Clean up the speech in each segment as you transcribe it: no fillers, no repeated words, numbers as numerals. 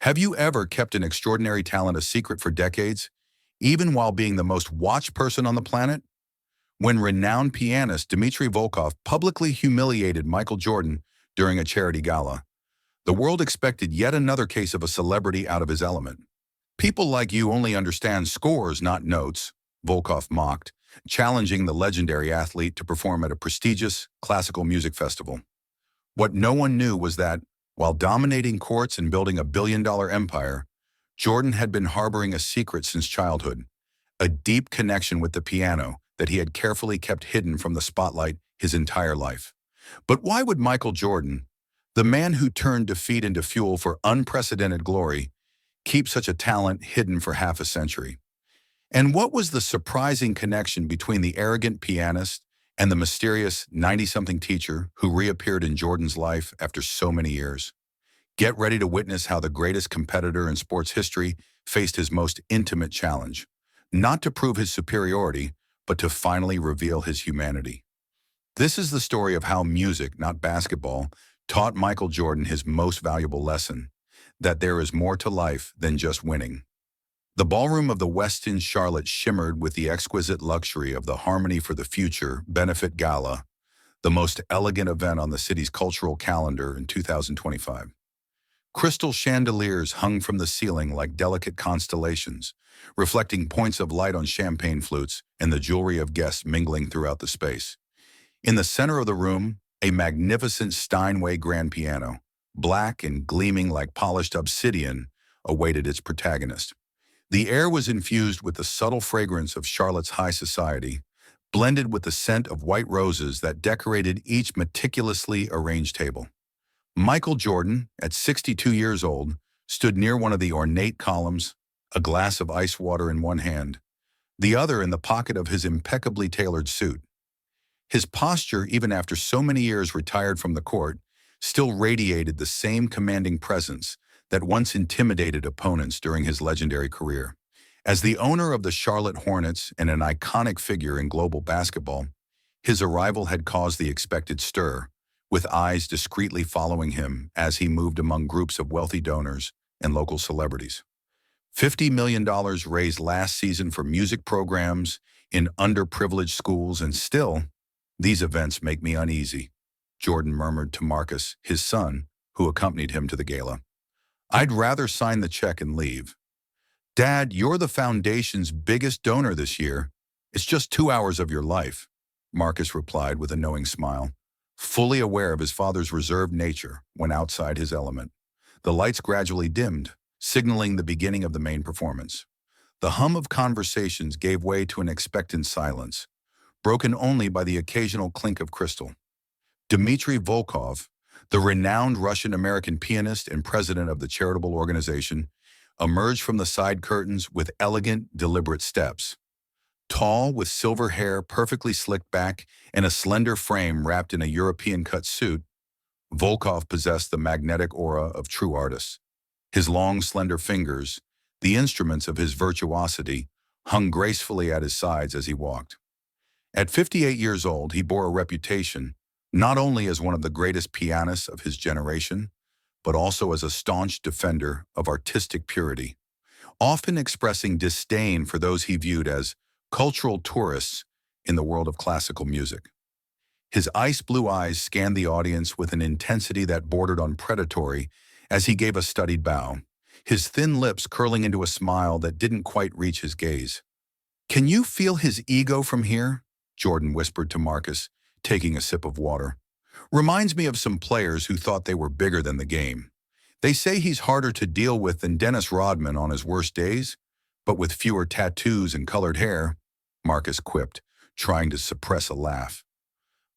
Have you ever kept an extraordinary talent a secret for decades, even while being the most watched person on the planet? When renowned pianist Dmitri Volkov publicly humiliated Michael Jordan during a charity gala, the world expected yet another case of a celebrity out of his element. People like you only understand scores, not notes, Volkov mocked, challenging the legendary athlete to perform at a prestigious classical music festival. What no one knew was that, while dominating courts and building a billion-dollar empire, Jordan had been harboring a secret since childhood, a deep connection with the piano that he had carefully kept hidden from the spotlight his entire life. But why would Michael Jordan, the man who turned defeat into fuel for unprecedented glory, keep such a talent hidden for half a century? And what was the surprising connection between the arrogant pianist and the mysterious 90-something teacher who reappeared in Jordan's life after so many years? Get ready to witness how the greatest competitor in sports history faced his most intimate challenge, not to prove his superiority, but to finally reveal his humanity. This is the story of how music, not basketball, taught Michael Jordan his most valuable lesson, that there is more to life than just winning. The ballroom of the Westin Charlotte shimmered with the exquisite luxury of the Harmony for the Future benefit gala, the most elegant event on the city's cultural calendar in 2025. Crystal chandeliers hung from the ceiling like delicate constellations, reflecting points of light on champagne flutes and the jewelry of guests mingling throughout the space. In the center of the room, a magnificent Steinway grand piano, black and gleaming like polished obsidian, awaited its protagonist. The air was infused with the subtle fragrance of Charlotte's high society, blended with the scent of white roses that decorated each meticulously arranged table. Michael Jordan, at 62 years old, stood near one of the ornate columns, a glass of ice water in one hand, the other in the pocket of his impeccably tailored suit. His posture, even after so many years retired from the court, still radiated the same commanding presence that once intimidated opponents during his legendary career. As the owner of the Charlotte Hornets and an iconic figure in global basketball, his arrival had caused the expected stir, with eyes discreetly following him as he moved among groups of wealthy donors and local celebrities. $50 million raised last season for music programs in underprivileged schools, and still, these events make me uneasy, Jordan murmured to Marcus, his son, who accompanied him to the gala. I'd rather sign the check and leave. Dad, you're the foundation's biggest donor this year. It's just 2 hours of your life, Marcus replied with a knowing smile, fully aware of his father's reserved nature when outside his element. The lights gradually dimmed, signaling the beginning of the main performance. The hum of conversations gave way to an expectant silence, broken only by the occasional clink of crystal. Dmitri Volkov, the renowned Russian-American pianist and president of the charitable organization, emerged from the side curtains with elegant, deliberate steps. Tall, with silver hair perfectly slicked back and a slender frame wrapped in a European-cut suit, Volkov possessed the magnetic aura of true artists. His long, slender fingers, the instruments of his virtuosity, hung gracefully at his sides as he walked. At 58 years old, he bore a reputation not only as one of the greatest pianists of his generation, but also as a staunch defender of artistic purity, often expressing disdain for those he viewed as cultural tourists in the world of classical music. His ice-blue eyes scanned the audience with an intensity that bordered on predatory as he gave a studied bow, his thin lips curling into a smile that didn't quite reach his gaze. "Can you feel his ego from here?" Jordan whispered to Marcus, taking a sip of water. "Reminds me of some players who thought they were bigger than the game. They say he's harder to deal with than Dennis Rodman on his worst days, but with fewer tattoos and colored hair," Marcus quipped, trying to suppress a laugh.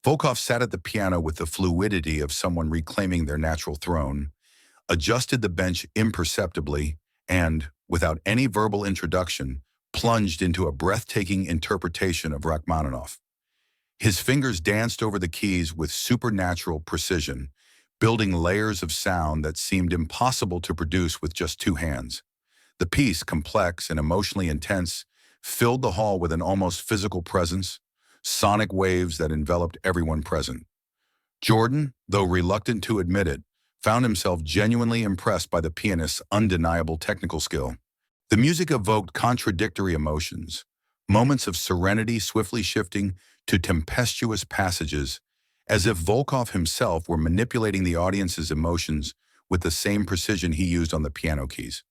Volkov sat at the piano with the fluidity of someone reclaiming their natural throne, adjusted the bench imperceptibly, and, without any verbal introduction, plunged into a breathtaking interpretation of Rachmaninoff. His fingers danced over the keys with supernatural precision, building layers of sound that seemed impossible to produce with just two hands. The piece, complex and emotionally intense, filled the hall with an almost physical presence, sonic waves that enveloped everyone present. Jordan, though reluctant to admit it, found himself genuinely impressed by the pianist's undeniable technical skill. The music evoked contradictory emotions, moments of serenity swiftly shifting to tempestuous passages, as if Volkov himself were manipulating the audience's emotions with the same precision he used on the piano keys.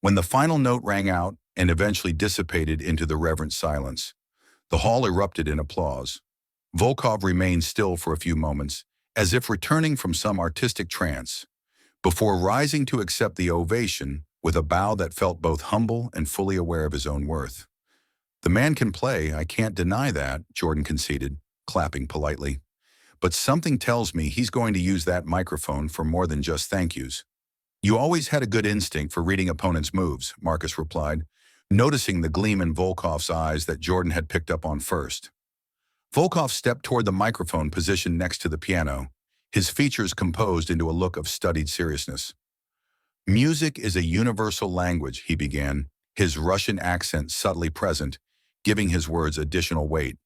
When the final note rang out and eventually dissipated into the reverent silence, the hall erupted in applause. Volkov remained still for a few moments, as if returning from some artistic trance, before rising to accept the ovation with a bow that felt both humble and fully aware of his own worth. "The man can play, I can't deny that," Jordan conceded, clapping politely. "But something tells me he's going to use that microphone for more than just thank yous." "You always had a good instinct for reading opponents' moves," Marcus replied, noticing the gleam in Volkov's eyes that Jordan had picked up on first. Volkov stepped toward the microphone positioned next to the piano, his features composed into a look of studied seriousness. "Music is a universal language," he began, his Russian accent subtly present, giving his words additional weight.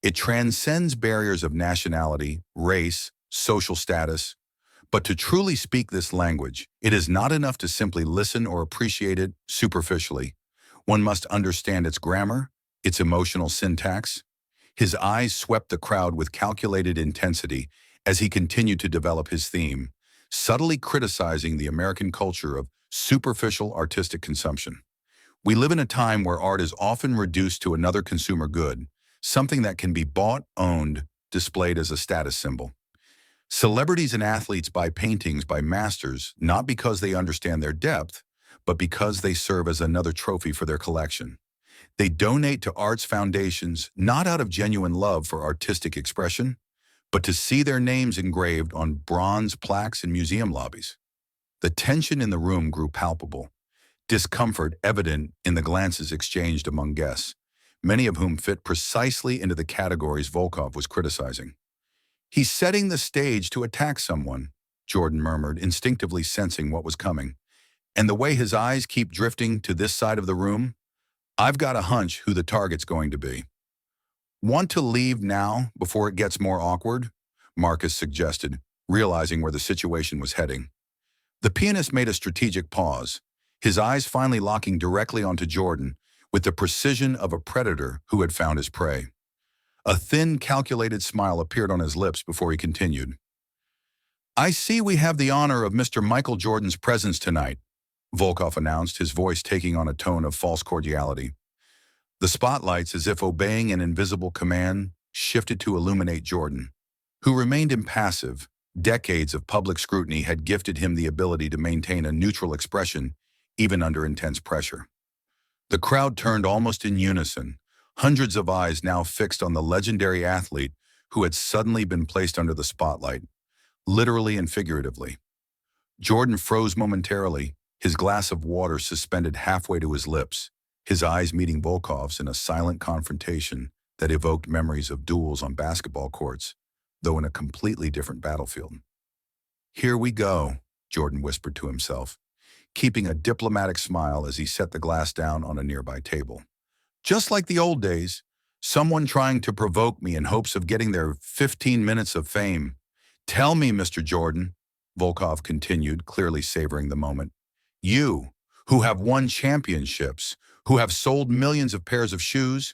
"It transcends barriers of nationality, race, social status. But to truly speak this language, it is not enough to simply listen or appreciate it superficially. One must understand its grammar, its emotional syntax." His eyes swept the crowd with calculated intensity as he continued to develop his theme, subtly criticizing the American culture of superficial artistic consumption. "We live in a time where art is often reduced to another consumer good, something that can be bought, owned, displayed as a status symbol. Celebrities and athletes buy paintings by masters not because they understand their depth, but because they serve as another trophy for their collection. They donate to art's foundations not out of genuine love for artistic expression, but to see their names engraved on bronze plaques in museum lobbies." The tension in the room grew palpable, discomfort evident in the glances exchanged among guests, many of whom fit precisely into the categories Volkov was criticizing. "He's setting the stage to attack someone," Jordan murmured, instinctively sensing what was coming. "And the way his eyes keep drifting to this side of the room, I've got a hunch who the target's going to be." "Want to leave now before it gets more awkward?" Marcus suggested, realizing where the situation was heading. The pianist made a strategic pause, his eyes finally locking directly onto Jordan with the precision of a predator who had found his prey. A thin, calculated smile appeared on his lips before he continued. "I see we have the honor of Mr. Michael Jordan's presence tonight," Volkov announced, his voice taking on a tone of false cordiality. The spotlights, as if obeying an invisible command, shifted to illuminate Jordan, who remained impassive. Decades of public scrutiny had gifted him the ability to maintain a neutral expression even under intense pressure. The crowd turned almost in unison, hundreds of eyes now fixed on the legendary athlete who had suddenly been placed under the spotlight, literally and figuratively. Jordan froze momentarily, his glass of water suspended halfway to his lips, his eyes meeting Volkov's in a silent confrontation that evoked memories of duels on basketball courts, though in a completely different battlefield. "Here we go," Jordan whispered to himself, keeping a diplomatic smile as he set the glass down on a nearby table. "Just like the old days, someone trying to provoke me in hopes of getting their 15 minutes of fame. Tell me, Mr. Jordan," Volkov continued, clearly savoring the moment, "you, who have won championships, who have sold millions of pairs of shoes,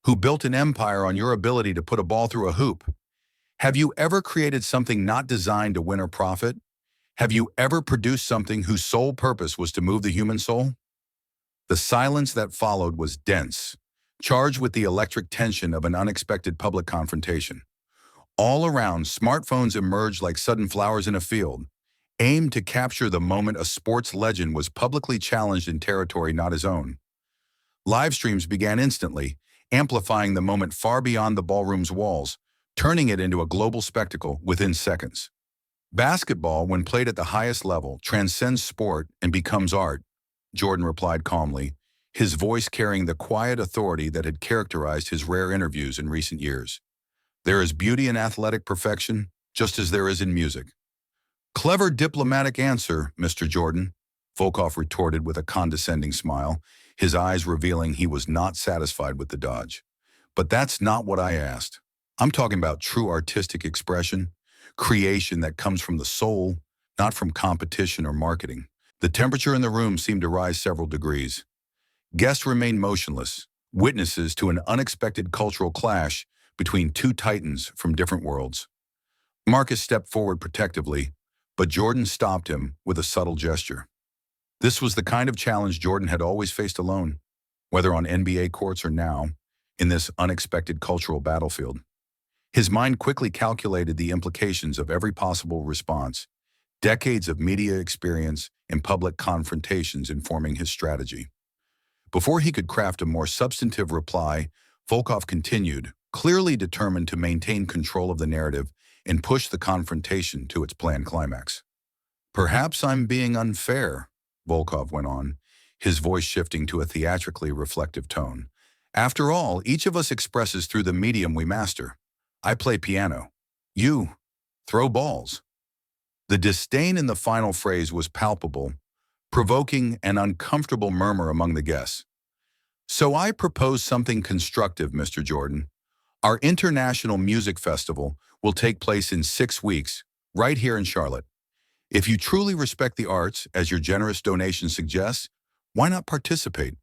who built an empire on your ability to put a ball through a hoop, have you ever created something not designed to win or profit? Have you ever produced something whose sole purpose was to move the human soul?" The silence that followed was dense, charged with the electric tension of an unexpected public confrontation. All around, smartphones emerged like sudden flowers in a field, aimed to capture the moment a sports legend was publicly challenged in territory not his own. Live streams began instantly, amplifying the moment far beyond the ballroom's walls, turning it into a global spectacle within seconds. "Basketball, when played at the highest level, transcends sport and becomes art," Jordan replied calmly, his voice carrying the quiet authority that had characterized his rare interviews in recent years. "There is beauty in athletic perfection, just as there is in music." "Clever diplomatic answer, Mr. Jordan," Volkov retorted with a condescending smile, his eyes revealing he was not satisfied with the dodge. "But that's not what I asked. I'm talking about true artistic expression, creation that comes from the soul, not from competition or marketing. The temperature in the room seemed to rise several degrees. Guests remained motionless, witnesses to an unexpected cultural clash between two titans from different worlds. Marcus stepped forward protectively, but Jordan stopped him with a subtle gesture. This was the kind of challenge Jordan had always faced alone, whether on NBA courts or now, in this unexpected cultural battlefield. His mind quickly calculated the implications of every possible response, decades of media experience and public confrontations informing his strategy. Before he could craft a more substantive reply, Volkov continued, clearly determined to maintain control of the narrative and push the confrontation to its planned climax. "Perhaps I'm being unfair," Volkov went on, his voice shifting to a theatrically reflective tone. "After all, each of us expresses through the medium we master. I play piano. You throw balls." The disdain in the final phrase was palpable, provoking an uncomfortable murmur among the guests. "So I propose something constructive, Mr. Jordan. Our International Music Festival will take place in 6 weeks, right here in Charlotte. If you truly respect the arts, as your generous donation suggests, why not participate?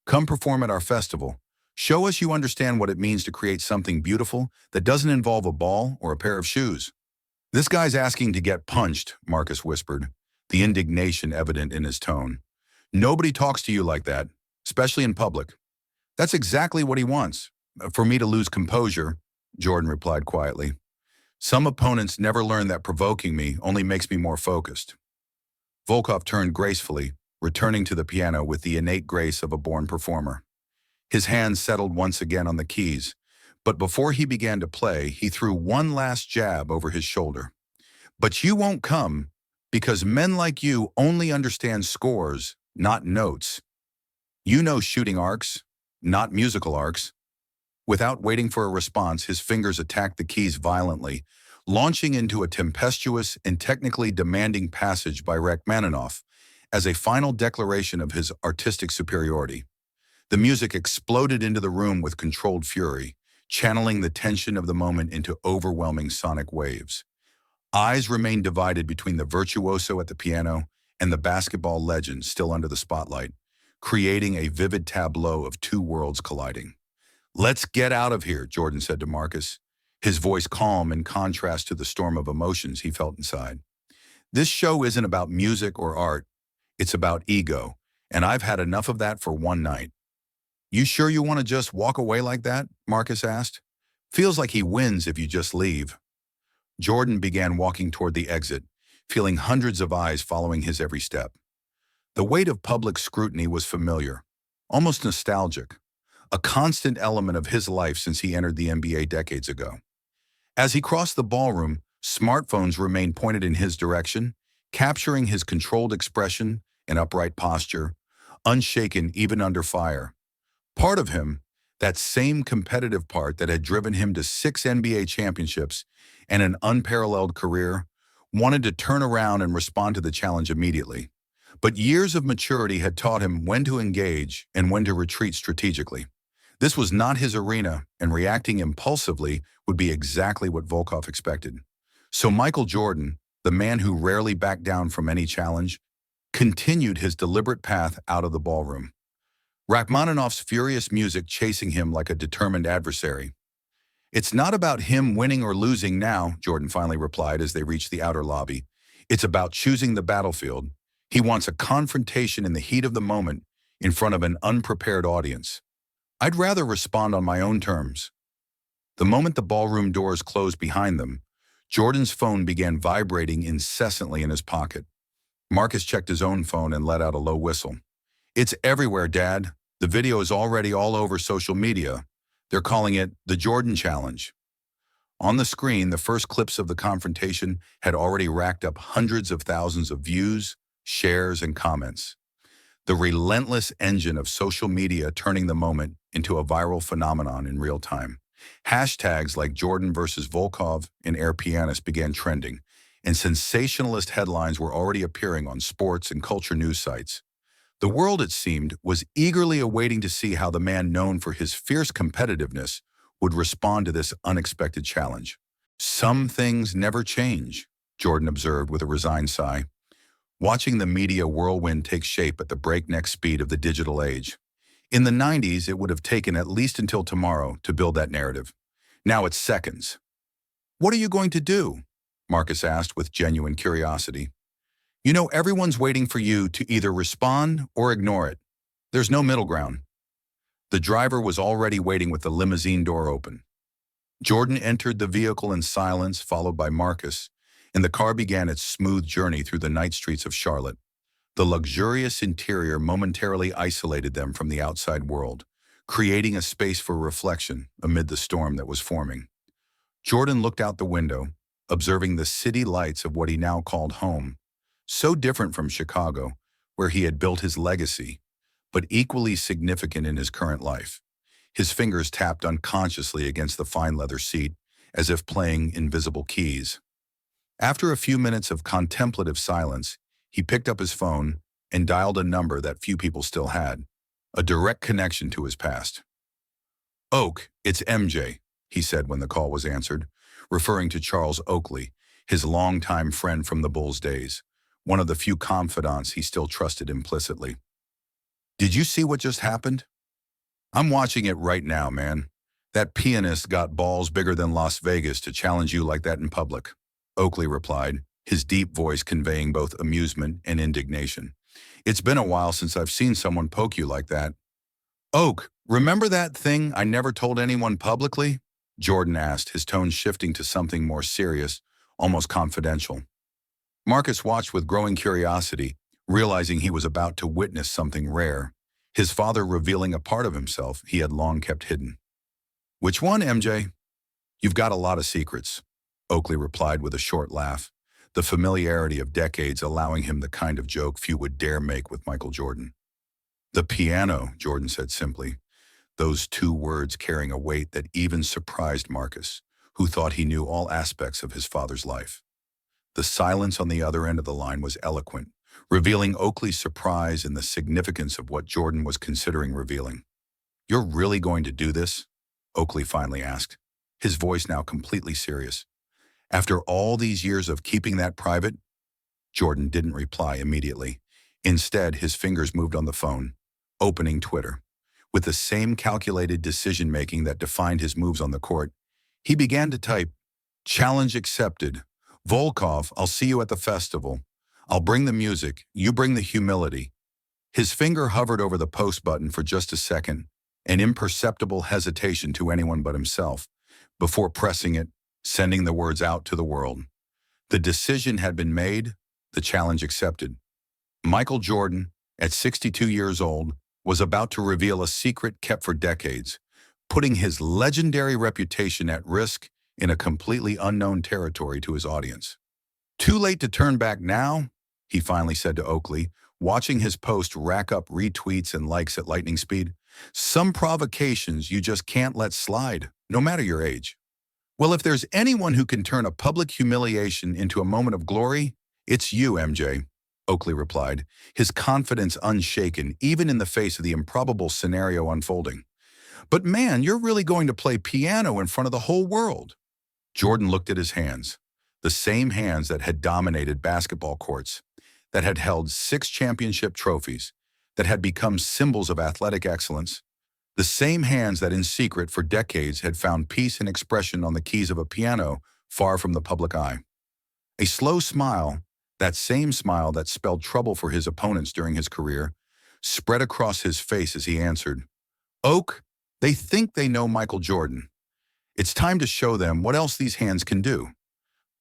Come perform at our festival. Show us you understand what it means to create something beautiful that doesn't involve a ball or a pair of shoes." "This guy's asking to get punched," Marcus whispered, the indignation evident in his tone. "Nobody talks to you like that, especially in public." "That's exactly what he wants. For me to lose composure," Jordan replied quietly. "Some opponents never learn that provoking me only makes me more focused." Volkov turned gracefully, returning to the piano with the innate grace of a born performer. His hands settled once again on the keys, but before he began to play, he threw one last jab over his shoulder. "But you won't come, because men like you only understand scores, not notes. You know shooting arcs, not musical arcs." Without waiting for a response, his fingers attacked the keys violently, launching into a tempestuous and technically demanding passage by Rachmaninoff as a final declaration of his artistic superiority. The music exploded into the room with controlled fury, channeling the tension of the moment into overwhelming sonic waves. Eyes remained divided between the virtuoso at the piano and the basketball legend still under the spotlight, creating a vivid tableau of two worlds colliding. "Let's get out of here," Jordan said to Marcus, his voice calm in contrast to the storm of emotions he felt inside. "This show isn't about music or art, it's about ego, and I've had enough of that for one night." "You sure you want to just walk away like that?" Marcus asked. "Feels like he wins if you just leave." Jordan began walking toward the exit, feeling hundreds of eyes following his every step. The weight of public scrutiny was familiar, almost nostalgic, a constant element of his life since he entered the NBA decades ago. As he crossed the ballroom, smartphones remained pointed in his direction, capturing his controlled expression and upright posture, unshaken even under fire. Part of him, that same competitive part that had driven him to 6 NBA championships and an unparalleled career, wanted to turn around and respond to the challenge immediately. But years of maturity had taught him when to engage and when to retreat strategically. This was not his arena, and reacting impulsively would be exactly what Volkov expected. So Michael Jordan, the man who rarely backed down from any challenge, continued his deliberate path out of the ballroom, Rachmaninoff's furious music chasing him like a determined adversary. "It's not about him winning or losing now," Jordan finally replied as they reached the outer lobby. "It's about choosing the battlefield. He wants a confrontation in the heat of the moment in front of an unprepared audience. I'd rather respond on my own terms." The moment the ballroom doors closed behind them, Jordan's phone began vibrating incessantly in his pocket. Marcus checked his own phone and let out a low whistle. "It's everywhere, Dad. The video is already all over social media. They're calling it the Jordan Challenge." On the screen, the first clips of the confrontation had already racked up hundreds of thousands of views, shares, and comments. The relentless engine of social media turning the moment into a viral phenomenon in real time. Hashtags like Jordan versus Volkov and Pianist began trending, and sensationalist headlines were already appearing on sports and culture news sites. The world, it seemed, was eagerly awaiting to see how the man known for his fierce competitiveness would respond to this unexpected challenge. Some things never change. Jordan observed with a resigned sigh, watching the media whirlwind take shape at the breakneck speed of the digital age. In the 90s, it would have taken at least until tomorrow to build that narrative. Now it's seconds. What are you going to do? Marcus asked with genuine curiosity. You know, everyone's waiting for you to either respond or ignore it. There's no middle ground. The driver was already waiting with the limousine door open. Jordan entered the vehicle in silence, followed by Marcus, and the car began its smooth journey through the night streets of Charlotte. The luxurious interior momentarily isolated them from the outside world, creating a space for reflection amid the storm that was forming. Jordan looked out the window, observing the city lights of what he now called home, so different from Chicago, where he had built his legacy, but equally significant in his current life. His fingers tapped unconsciously against the fine leather seat, as if playing invisible keys. After a few minutes of contemplative silence, he picked up his phone and dialed a number that few people still had, a direct connection to his past. "Oak, it's MJ," he said when the call was answered, referring to Charles Oakley, his longtime friend from the Bulls days, one of the few confidants he still trusted implicitly. "Did you see what just happened?" "I'm watching it right now, man. That pianist got balls bigger than Las Vegas to challenge you like that in public," Oakley replied, his deep voice conveying both amusement and indignation. "It's been a while since I've seen someone poke you like that." "Oak, remember that thing I never told anyone publicly?" Jordan asked, his tone shifting to something more serious, almost confidential. Marcus watched with growing curiosity, realizing he was about to witness something rare, his father revealing a part of himself he had long kept hidden. "Which one, MJ?" "You've got a lot of secrets," Oakley replied with a short laugh, the familiarity of decades allowing him the kind of joke few would dare make with Michael Jordan. "The piano," Jordan said simply, those two words carrying a weight that even surprised Marcus, who thought he knew all aspects of his father's life. The silence on the other end of the line was eloquent, revealing Oakley's surprise and the significance of what Jordan was considering revealing. "You're really going to do this?" Oakley finally asked, his voice now completely serious. "After all these years of keeping that private?" Jordan didn't reply immediately. Instead, his fingers moved on the phone, opening Twitter. With the same calculated decision-making that defined his moves on the court, he began to type, "Challenge accepted. Volkov, I'll see you at the festival. I'll bring the music, you bring the humility." His finger hovered over the post button for just a second, an imperceptible hesitation to anyone but himself, before pressing it, sending the words out to the world. The decision had been made, the challenge accepted. Michael Jordan, at 62 years old, was about to reveal a secret kept for decades, putting his legendary reputation at risk in a completely unknown territory to his audience. "Too late to turn back now?" he finally said to Oakley, watching his post rack up retweets and likes at lightning speed. "Some provocations you just can't let slide, no matter your age." "Well, if there's anyone who can turn a public humiliation into a moment of glory, it's you, MJ," Oakley replied, his confidence unshaken even in the face of the improbable scenario unfolding. "But man, you're really going to play piano in front of the whole world." Jordan looked at his hands, the same hands that had dominated basketball courts, that had held 6 championship trophies, that had become symbols of athletic excellence, the same hands that in secret for decades had found peace and expression on the keys of a piano far from the public eye. A slow smile, that same smile that spelled trouble for his opponents during his career, spread across his face as he answered, "Oak, they think they know Michael Jordan. It's time to show them what else these hands can do."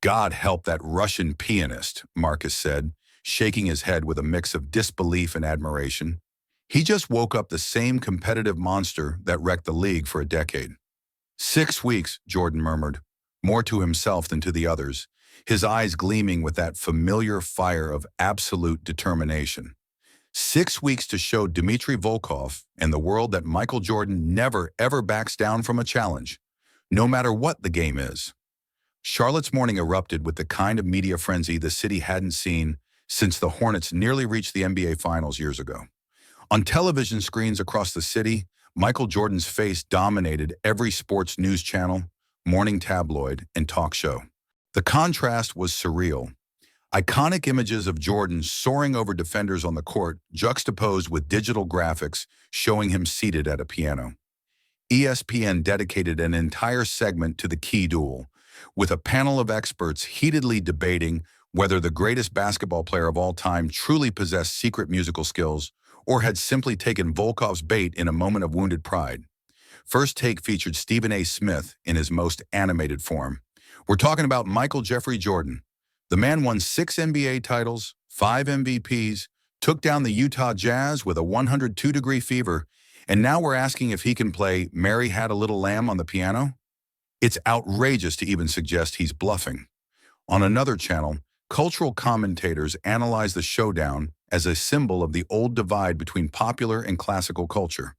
"God help that Russian pianist," Marcus said, shaking his head with a mix of disbelief and admiration. "He just woke up the same competitive monster that wrecked the league for a decade." "6 weeks," Jordan murmured, more to himself than to the others, his eyes gleaming with that familiar fire of absolute determination. 6 weeks to show Dmitri Volkov and the world that Michael Jordan never, ever backs down from a challenge, no matter what the game is. Charlotte's morning erupted with the kind of media frenzy the city hadn't seen since the Hornets nearly reached the NBA Finals years ago. On television screens across the city, Michael Jordan's face dominated every sports news channel, morning tabloid, and talk show. The contrast was surreal. Iconic images of Jordan soaring over defenders on the court juxtaposed with digital graphics showing him seated at a piano. ESPN dedicated an entire segment to the key duel, with a panel of experts heatedly debating whether the greatest basketball player of all time truly possessed secret musical skills or had simply taken Volkov's bait in a moment of wounded pride. First Take featured Stephen A. Smith in his most animated form. We're talking about Michael Jeffrey Jordan. The man won 6 NBA titles, 5 MVPs, took down the Utah Jazz with a 102-degree fever, and now we're asking if he can play Mary Had a Little Lamb on the piano? It's outrageous to even suggest he's bluffing. On another channel, cultural commentators analyze the showdown as a symbol of the old divide between popular and classical culture,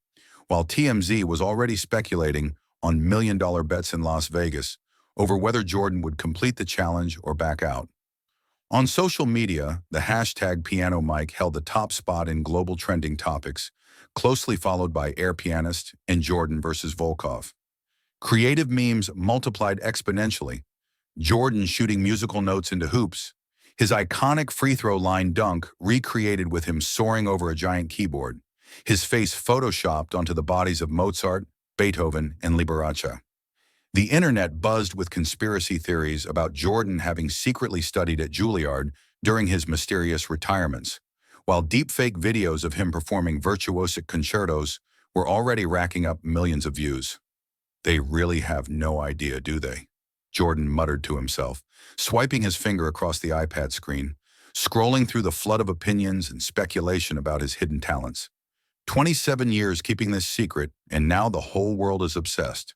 while TMZ was already speculating on million-dollar bets in Las Vegas over whether Jordan would complete the challenge or back out. On social media, the hashtag Piano Mike held the top spot in global trending topics, closely followed by Pianist and Jordan versus Volkov. Creative memes multiplied exponentially. Jordan shooting musical notes into hoops, his iconic free throw line dunk recreated with him soaring over a giant keyboard, his face photoshopped onto the bodies of Mozart, Beethoven, and Liberace. The internet buzzed with conspiracy theories about Jordan having secretly studied at Juilliard during his mysterious retirements, while deepfake videos of him performing virtuosic concertos were already racking up millions of views. They really have no idea, do they? Jordan muttered to himself, swiping his finger across the iPad screen, scrolling through the flood of opinions and speculation about his hidden talents. 27 years keeping this secret, and now the whole world is obsessed.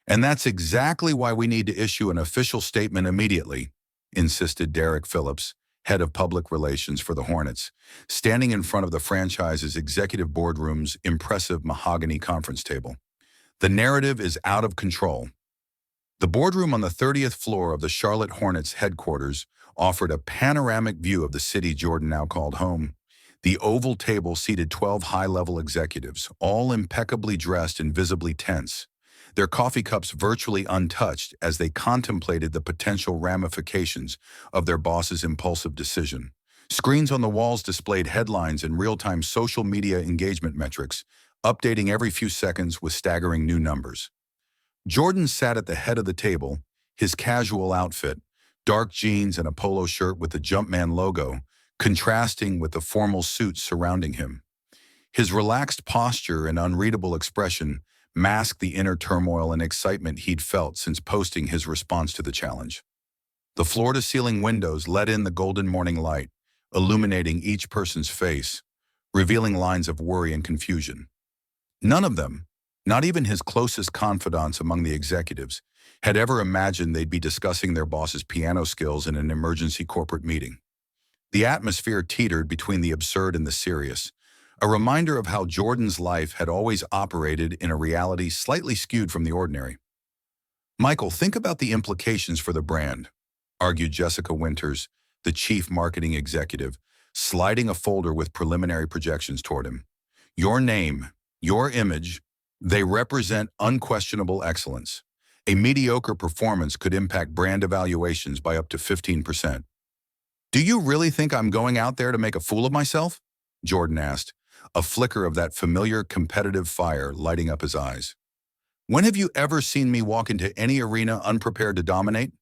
And that's exactly why we need to issue an official statement immediately, insisted Derek Phillips, head of public relations for the Hornets, standing in front of the franchise's executive boardroom's impressive mahogany conference table. The narrative is out of control. The boardroom on the 30th floor of the Charlotte Hornets headquarters offered a panoramic view of the city Jordan now called home. The oval table seated 12 high-level executives, all impeccably dressed and visibly tense, their coffee cups virtually untouched as they contemplated the potential ramifications of their boss's impulsive decision. Screens on the walls displayed headlines and real-time social media engagement metrics, updating every few seconds with staggering new numbers. Jordan sat at the head of the table, his casual outfit, dark jeans and a polo shirt with the Jumpman logo, contrasting with the formal suits surrounding him. His relaxed posture and unreadable expression masked the inner turmoil and excitement he'd felt since posting his response to the challenge. The floor-to-ceiling windows let in the golden morning light, illuminating each person's face, revealing lines of worry and confusion. None of them, not even his closest confidants among the executives, had ever imagined they'd be discussing their boss's piano skills in an emergency corporate meeting. The atmosphere teetered between the absurd and the serious, a reminder of how Jordan's life had always operated in a reality slightly skewed from the ordinary. "Michael, think about the implications for the brand," argued Jessica Winters, the chief marketing executive, sliding a folder with preliminary projections toward him. "Your name, your image, they represent unquestionable excellence. A mediocre performance could impact brand evaluations by up to 15%. "Do you really think I'm going out there to make a fool of myself?" Jordan asked, a flicker of that familiar competitive fire lighting up his eyes. "When have you ever seen me walk into any arena unprepared to dominate?"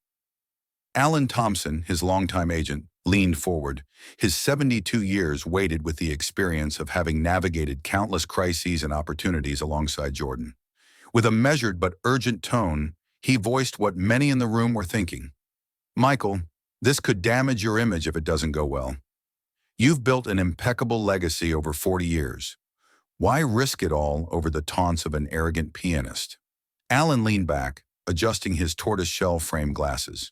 Alan Thompson, his longtime agent, leaned forward, his 72 years weighted with the experience of having navigated countless crises and opportunities alongside Jordan. With a measured but urgent tone, he voiced what many in the room were thinking. "Michael, this could damage your image if it doesn't go well. You've built an impeccable legacy over 40 years. Why risk it all over the taunts of an arrogant pianist?" Alan leaned back, adjusting his tortoiseshell frame glasses.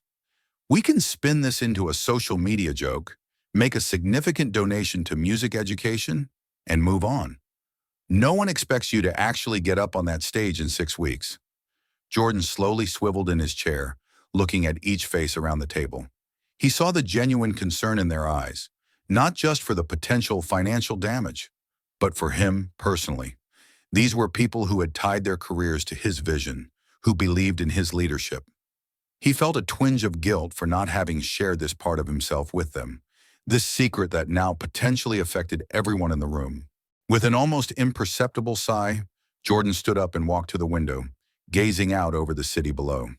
"We can spin this into a social media joke, make a significant donation to music education, and move on. No one expects you to actually get up on that stage in 6 weeks." Jordan slowly swiveled in his chair, looking at each face around the table. He saw the genuine concern in their eyes, not just for the potential financial damage, but for him personally. These were people who had tied their careers to his vision, who believed in his leadership. He felt a twinge of guilt for not having shared this part of himself with them, this secret that now potentially affected everyone in the room. With an almost imperceptible sigh, Jordan stood up and walked to the window, gazing out over the city below.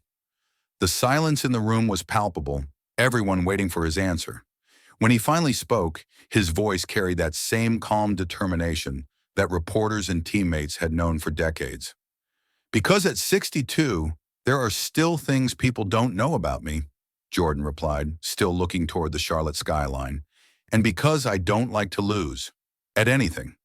The silence in the room was palpable, everyone waiting for his answer. When he finally spoke, his voice carried that same calm determination that reporters and teammates had known for decades. "Because at 62, there are still things people don't know about me," Jordan replied, still looking toward the Charlotte skyline. "And because I don't like to lose. At anything."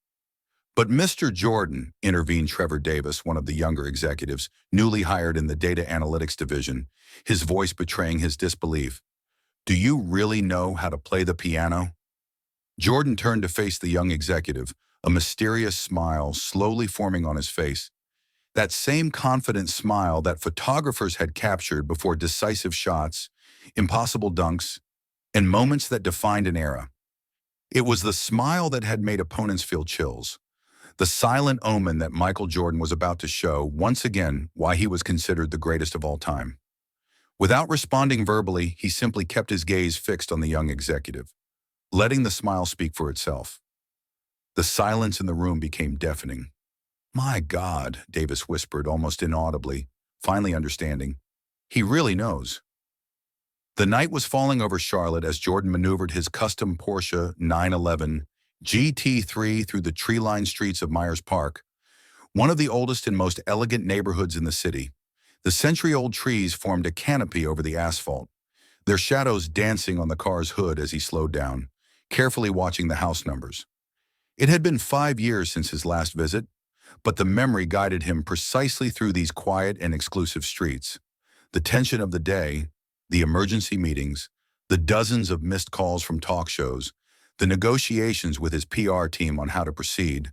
"But Mr. Jordan," intervened Trevor Davis, one of the younger executives, newly hired in the data analytics division, his voice betraying his disbelief. "Do you really know how to play the piano?" Jordan turned to face the young executive, a mysterious smile slowly forming on his face. That same confident smile that photographers had captured before decisive shots, impossible dunks, and moments that defined an era. It was the smile that had made opponents feel chills, the silent omen that Michael Jordan was about to show, once again, why he was considered the greatest of all time. Without responding verbally, he simply kept his gaze fixed on the young executive, letting the smile speak for itself. The silence in the room became deafening. "My God," Davis whispered almost inaudibly, finally understanding. "He really knows." The night was falling over Charlotte as Jordan maneuvered his custom Porsche 911 GT3 through the tree-lined streets of Myers Park, one of the oldest and most elegant neighborhoods in the city. The century-old trees formed a canopy over the asphalt, their shadows dancing on the car's hood as he slowed down, carefully watching the house numbers. It had been 5 years since his last visit, but the memory guided him precisely through these quiet and exclusive streets. The tension of the day, the emergency meetings, the dozens of missed calls from talk shows, the negotiations with his PR team on how to proceed,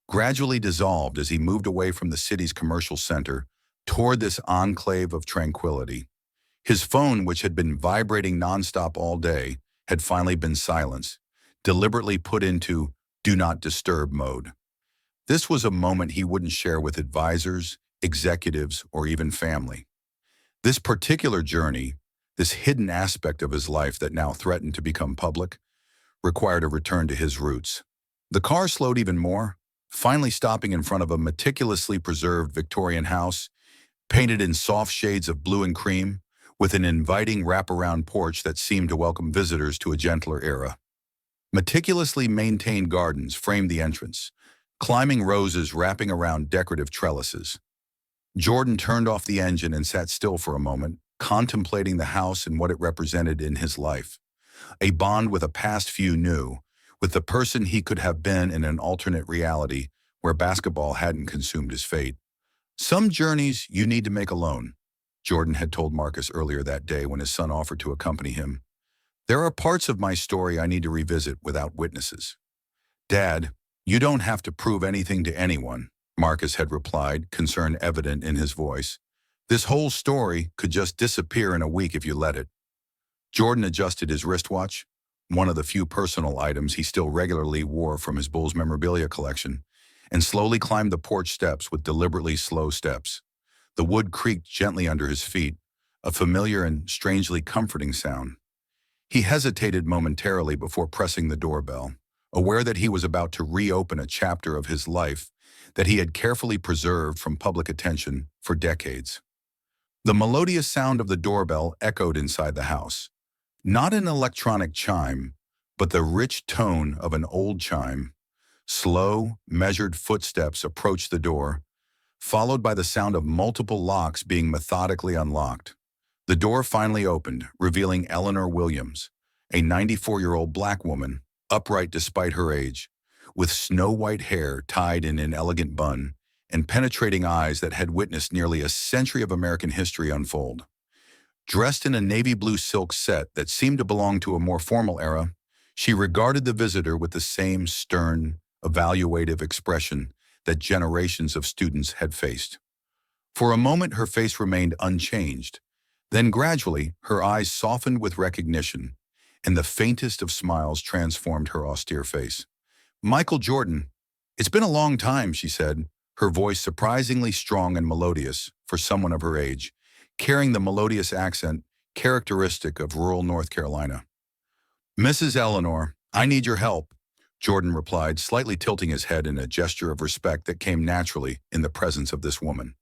gradually dissolved as he moved away from the city's commercial center toward this enclave of tranquility. His phone, which had been vibrating nonstop all day, had finally been silenced, deliberately put into do not disturb mode. This was a moment he wouldn't share with advisors, executives, or even family. This particular journey, this hidden aspect of his life that now threatened to become public, required a return to his roots. The car slowed even more, finally stopping in front of a meticulously preserved Victorian house, painted in soft shades of blue and cream, with an inviting wraparound porch that seemed to welcome visitors to a gentler era. Meticulously maintained gardens framed the entrance, climbing roses wrapping around decorative trellises. Jordan turned off the engine and sat still for a moment, contemplating the house and what it represented in his life. A bond with a past few knew, with the person he could have been in an alternate reality where basketball hadn't consumed his fate. "Some journeys you need to make alone," Jordan had told Marcus earlier that day when his son offered to accompany him. "There are parts of my story I need to revisit without witnesses." "Dad, you don't have to prove anything to anyone," Marcus had replied, concern evident in his voice. "This whole story could just disappear in a week if you let it." Jordan adjusted his wristwatch, one of the few personal items he still regularly wore from his Bulls memorabilia collection, and slowly climbed the porch steps with deliberately slow steps. The wood creaked gently under his feet, a familiar and strangely comforting sound. He hesitated momentarily before pressing the doorbell, aware that he was about to reopen a chapter of his life that he had carefully preserved from public attention for decades. The melodious sound of the doorbell echoed inside the house. Not an electronic chime, but the rich tone of an old chime. Slow, measured footsteps approached the door, followed by the sound of multiple locks being methodically unlocked. The door finally opened, revealing Eleanor Williams, a 94-year-old black woman, upright despite her age, with snow-white hair tied in an elegant bun, and penetrating eyes that had witnessed nearly a century of American history unfold. Dressed in a navy blue silk set that seemed to belong to a more formal era, she regarded the visitor with the same stern, evaluative expression that generations of students had faced. For a moment, her face remained unchanged. Then gradually, her eyes softened with recognition, and the faintest of smiles transformed her austere face. "Michael Jordan, it's been a long time," she said, her voice surprisingly strong and melodious for someone of her age. carrying the melodious accent characteristic of rural North Carolina. "Mrs. Eleanor, I need your help," Jordan replied, slightly tilting his head in a gesture of respect that came naturally in the presence of this woman,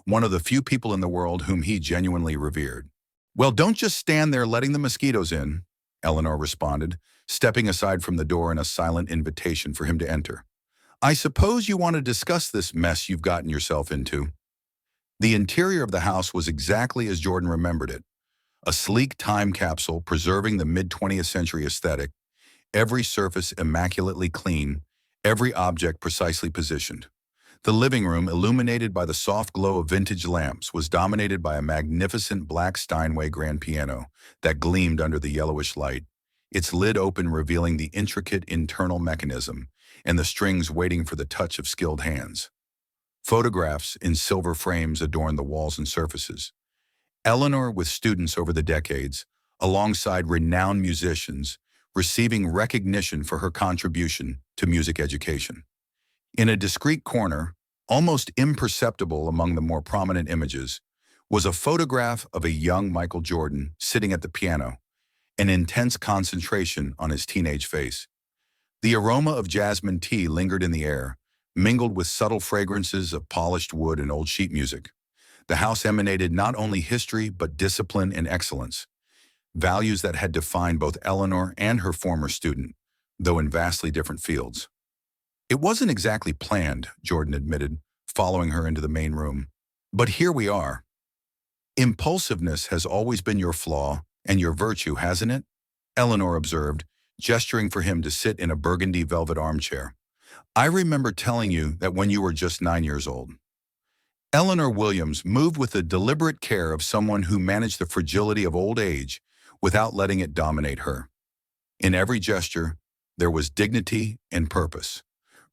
one of the few people in the world whom he genuinely revered. "Well, don't just stand there letting the mosquitoes in," Eleanor responded, stepping aside from the door in a silent invitation for him to enter. "I suppose you want to discuss this mess you've gotten yourself into." The interior of the house was exactly as Jordan remembered it, a sleek time capsule preserving the mid-20th century aesthetic, every surface immaculately clean, every object precisely positioned. The living room, illuminated by the soft glow of vintage lamps, was dominated by a magnificent black Steinway grand piano that gleamed under the yellowish light, its lid open revealing the intricate internal mechanism and the strings waiting for the touch of skilled hands. Photographs in silver frames adorned the walls and surfaces. Eleanor with students over the decades, alongside renowned musicians, receiving recognition for her contribution to music education. In a discreet corner, almost imperceptible among the more prominent images, was a photograph of a young Michael Jordan sitting at the piano, an intense concentration on his teenage face. The aroma of jasmine tea lingered in the air, mingled with subtle fragrances of polished wood and old sheet music. The house emanated not only history but discipline and excellence, values that had defined both Eleanor and her former student, though in vastly different fields. "It wasn't exactly planned," Jordan admitted, following her into the main room. "But here we are." "Impulsiveness has always been your flaw and your virtue, hasn't it?" Eleanor observed, gesturing for him to sit in a burgundy velvet armchair. "I remember telling you that when you were just 9 years old." Eleanor Williams moved with the deliberate care of someone who managed the fragility of old age without letting it dominate her. In every gesture, there was dignity and purpose,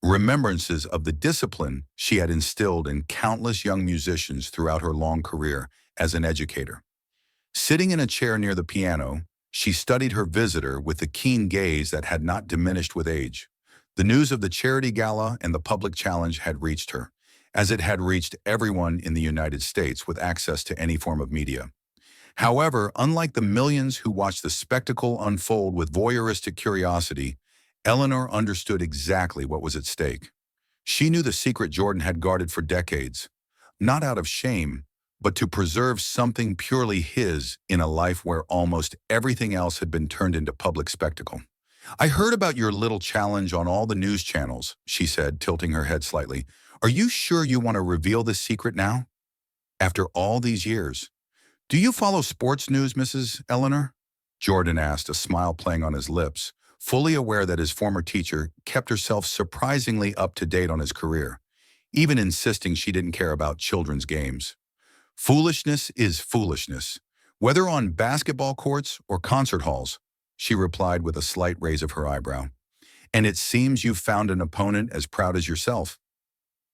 remembrances of the discipline she had instilled in countless young musicians throughout her long career as an educator. Sitting in a chair near the piano, she studied her visitor with a keen gaze that had not diminished with age. The news of the charity gala and the public challenge had reached her, as it had reached everyone in the United States with access to any form of media. However, unlike the millions who watched the spectacle unfold with voyeuristic curiosity, Eleanor understood exactly what was at stake. She knew the secret Jordan had guarded for decades, not out of shame, but to preserve something purely his in a life where almost everything else had been turned into public spectacle. "I heard about your little challenge on all the news channels," she said, tilting her head slightly. "Are you sure you want to reveal this secret now? After all these years?" "Do you follow sports news, Mrs. Eleanor?" Jordan asked, a smile playing on his lips, fully aware that his former teacher kept herself surprisingly up to date on his career, even insisting she didn't care about children's games. "Foolishness is foolishness, whether on basketball courts or concert halls," she replied with a slight raise of her eyebrow. "And it seems you've found an opponent as proud as yourself."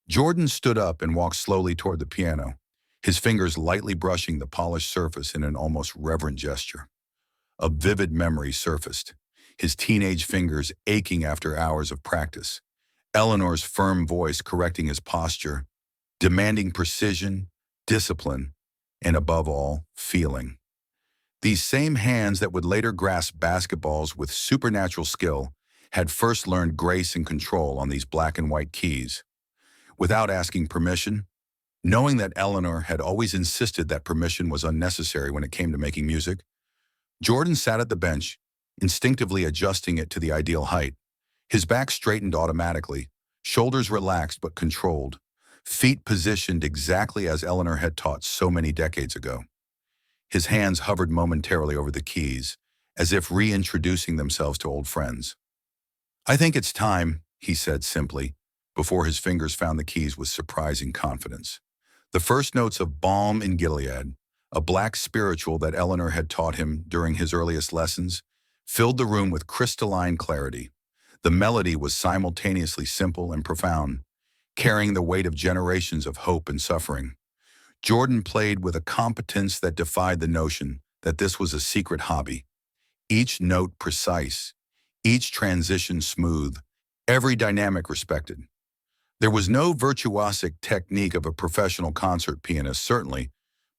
Jordan stood up and walked slowly toward the piano, his fingers lightly brushing the polished surface in an almost reverent gesture. A vivid memory surfaced, his teenage fingers aching after hours of practice, Eleanor's firm voice correcting his posture, demanding precision, discipline, and above all, feeling. These same hands that would later grasp basketballs with supernatural skill had first learned grace and control on these black and white keys. Without asking permission, knowing that Eleanor had always insisted that permission was unnecessary when it came to making music, Jordan sat at the bench, instinctively adjusting it to the ideal height. His back straightened automatically, shoulders relaxed but controlled, feet positioned exactly as Eleanor had taught so many decades ago. His hands hovered momentarily over the keys, as if reintroducing themselves to old friends. "I think it's time," he said simply, before his fingers found the keys with surprising confidence. The first notes of Balm in Gilead, a black spiritual that Eleanor had taught him during his earliest lessons, filled the room with crystalline clarity. The melody was simultaneously simple and profound, carrying the weight of generations of hope and suffering. Jordan played with a competence that defied the notion that this was a secret hobby. Each note precise, each transition smooth, every dynamic respected. There was no virtuosic technique of a professional concert pianist, certainly,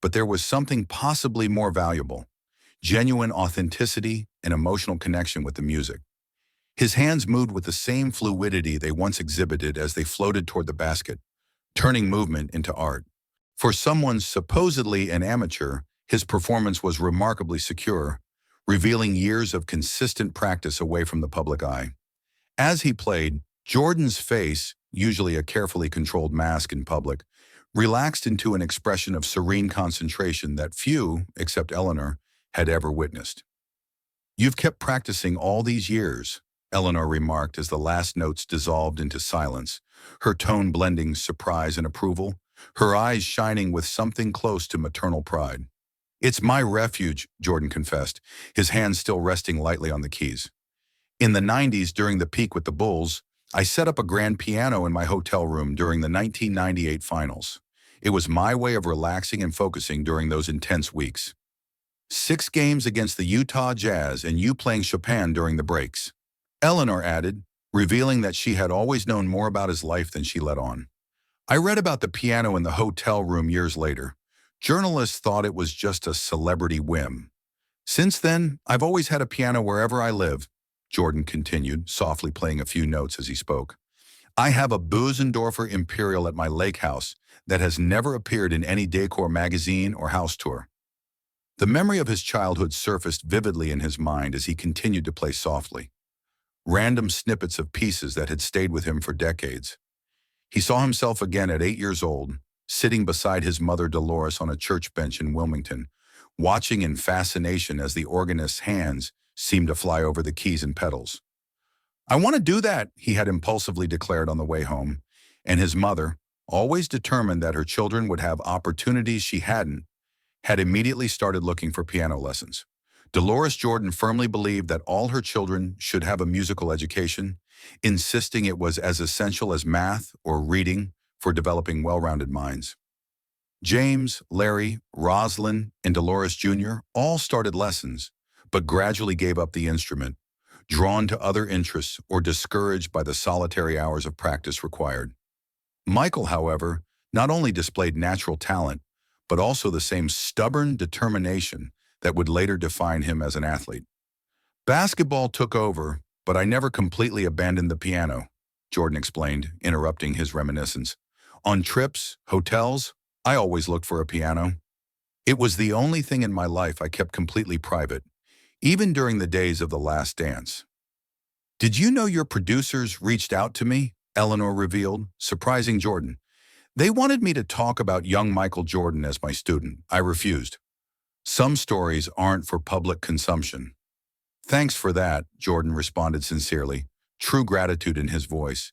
but there was something possibly more valuable: genuine authenticity and emotional connection with the music. His hands moved with the same fluidity they once exhibited as they floated toward the basket, turning movement into art. For someone supposedly an amateur, his performance was remarkably secure, revealing years of consistent practice away from the public eye. As he played, Jordan's face, usually a carefully controlled mask in public, relaxed into an expression of serene concentration that few, except Eleanor, had ever witnessed. "You've kept practicing all these years," Eleanor remarked as the last notes dissolved into silence, her tone blending surprise and approval, her eyes shining with something close to maternal pride. "It's my refuge," Jordan confessed, his hands still resting lightly on the keys. "In the 90s, during the peak with the Bulls, I set up a grand piano in my hotel room during the 1998 finals. It was my way of relaxing and focusing during those intense weeks. 6 games against the Utah Jazz and you playing Chopin during the breaks," Eleanor added, revealing that she had always known more about his life than she let on. "I read about the piano in the hotel room years later. Journalists thought it was just a celebrity whim. Since then, I've always had a piano wherever I live," Jordan continued, softly playing a few notes as he spoke. "I have a Bösendorfer Imperial at my lake house that has never appeared in any decor magazine or house tour." The memory of his childhood surfaced vividly in his mind as he continued to play softly. Random snippets of pieces that had stayed with him for decades. He saw himself again at 8 years old, sitting beside his mother Dolores on a church bench in Wilmington, watching in fascination as the organist's hands seemed to fly over the keys and pedals. "I want to do that," he had impulsively declared on the way home, and his mother, always determined that her children would have opportunities she hadn't, had immediately started looking for piano lessons. Dolores Jordan firmly believed that all her children should have a musical education, insisting it was as essential as math or reading for developing well-rounded minds. James, Larry, Rosalind, and Dolores Jr. all started lessons, but gradually gave up the instrument, drawn to other interests or discouraged by the solitary hours of practice required. Michael, however, not only displayed natural talent, but also the same stubborn determination that would later define him as an athlete. "Basketball took over, but I never completely abandoned the piano," Jordan explained, interrupting his reminiscence. "On trips, hotels, I always looked for a piano. It was the only thing in my life I kept completely private, even during the days of The Last Dance." "Did you know your producers reached out to me?" Eleanor revealed, surprising Jordan. "They wanted me to talk about young Michael Jordan as my student. I refused. Some stories aren't for public consumption." "Thanks for that," Jordan responded sincerely, true gratitude in his voice.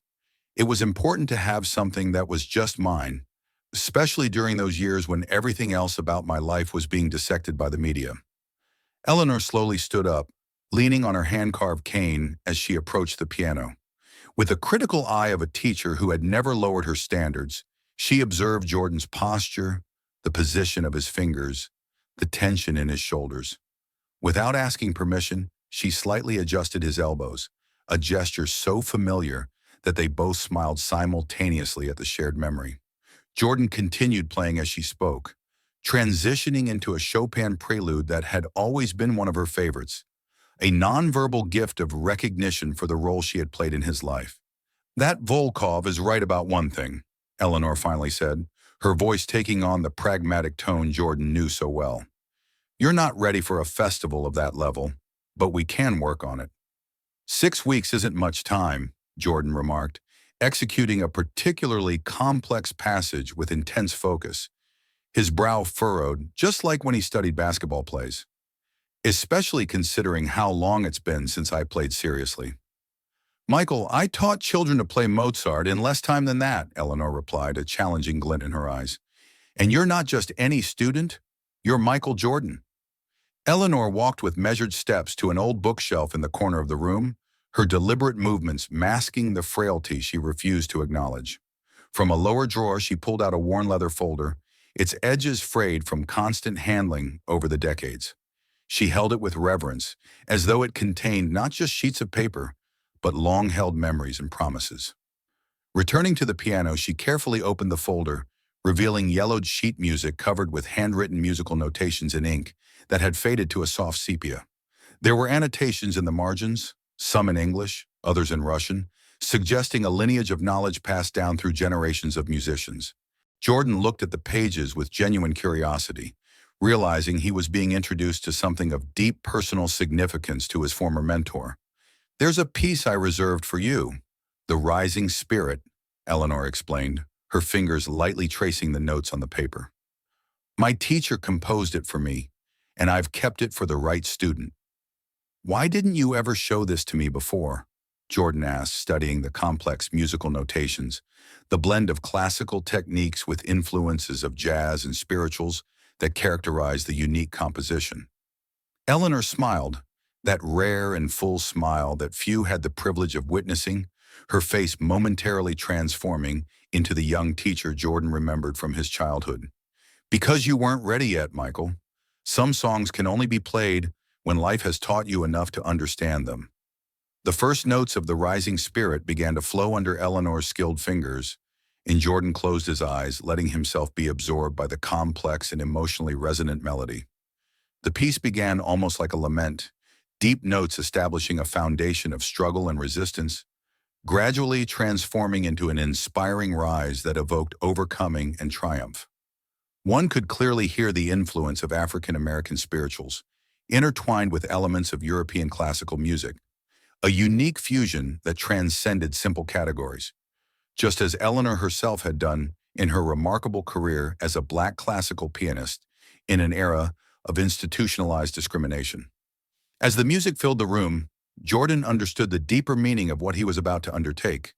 "It was important to have something that was just mine, especially during those years when everything else about my life was being dissected by the media." Eleanor slowly stood up, leaning on her hand-carved cane as she approached the piano. With the critical eye of a teacher who had never lowered her standards, she observed Jordan's posture, the position of his fingers, the tension in his shoulders. Without asking permission, she slightly adjusted his elbows, a gesture so familiar that they both smiled simultaneously at the shared memory. Jordan continued playing as she spoke, transitioning into a Chopin prelude that had always been one of her favorites, a nonverbal gift of recognition for the role she had played in his life. "That Volkov is right about one thing," Eleanor finally said, her voice taking on the pragmatic tone Jordan knew so well. "You're not ready for a festival of that level, but we can work on it." 6 weeks isn't much time," Jordan remarked, executing a particularly complex passage with intense focus, his brow furrowed, just like when he studied basketball plays. "Especially considering how long it's been since I played seriously." "Michael, I taught children to play Mozart in less time than that," Eleanor replied, a challenging glint in her eyes. "And you're not just any student, you're Michael Jordan." Eleanor walked with measured steps to an old bookshelf in the corner of the room, her deliberate movements masking the frailty she refused to acknowledge. From a lower drawer, she pulled out a worn leather folder, its edges frayed from constant handling over the decades. She held it with reverence, as though it contained not just sheets of paper, but long-held memories and promises. Returning to the piano, she carefully opened the folder, revealing yellowed sheet music covered with handwritten musical notations in ink that had faded to a soft sepia. There were annotations in the margins, some in English, others in Russian, suggesting a lineage of knowledge passed down through generations of musicians. Jordan looked at the pages with genuine curiosity, realizing he was being introduced to something of deep personal significance to his former mentor. "There's a piece I reserved for you, The Rising Spirit," Eleanor explained, her fingers lightly tracing the notes on the paper. "My teacher composed it for me, and I've kept it for the right student." "Why didn't you ever show this to me before?" Jordan asked, studying the complex musical notations, the blend of classical techniques with influences of jazz and spirituals that characterize the unique composition. Eleanor smiled, that rare and full smile that few had the privilege of witnessing, her face momentarily transforming into the young teacher Jordan remembered from his childhood. "Because you weren't ready yet, Michael. Some songs can only be played when life has taught you enough to understand them." The first notes of The Rising Spirit began to flow under Eleanor's skilled fingers, and Jordan closed his eyes, letting himself be absorbed by the complex and emotionally resonant melody. The piece began almost like a lament, deep notes establishing a foundation of struggle and resistance, gradually transforming into an inspiring rise that evoked overcoming and triumph. One could clearly hear the influence of African American spirituals, intertwined with elements of European classical music, a unique fusion that transcended simple categories, just as Eleanor herself had done in her remarkable career as a Black classical pianist in an era of institutionalized discrimination. As the music filled the room, Jordan understood the deeper meaning of what he was about to undertake.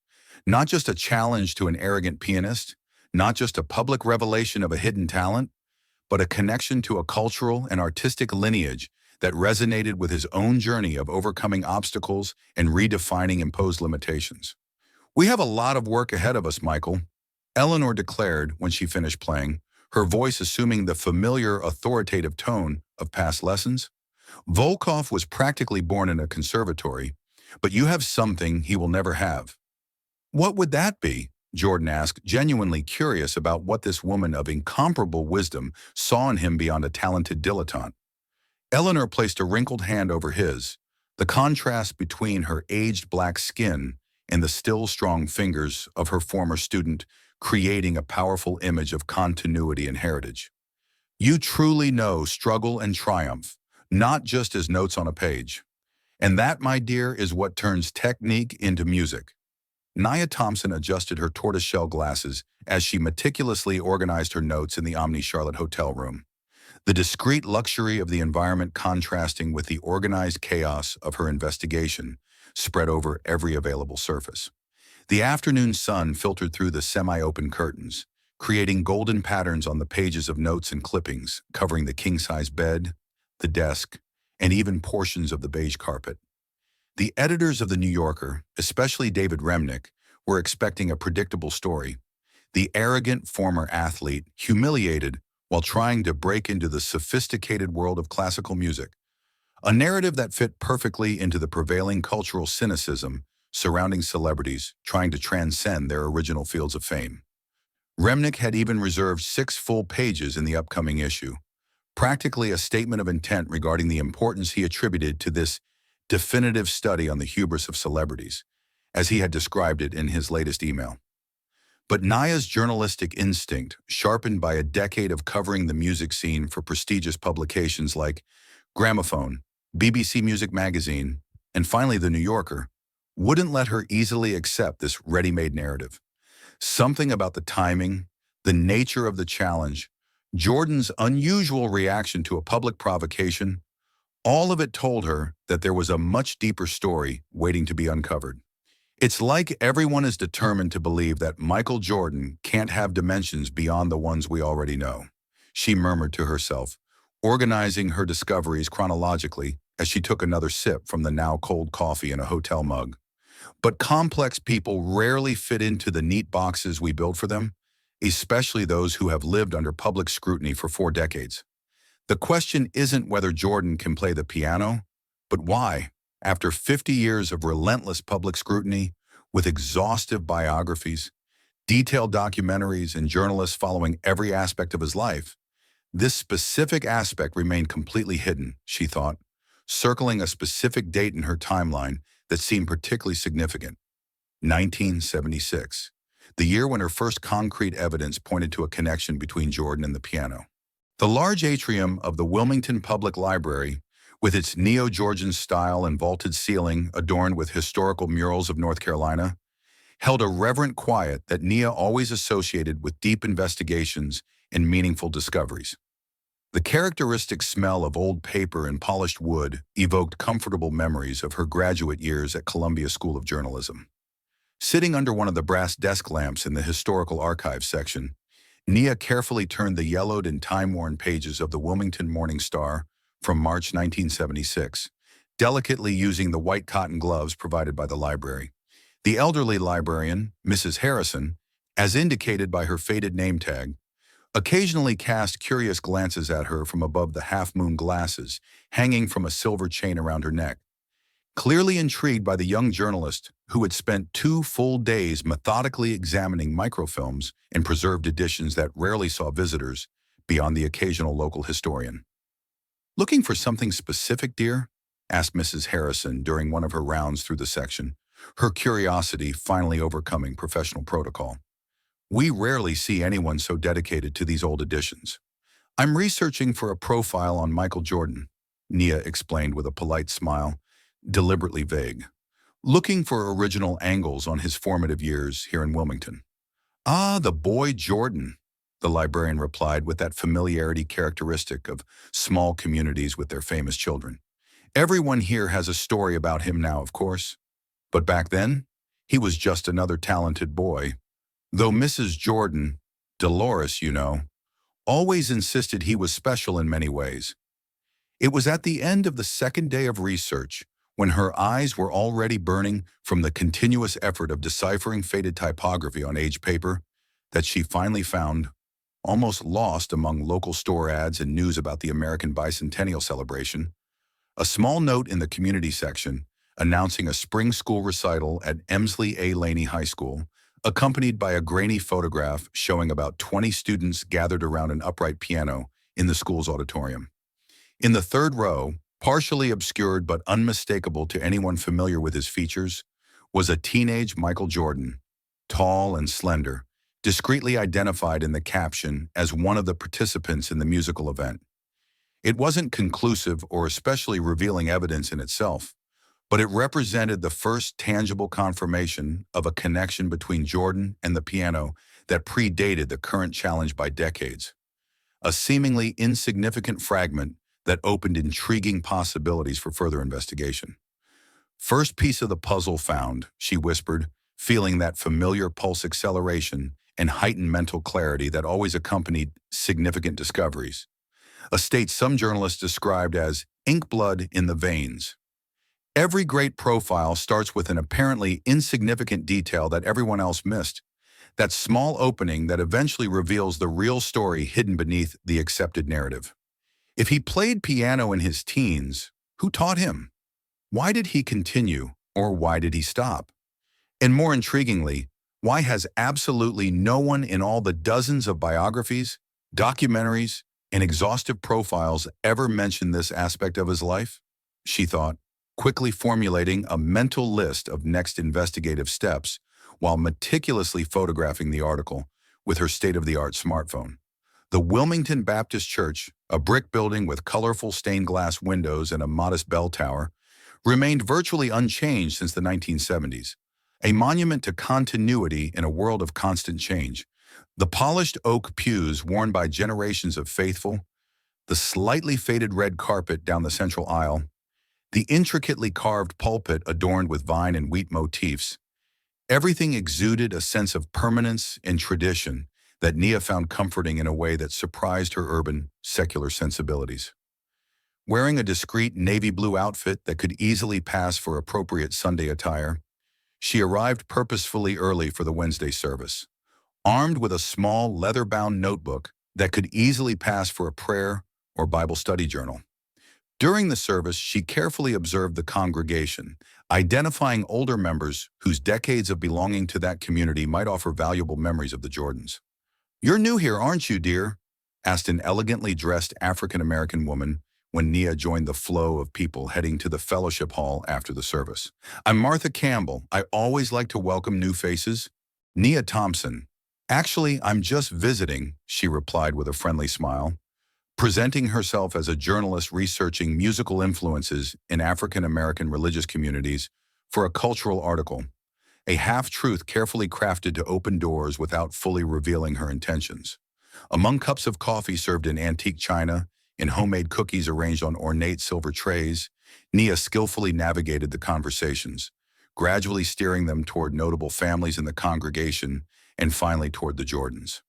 Not just a challenge to an arrogant pianist, not just a public revelation of a hidden talent, but a connection to a cultural and artistic lineage that resonated with his own journey of overcoming obstacles and redefining imposed limitations. "We have a lot of work ahead of us, Michael," Eleanor declared when she finished playing, her voice assuming the familiar authoritative tone of past lessons. "Volkov was practically born in a conservatory, but you have something he will never have." "What would that be?" Jordan asked, genuinely curious about what this woman of incomparable wisdom saw in him beyond a talented dilettante. Eleanor placed a wrinkled hand over his, the contrast between her aged black skin and the still strong fingers of her former student creating a powerful image of continuity and heritage. "You truly know struggle and triumph, not just as notes on a page. And that, my dear, is what turns technique into music." Nia Thompson adjusted her tortoiseshell glasses as she meticulously organized her notes in the Omni Charlotte hotel room, the discreet luxury of the environment contrasting with the organized chaos of her investigation spread over every available surface. The afternoon sun filtered through the semi-open curtains, creating golden patterns on the pages of notes and clippings, covering the king-size bed, the desk, and even portions of the beige carpet. The editors of The New Yorker, especially David Remnick, were expecting a predictable story. The arrogant former athlete humiliated while trying to break into the sophisticated world of classical music, a narrative that fit perfectly into the prevailing cultural cynicism surrounding celebrities trying to transcend their original fields of fame. Remnick had even reserved 6 full pages in the upcoming issue, practically a statement of intent regarding the importance he attributed to this definitive study on the hubris of celebrities, as he had described it in his latest email. But Nia's journalistic instinct, sharpened by a decade of covering the music scene for prestigious publications like Gramophone, BBC Music Magazine, and finally The New Yorker, wouldn't let her easily accept this ready-made narrative. Something about the timing, the nature of the challenge, Jordan's unusual reaction to a public provocation, all of it told her that there was a much deeper story waiting to be uncovered. "It's like everyone is determined to believe that Michael Jordan can't have dimensions beyond the ones we already know," she murmured to herself, organizing her discoveries chronologically as she took another sip from the now cold coffee in a hotel mug. "But complex people rarely fit into the neat boxes we build for them, especially those who have lived under public scrutiny for 4 decades. The question isn't whether Jordan can play the piano, but why, after 50 years of relentless public scrutiny, with exhaustive biographies, Detailed documentaries and journalists following every aspect of his life. This specific aspect remained completely hidden, she thought, circling a specific date in her timeline that seemed particularly significant. 1976, the year when her first concrete evidence pointed to a connection between Jordan and the piano. The large atrium of the Wilmington Public Library, with its neo-Georgian style and vaulted ceiling adorned with historical murals of North Carolina, held a reverent quiet that Nia always associated with deep investigations and meaningful discoveries. The characteristic smell of old paper and polished wood evoked comfortable memories of her graduate years at Columbia School of Journalism. Sitting under one of the brass desk lamps in the historical archives section, Nia carefully turned the yellowed and time-worn pages of the Wilmington Morning Star from March 1976, delicately using the white cotton gloves provided by the library. The elderly librarian, Mrs. Harrison, as indicated by her faded name tag, occasionally cast curious glances at her from above the half-moon glasses hanging from a silver chain around her neck. Clearly intrigued by the young journalist who had spent 2 full days methodically examining microfilms and preserved editions that rarely saw visitors beyond the occasional local historian. "Looking for something specific, dear?" asked Mrs. Harrison during one of her rounds through the section, her curiosity finally overcoming professional protocol. "We rarely see anyone so dedicated to these old editions." "I'm researching for a profile on Michael Jordan," Nia explained with a polite smile, deliberately vague. "Looking for original angles on his formative years here in Wilmington." "Ah, the boy Jordan," the librarian replied with that familiarity characteristic of small communities with their famous children. "Everyone here has a story about him now, of course. But back then, he was just another talented boy. Though Mrs. Jordan, Dolores, you know, always insisted he was special in many ways." It was at the end of the second day of research, when her eyes were already burning from the continuous effort of deciphering faded typography on aged paper, that she finally found, almost lost among local store ads and news about the American Bicentennial celebration, a small note in the community section announcing a spring school recital at Emsley A. Laney High School, accompanied by a grainy photograph showing about 20 students gathered around an upright piano in the school's auditorium. In the third row, partially obscured but unmistakable to anyone familiar with his features, was a teenage Michael Jordan, tall and slender, discreetly identified in the caption as one of the participants in the musical event. It wasn't conclusive or especially revealing evidence in itself, but it represented the first tangible confirmation of a connection between Jordan and the piano that predated the current challenge by decades. A seemingly insignificant fragment that opened intriguing possibilities for further investigation. "First piece of the puzzle found," she whispered, feeling that familiar pulse acceleration and heightened mental clarity that always accompanied significant discoveries. A state some journalists described as ink blood in the veins. Every great profile starts with an apparently insignificant detail that everyone else missed, that small opening that eventually reveals the real story hidden beneath the accepted narrative. If he played piano in his teens, who taught him? Why did he continue, or why did he stop? And more intriguingly, why has absolutely no one in all the dozens of biographies, documentaries, and exhaustive profiles ever mentioned this aspect of his life? She thought, quickly formulating a mental list of next investigative steps while meticulously photographing the article with her state-of-the-art smartphone. The Wilmington Baptist Church, a brick building with colorful stained glass windows and a modest bell tower, remained virtually unchanged since the 1970s, a monument to continuity in a world of constant change. The polished oak pews worn by generations of faithful, the slightly faded red carpet down the central aisle, the intricately carved pulpit adorned with vine and wheat motifs, everything exuded a sense of permanence and tradition that Nia found comforting in a way that surprised her urban, secular sensibilities. Wearing a discreet navy blue outfit that could easily pass for appropriate Sunday attire, she arrived purposefully early for the Wednesday service, armed with a small leather-bound notebook that could easily pass for a prayer or Bible study journal. During the service, she carefully observed the congregation, identifying older members whose decades of belonging to that community might offer valuable memories of the Jordans. "You're new here, aren't you, dear?" asked an elegantly dressed African-American woman when Nia joined the flow of people heading to the fellowship hall after the service. "I'm Martha Campbell. I always like to welcome new faces." "Nia Thompson. Actually, I'm just visiting," she replied with a friendly smile, presenting herself as a journalist researching musical influences in African-American religious communities for a cultural article, a half-truth carefully crafted to open doors without fully revealing her intentions. Among cups of coffee served in antique china and homemade cookies arranged on ornate silver trays, Nia skillfully navigated the conversations, gradually steering them toward notable families in the congregation and finally toward the Jordans.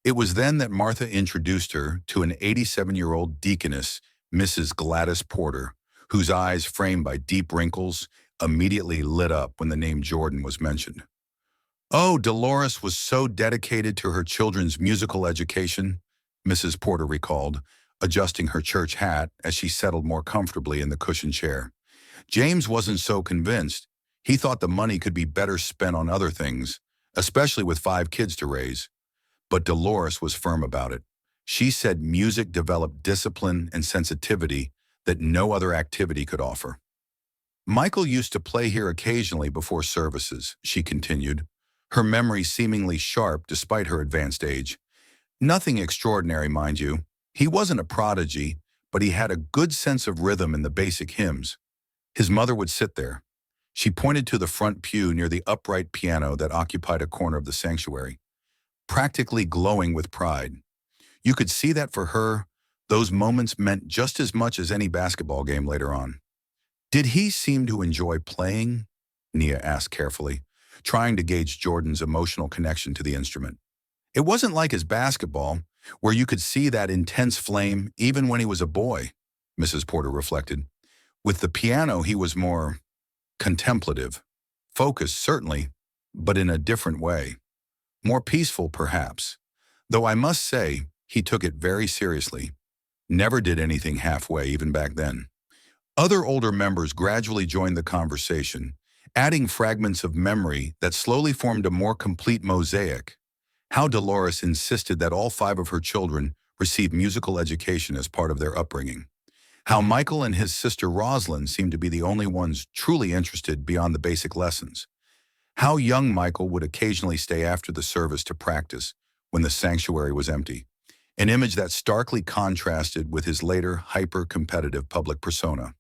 It was then that Martha introduced her to an 87-year-old deaconess, Mrs. Gladys Porter, whose eyes, framed by deep wrinkles, immediately lit up when the name Jordan was mentioned. "Oh, Dolores was so dedicated to her children's musical education," Mrs. Porter recalled, adjusting her church hat as she settled more comfortably in the cushioned chair. "James wasn't so convinced. He thought the money could be better spent on other things, especially with 5 kids to raise. But Dolores was firm about it. She said music developed discipline and sensitivity that no other activity could offer." "Michael used to play here occasionally before services," she continued, her memory seemingly sharp despite her advanced age. "Nothing extraordinary, mind you. He wasn't a prodigy, but he had a good sense of rhythm in the basic hymns. His mother would sit there." She pointed to the front pew near the upright piano that occupied a corner of the sanctuary, practically glowing with pride. You could see that for her, those moments meant just as much as any basketball game later on. "Did he seem to enjoy playing?" Nia asked carefully, trying to gauge Jordan's emotional connection to the instrument. "It wasn't like his basketball, where you could see that intense flame even when he was a boy," Mrs. Porter reflected. "With the piano, he was more contemplative, focused certainly, but in a different way. More peaceful, perhaps. Though I must say, he took it very seriously. Never did anything halfway, even back then." Other older members gradually joined the conversation, adding fragments of memory that slowly formed a more complete mosaic. How Dolores insisted that all 5 of her children receive musical education as part of their upbringing. How Michael and his sister Rosalind seemed to be the only ones truly interested beyond the basic lessons. How young Michael would occasionally stay after the service to practice when the sanctuary was empty, an image that starkly contrasted with his later hyper-competitive public persona.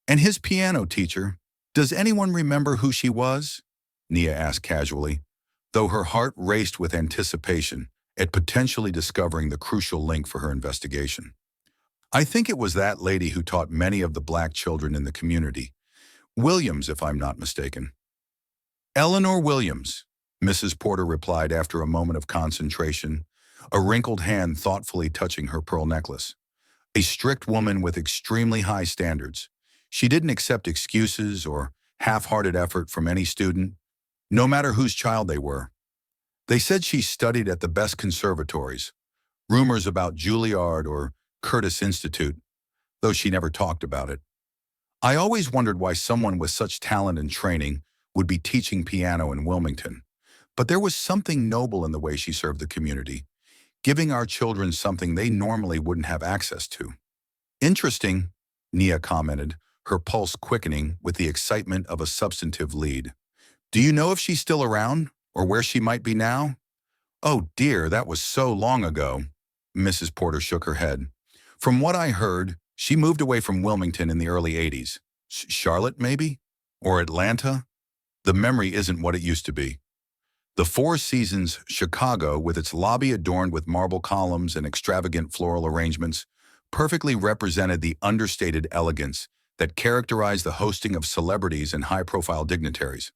"And his piano teacher, does anyone remember who she was?" Nia asked casually, though her heart raced with anticipation at potentially discovering the crucial link for her investigation. "I think it was that lady who taught many of the black children in the community. Williams, if I'm not mistaken." "Eleanor Williams," Mrs. Porter replied after a moment of concentration, a wrinkled hand thoughtfully touching her pearl necklace. "A strict woman with extremely high standards. She didn't accept excuses or half-hearted effort from any student, no matter whose child they were. They said she studied at the best conservatories. Rumors about Juilliard or Curtis Institute, though she never talked about it. I always wondered why someone with such talent and training would be teaching piano in Wilmington. But there was something noble in the way she served the community, giving our children something they normally wouldn't have access to." "Interesting," Nia commented, her pulse quickening with the excitement of a substantive lead. "Do you know if she's still around, or where she might be now?" "Oh dear, that was so long ago." Mrs. Porter shook her head. "From what I heard, she moved away from Wilmington in the early 80s. Charlotte, maybe? Or Atlanta? The memory isn't what it used to be." The Four Seasons Chicago, with its lobby adorned with marble columns and extravagant floral arrangements, perfectly represented the understated elegance that characterized the hosting of celebrities and high-profile dignitaries.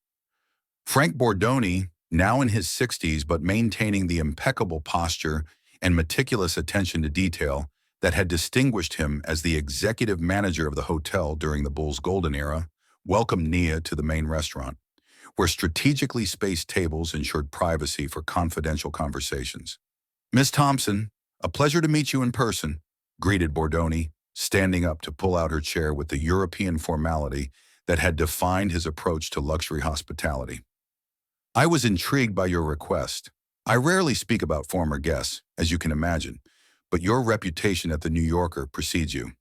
Frank Bordoni, now in his 60s but maintaining the impeccable posture and meticulous attention to detail that had distinguished him as the executive manager of the hotel during the Bulls' golden era, welcomed Nia to the main restaurant, where strategically spaced tables ensured privacy for confidential conversations. "Miss Thompson, a pleasure to meet you in person," greeted Bordoni, standing up to pull out her chair with the European formality that had defined his approach to luxury hospitality. "I was intrigued by your request. I rarely speak about former guests, as you can imagine, but your reputation at the New Yorker precedes you."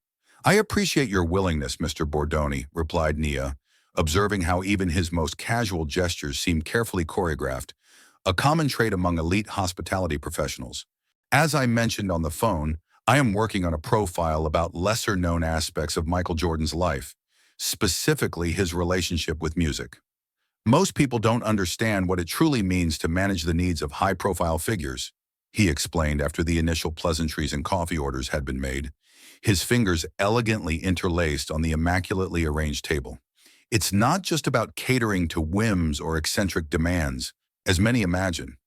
"I appreciate your willingness, Mr. Bordoni," replied Nia, observing how even his most casual gestures seemed carefully choreographed, a common trait among elite hospitality professionals. "As I mentioned on the phone, I am working on a profile about lesser-known aspects of Michael Jordan's life, specifically his relationship with music. Most people don't understand what it truly means to manage the needs of high-profile figures," he explained after the initial pleasantries and coffee orders had been made, his fingers elegantly interlaced on the immaculately arranged table. "It's not just about catering to whims or eccentric demands, as many imagine.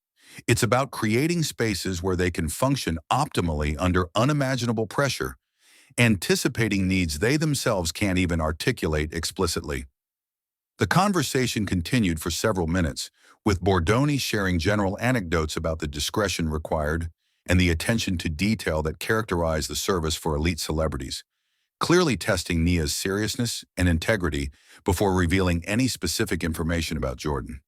It's about creating spaces where they can function optimally under unimaginable pressure, anticipating needs they themselves can't even articulate explicitly." The conversation continued for several minutes, with Bordoni sharing general anecdotes about the discretion required and the attention to detail that characterize the service for elite celebrities, clearly testing Nia's seriousness and integrity before revealing any specific information about Jordan.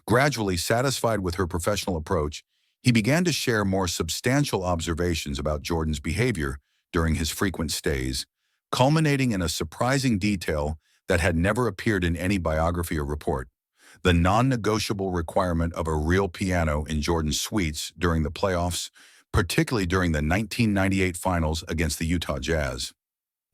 Gradually satisfied with her professional approach, he began to share more substantial observations about Jordan's behavior during his frequent stays, culminating in a surprising detail that had never appeared in any biography or report: the non-negotiable requirement of a real piano in Jordan's suites during the playoffs, particularly during the 1998 finals against the Utah Jazz.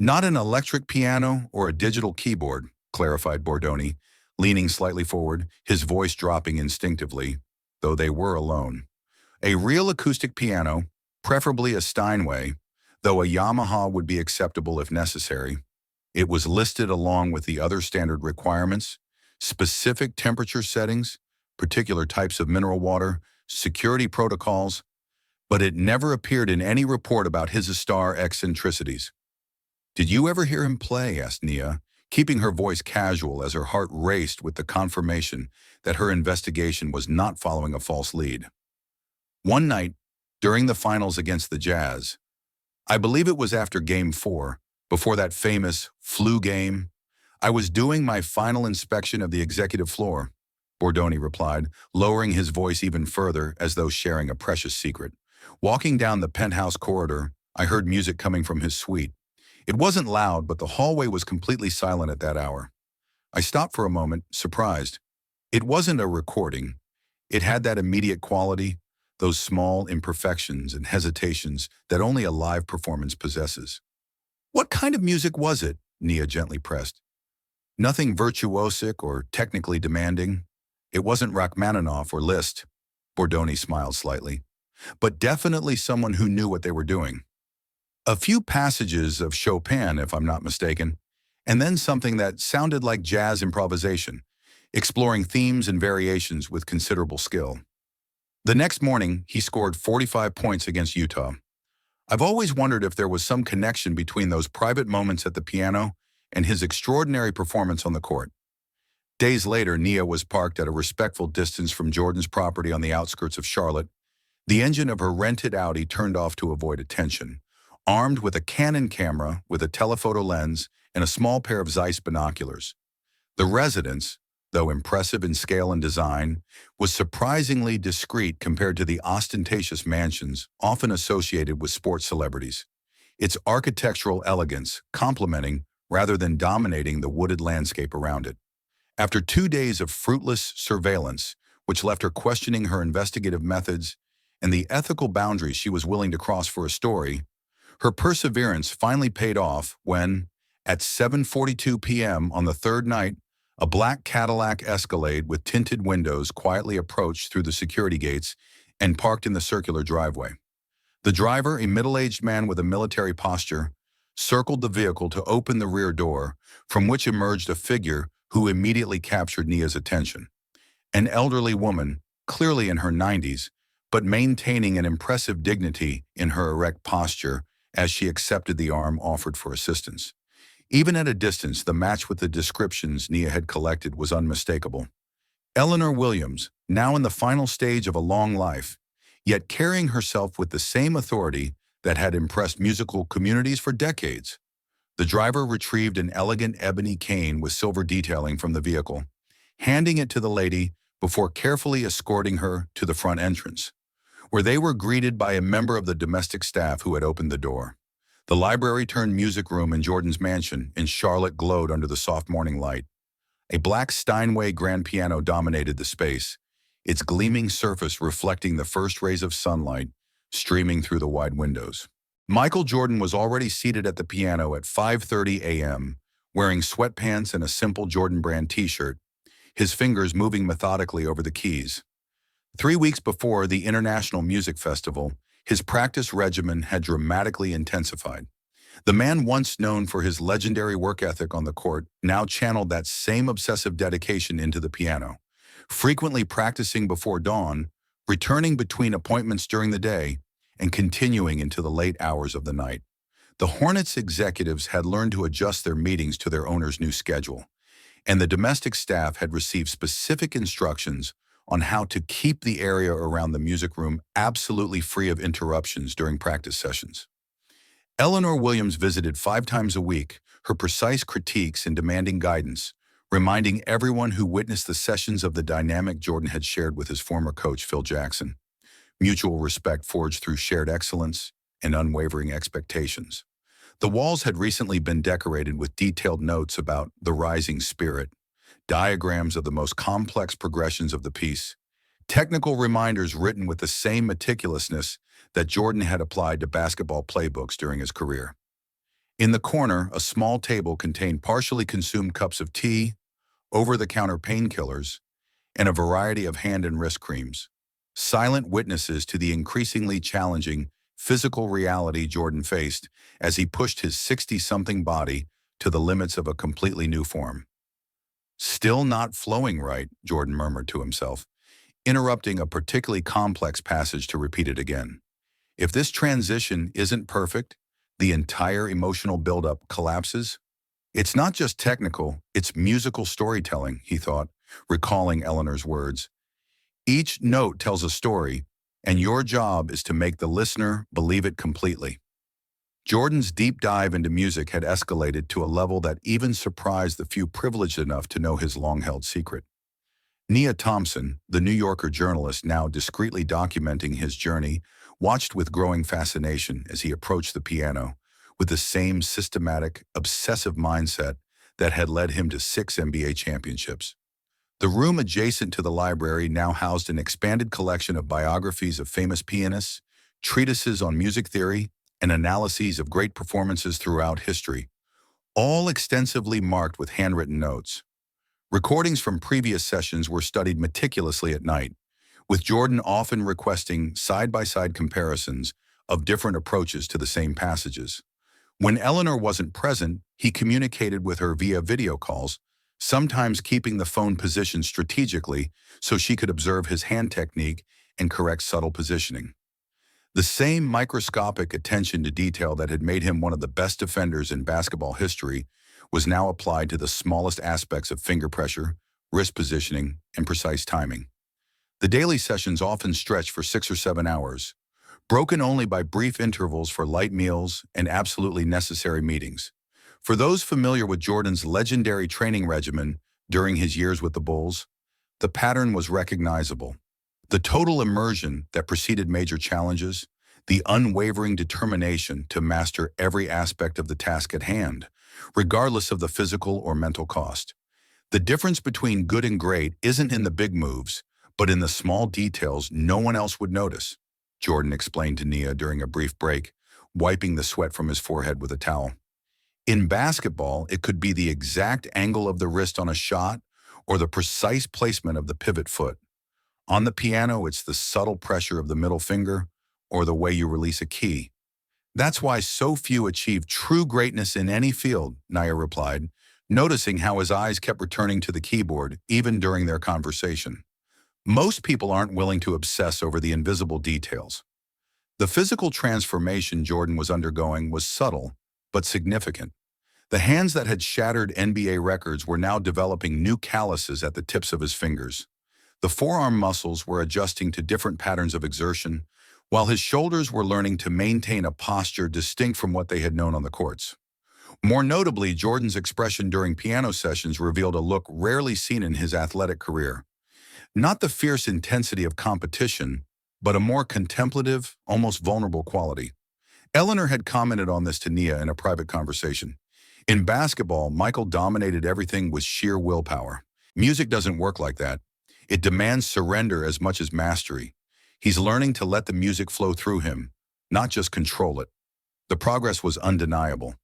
"Not an electric piano or a digital keyboard," clarified Bordoni, leaning slightly forward, his voice dropping instinctively, though they were alone. "A real acoustic piano, preferably a Steinway, though a Yamaha would be acceptable if necessary. It was listed along with the other standard requirements: specific temperature settings, particular types of mineral water, security protocols, but it never appeared in any report about his star eccentricities." "Did you ever hear him play?" asked Nia, keeping her voice casual as her heart raced with the confirmation that her investigation was not following a false lead. "One night, during the finals against the Jazz. I believe it was after Game 4, before that famous flu game. I was doing my final inspection of the executive floor," Bordoni replied, lowering his voice even further as though sharing a precious secret. "Walking down the penthouse corridor, I heard music coming from his suite. It wasn't loud, but the hallway was completely silent at that hour. I stopped for a moment, surprised. It wasn't a recording. It had that immediate quality, those small imperfections and hesitations that only a live performance possesses." "What kind of music was it?" Nia gently pressed. "Nothing virtuosic or technically demanding. It wasn't Rachmaninoff or Liszt," Bordoni smiled slightly, "but definitely someone who knew what they were doing. A few passages of Chopin, if I'm not mistaken, and then something that sounded like jazz improvisation, exploring themes and variations with considerable skill. The next morning, he scored 45 points against Utah. I've always wondered if there was some connection between those private moments at the piano and his extraordinary performance on the court." Days later, Nia was parked at a respectful distance from Jordan's property on the outskirts of Charlotte, the engine of her rented Audi turned off to avoid attention, armed with a Canon camera with a telephoto lens and a small pair of Zeiss binoculars. The residence, though impressive in scale and design, was surprisingly discreet compared to the ostentatious mansions often associated with sports celebrities, its architectural elegance complementing rather than dominating the wooded landscape around it. After 2 days of fruitless surveillance, which left her questioning her investigative methods and the ethical boundaries she was willing to cross for a story, her perseverance finally paid off when, at 7:42 p.m. on the third night, a black Cadillac Escalade with tinted windows quietly approached through the security gates and parked in the circular driveway. The driver, a middle-aged man with a military posture, circled the vehicle to open the rear door, from which emerged a figure who immediately captured Nia's attention. An elderly woman, clearly in her 90s, but maintaining an impressive dignity in her erect posture as she accepted the arm offered for assistance. Even at a distance, the match with the descriptions Nia had collected was unmistakable. Eleanor Williams, now in the final stage of a long life, yet carrying herself with the same authority that had impressed musical communities for decades. The driver retrieved an elegant ebony cane with silver detailing from the vehicle, handing it to the lady before carefully escorting her to the front entrance, where they were greeted by a member of the domestic staff who had opened the door. The library-turned-music room in Jordan's mansion in Charlotte glowed under the soft morning light. A black Steinway grand piano dominated the space, its gleaming surface reflecting the first rays of sunlight streaming through the wide windows. Michael Jordan was already seated at the piano at 5:30 a.m., wearing sweatpants and a simple Jordan brand t-shirt, his fingers moving methodically over the keys. 3 weeks before the International Music Festival, his practice regimen had dramatically intensified. The man once known for his legendary work ethic on the court now channeled that same obsessive dedication into the piano, frequently practicing before dawn, returning between appointments during the day, and continuing into the late hours of the night. The Hornets executives had learned to adjust their meetings to their owner's new schedule, and the domestic staff had received specific instructions on how to keep the area around the music room absolutely free of interruptions during practice sessions. Eleanor Williams visited 5 times a week, her precise critiques and demanding guidance, reminding everyone who witnessed the sessions of the dynamic Jordan had shared with his former coach, Phil Jackson. Mutual respect forged through shared excellence and unwavering expectations. The walls had recently been decorated with detailed notes about the rising spirit, diagrams of the most complex progressions of the piece, technical reminders written with the same meticulousness that Jordan had applied to basketball playbooks during his career. In the corner, a small table contained partially consumed cups of tea, over-the-counter painkillers, and a variety of hand and wrist creams, silent witnesses to the increasingly challenging physical reality Jordan faced as he pushed his 60-something body to the limits of a completely new form. "Still not flowing right," Jordan murmured to himself, interrupting a particularly complex passage to repeat it again. If this transition isn't perfect, the entire emotional buildup collapses. It's not just technical, it's musical storytelling, he thought, recalling Eleanor's words. Each note tells a story, and your job is to make the listener believe it completely. Jordan's deep dive into music had escalated to a level that even surprised the few privileged enough to know his long-held secret. Nia Thompson, the New Yorker journalist now discreetly documenting his journey, watched with growing fascination as he approached the piano, with the same systematic, obsessive mindset that had led him to 6 NBA championships. The room adjacent to the library now housed an expanded collection of biographies of famous pianists, treatises on music theory, and analyses of great performances throughout history, all extensively marked with handwritten notes. Recordings from previous sessions were studied meticulously at night, with Jordan often requesting side-by-side comparisons of different approaches to the same passages. When Eleanor wasn't present, he communicated with her via video calls, sometimes keeping the phone positioned strategically so she could observe his hand technique and correct subtle positioning. The same microscopic attention to detail that had made him one of the best defenders in basketball history was now applied to the smallest aspects of finger pressure, wrist positioning, and precise timing. The daily sessions often stretched for 6 or 7 hours, broken only by brief intervals for light meals and absolutely necessary meetings. For those familiar with Jordan's legendary training regimen during his years with the Bulls, the pattern was recognizable. The total immersion that preceded major challenges, the unwavering determination to master every aspect of the task at hand, regardless of the physical or mental cost. The difference between good and great isn't in the big moves, but in the small details no one else would notice, Jordan explained to Nia during a brief break, wiping the sweat from his forehead with a towel. In basketball, it could be the exact angle of the wrist on a shot or the precise placement of the pivot foot. On the piano, it's the subtle pressure of the middle finger or the way you release a key. That's why so few achieve true greatness in any field, Nia replied, noticing how his eyes kept returning to the keyboard even during their conversation. Most people aren't willing to obsess over the invisible details. The physical transformation Jordan was undergoing was subtle, but significant. The hands that had shattered NBA records were now developing new calluses at the tips of his fingers. The forearm muscles were adjusting to different patterns of exertion, while his shoulders were learning to maintain a posture distinct from what they had known on the courts. More notably, Jordan's expression during piano sessions revealed a look rarely seen in his athletic career. Not the fierce intensity of competition, but a more contemplative, almost vulnerable quality. Eleanor had commented on this to Nia in a private conversation. In basketball, Michael dominated everything with sheer willpower. Music doesn't work like that. It demands surrender as much as mastery. He's learning to let the music flow through him, not just control it. The progress was undeniable.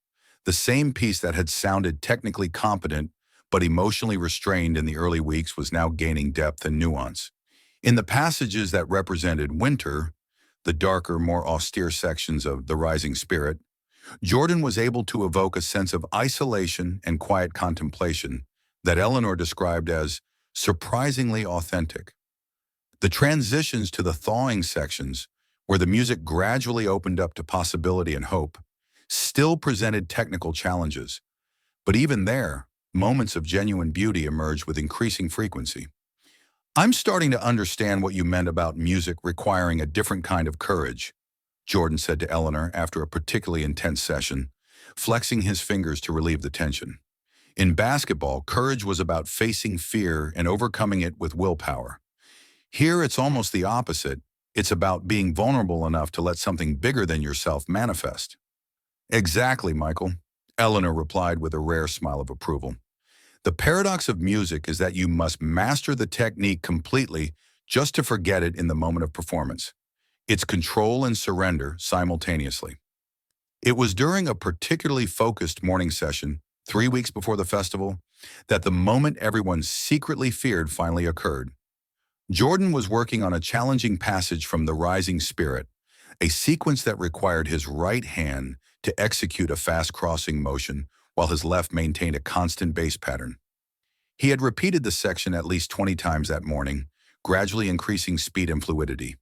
The same piece that had sounded technically competent but emotionally restrained in the early weeks was now gaining depth and nuance. In the passages that represented winter, the darker, more austere sections of The Rising Spirit, Jordan was able to evoke a sense of isolation and quiet contemplation that Eleanor described as surprisingly authentic. The transitions to the thawing sections, where the music gradually opened up to possibility and hope, still presented technical challenges. But even there, moments of genuine beauty emerged with increasing frequency. I'm starting to understand what you meant about music requiring a different kind of courage, Jordan said to Eleanor after a particularly intense session, flexing his fingers to relieve the tension. In basketball, courage was about facing fear and overcoming it with willpower. Here, it's almost the opposite. It's about being vulnerable enough to let something bigger than yourself manifest. Exactly, Michael, Eleanor replied with a rare smile of approval. The paradox of music is that you must master the technique completely just to forget it in the moment of performance. It's control and surrender simultaneously. It was during a particularly focused morning session, 3 weeks before the festival, that the moment everyone secretly feared finally occurred. Jordan was working on a challenging passage from The Rising Spirit, a sequence that required his right hand to execute a fast crossing motion while his left maintained a constant bass pattern. He had repeated the section at least 20 times that morning, gradually increasing speed and fluidity.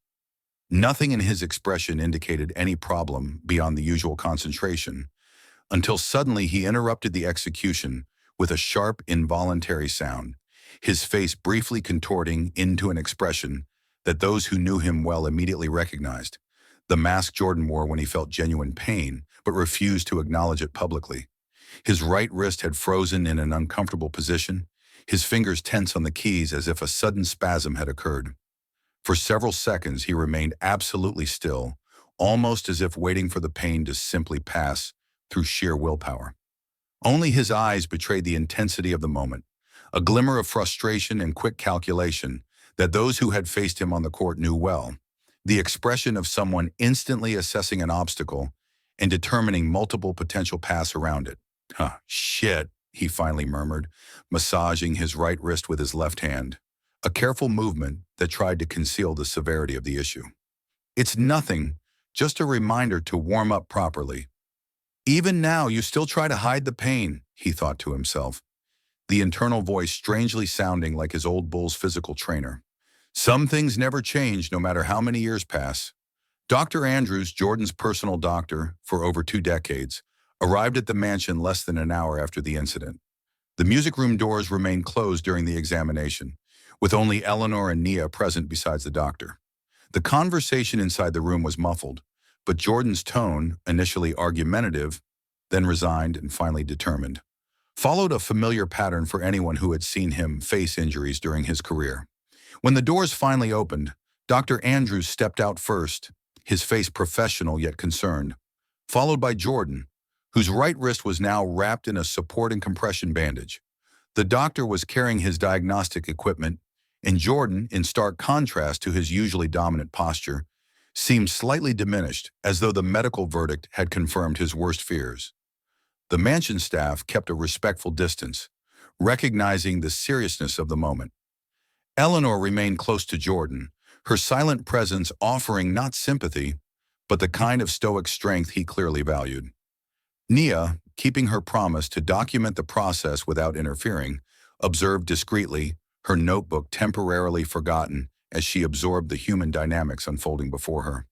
Nothing in his expression indicated any problem beyond the usual concentration, until suddenly he interrupted the execution with a sharp, involuntary sound, his face briefly contorting into an expression that those who knew him well immediately recognized, the mask Jordan wore when he felt genuine pain, but refused to acknowledge it publicly. His right wrist had frozen in an uncomfortable position, his fingers tense on the keys as if a sudden spasm had occurred. For several seconds, he remained absolutely still, almost as if waiting for the pain to simply pass through sheer willpower. Only his eyes betrayed the intensity of the moment, a glimmer of frustration and quick calculation that those who had faced him on the court knew well, the expression of someone instantly assessing an obstacle and determining multiple potential paths around it. Shit, he finally murmured, massaging his right wrist with his left hand, a careful movement that tried to conceal the severity of the issue. It's nothing, just a reminder to warm up properly. Even now, you still try to hide the pain, he thought to himself, the internal voice strangely sounding like his old bull's physical trainer. Some things never change no matter how many years pass. Dr. Andrews, Jordan's personal doctor for over 2 decades, arrived at the mansion less than an hour after the incident. The music room doors remained closed during the examination, with only Eleanor and Nia present besides the doctor. The conversation inside the room was muffled, but Jordan's tone, initially argumentative, then resigned and finally determined, followed a familiar pattern for anyone who had seen him face injuries during his career. When the doors finally opened, Dr. Andrews stepped out first, his face professional yet concerned, followed by Jordan, whose right wrist was now wrapped in a support and compression bandage. The doctor was carrying his diagnostic equipment, and Jordan, in stark contrast to his usually dominant posture, seemed slightly diminished, as though the medical verdict had confirmed his worst fears. The mansion staff kept a respectful distance, recognizing the seriousness of the moment. Eleanor remained close to Jordan, her silent presence offering not sympathy, but the kind of stoic strength he clearly valued. Nia, keeping her promise to document the process without interfering, observed discreetly, her notebook temporarily forgotten as she absorbed the human dynamics unfolding before her.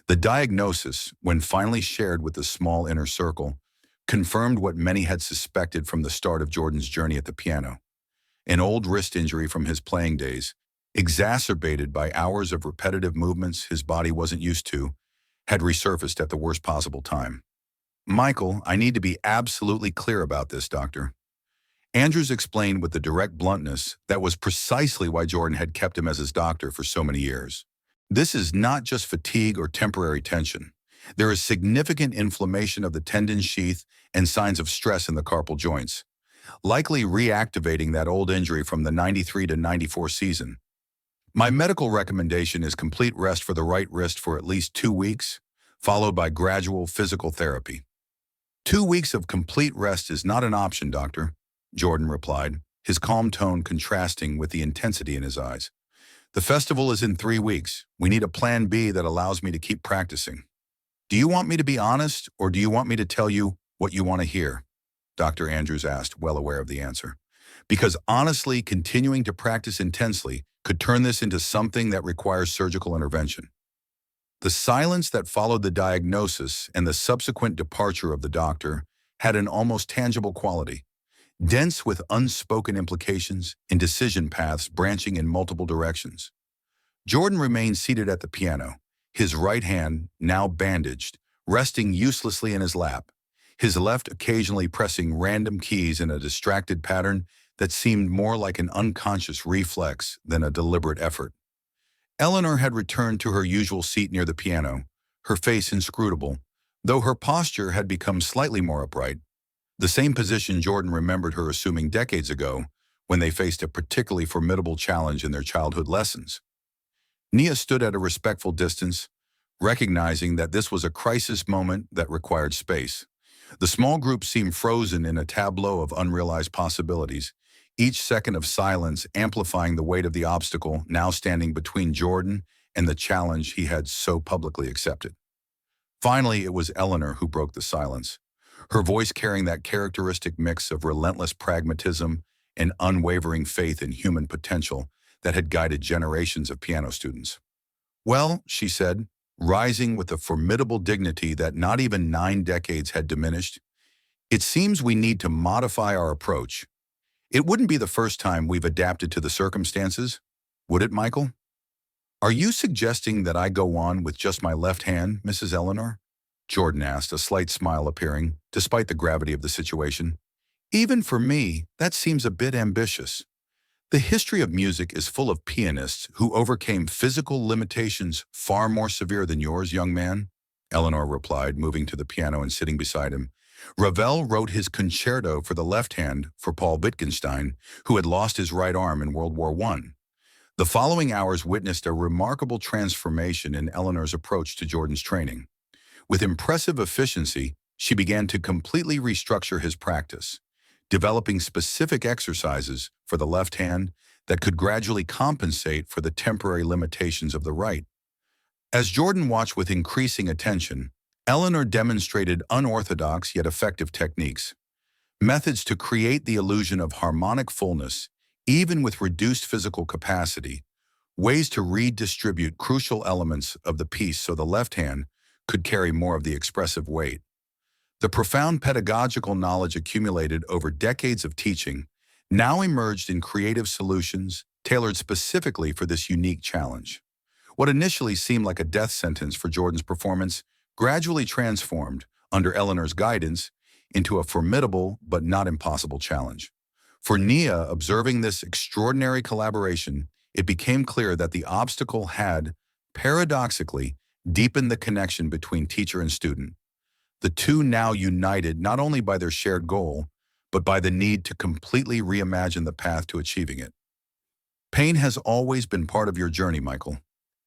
The diagnosis, when finally shared with the small inner circle, confirmed what many had suspected from the start of Jordan's journey at the piano. An old wrist injury from his playing days, exacerbated by hours of repetitive movements his body wasn't used to, had resurfaced at the worst possible time. Michael, I need to be absolutely clear about this, doctor. Andrews explained with the direct bluntness that was precisely why Jordan had kept him as his doctor for so many years. This is not just fatigue or temporary tension. There is significant inflammation of the tendon sheath and signs of stress in the carpal joints, likely reactivating that old injury from the 93 to 94 season. My medical recommendation is complete rest for the right wrist for at least 2 weeks, followed by gradual physical therapy. 2 weeks of complete rest is not an option, doctor, Jordan replied, his calm tone contrasting with the intensity in his eyes. The festival is in 3 weeks. We need a plan B that allows me to keep practicing. Do you want me to be honest, or do you want me to tell you what you want to hear? Dr. Andrews asked, well aware of the answer. Because honestly, continuing to practice intensely could turn this into something that requires surgical intervention. The silence that followed the diagnosis and the subsequent departure of the doctor had an almost tangible quality, dense with unspoken implications and decision paths branching in multiple directions. Jordan remained seated at the piano, his right hand, now bandaged, resting uselessly in his lap, his left occasionally pressing random keys in a distracted pattern that seemed more like an unconscious reflex than a deliberate effort. Eleanor had returned to her usual seat near the piano, her face inscrutable, though her posture had become slightly more upright, the same position Jordan remembered her assuming decades ago when they faced a particularly formidable challenge in their childhood lessons. Nia stood at a respectful distance, recognizing that this was a crisis moment that required space. The small group seemed frozen in a tableau of unrealized possibilities, each second of silence amplifying the weight of the obstacle now standing between Jordan and the challenge he had so publicly accepted. Finally, it was Eleanor who broke the silence, her voice carrying that characteristic mix of relentless pragmatism and unwavering faith in human potential that had guided generations of piano students. Well, she said, rising with a formidable dignity that not even 9 decades had diminished, it seems we need to modify our approach. It wouldn't be the first time we've adapted to the circumstances, would it, Michael? Are you suggesting that I go on with just my left hand, Mrs. Eleanor? Jordan asked, a slight smile appearing, despite the gravity of the situation. Even for me, that seems a bit ambitious. The history of music is full of pianists who overcame physical limitations far more severe than yours, young man, Eleanor replied, moving to the piano and sitting beside him. Ravel wrote his concerto for the left hand for Paul Wittgenstein, who had lost his right arm in World War I. The following hours witnessed a remarkable transformation in Eleanor's approach to Jordan's training. With impressive efficiency, she began to completely restructure his practice, developing specific exercises for the left hand that could gradually compensate for the temporary limitations of the right. As Jordan watched with increasing attention, Eleanor demonstrated unorthodox yet effective techniques, methods to create the illusion of harmonic fullness, even with reduced physical capacity, ways to redistribute crucial elements of the piece so the left hand could carry more of the expressive weight. The profound pedagogical knowledge accumulated over decades of teaching now emerged in creative solutions tailored specifically for this unique challenge. What initially seemed like a death sentence for Jordan's performance gradually transformed, under Eleanor's guidance, into a formidable but not impossible challenge. For Nia, observing this extraordinary collaboration, it became clear that the obstacle had, paradoxically, deepened the connection between teacher and student. The two now united not only by their shared goal, but by the need to completely reimagine the path to achieving it. Pain has always been part of your journey, Michael,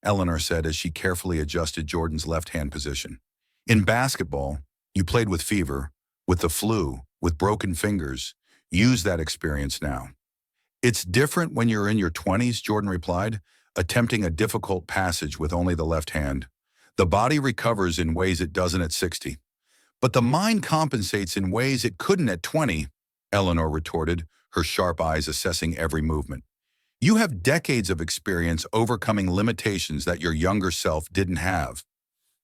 Eleanor said as she carefully adjusted Jordan's left-hand position. In basketball, you played with fever, with the flu, with broken fingers. Use that experience now. It's different when you're in your 20s, Jordan replied, attempting a difficult passage with only the left hand. The body recovers in ways it doesn't at 60. But the mind compensates in ways it couldn't at 20, Eleanor retorted, her sharp eyes assessing every movement. You have decades of experience overcoming limitations that your younger self didn't have.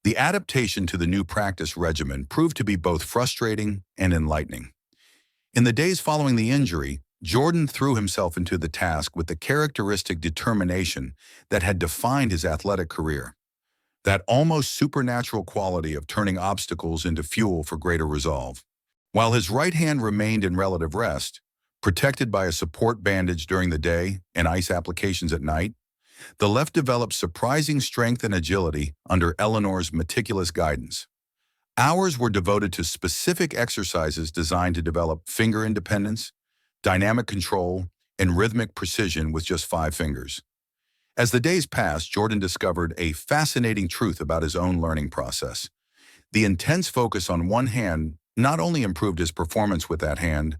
The adaptation to the new practice regimen proved to be both frustrating and enlightening. In the days following the injury, Jordan threw himself into the task with the characteristic determination that had defined his athletic career. that almost supernatural quality of turning obstacles into fuel for greater resolve. While his right hand remained in relative rest, protected by a support bandage during the day and ice applications at night, the left developed surprising strength and agility under Eleanor's meticulous guidance. Hours were devoted to specific exercises designed to develop finger independence, dynamic control, and rhythmic precision with just 5 fingers. As the days passed, Jordan discovered a fascinating truth about his own learning process. The intense focus on one hand not only improved his performance with that hand,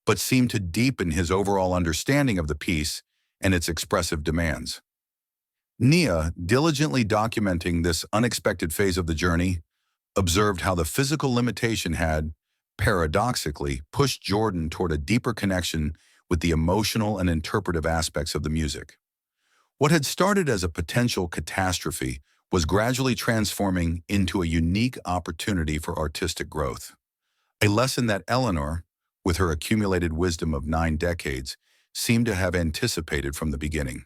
but seemed to deepen his overall understanding of the piece and its expressive demands. Nia, diligently documenting this unexpected phase of the journey, observed how the physical limitation had, paradoxically, pushed Jordan toward a deeper connection with the emotional and interpretive aspects of the music. What had started as a potential catastrophe was gradually transforming into a unique opportunity for artistic growth. A lesson that Eleanor, with her accumulated wisdom of 9 decades, seemed to have anticipated from the beginning.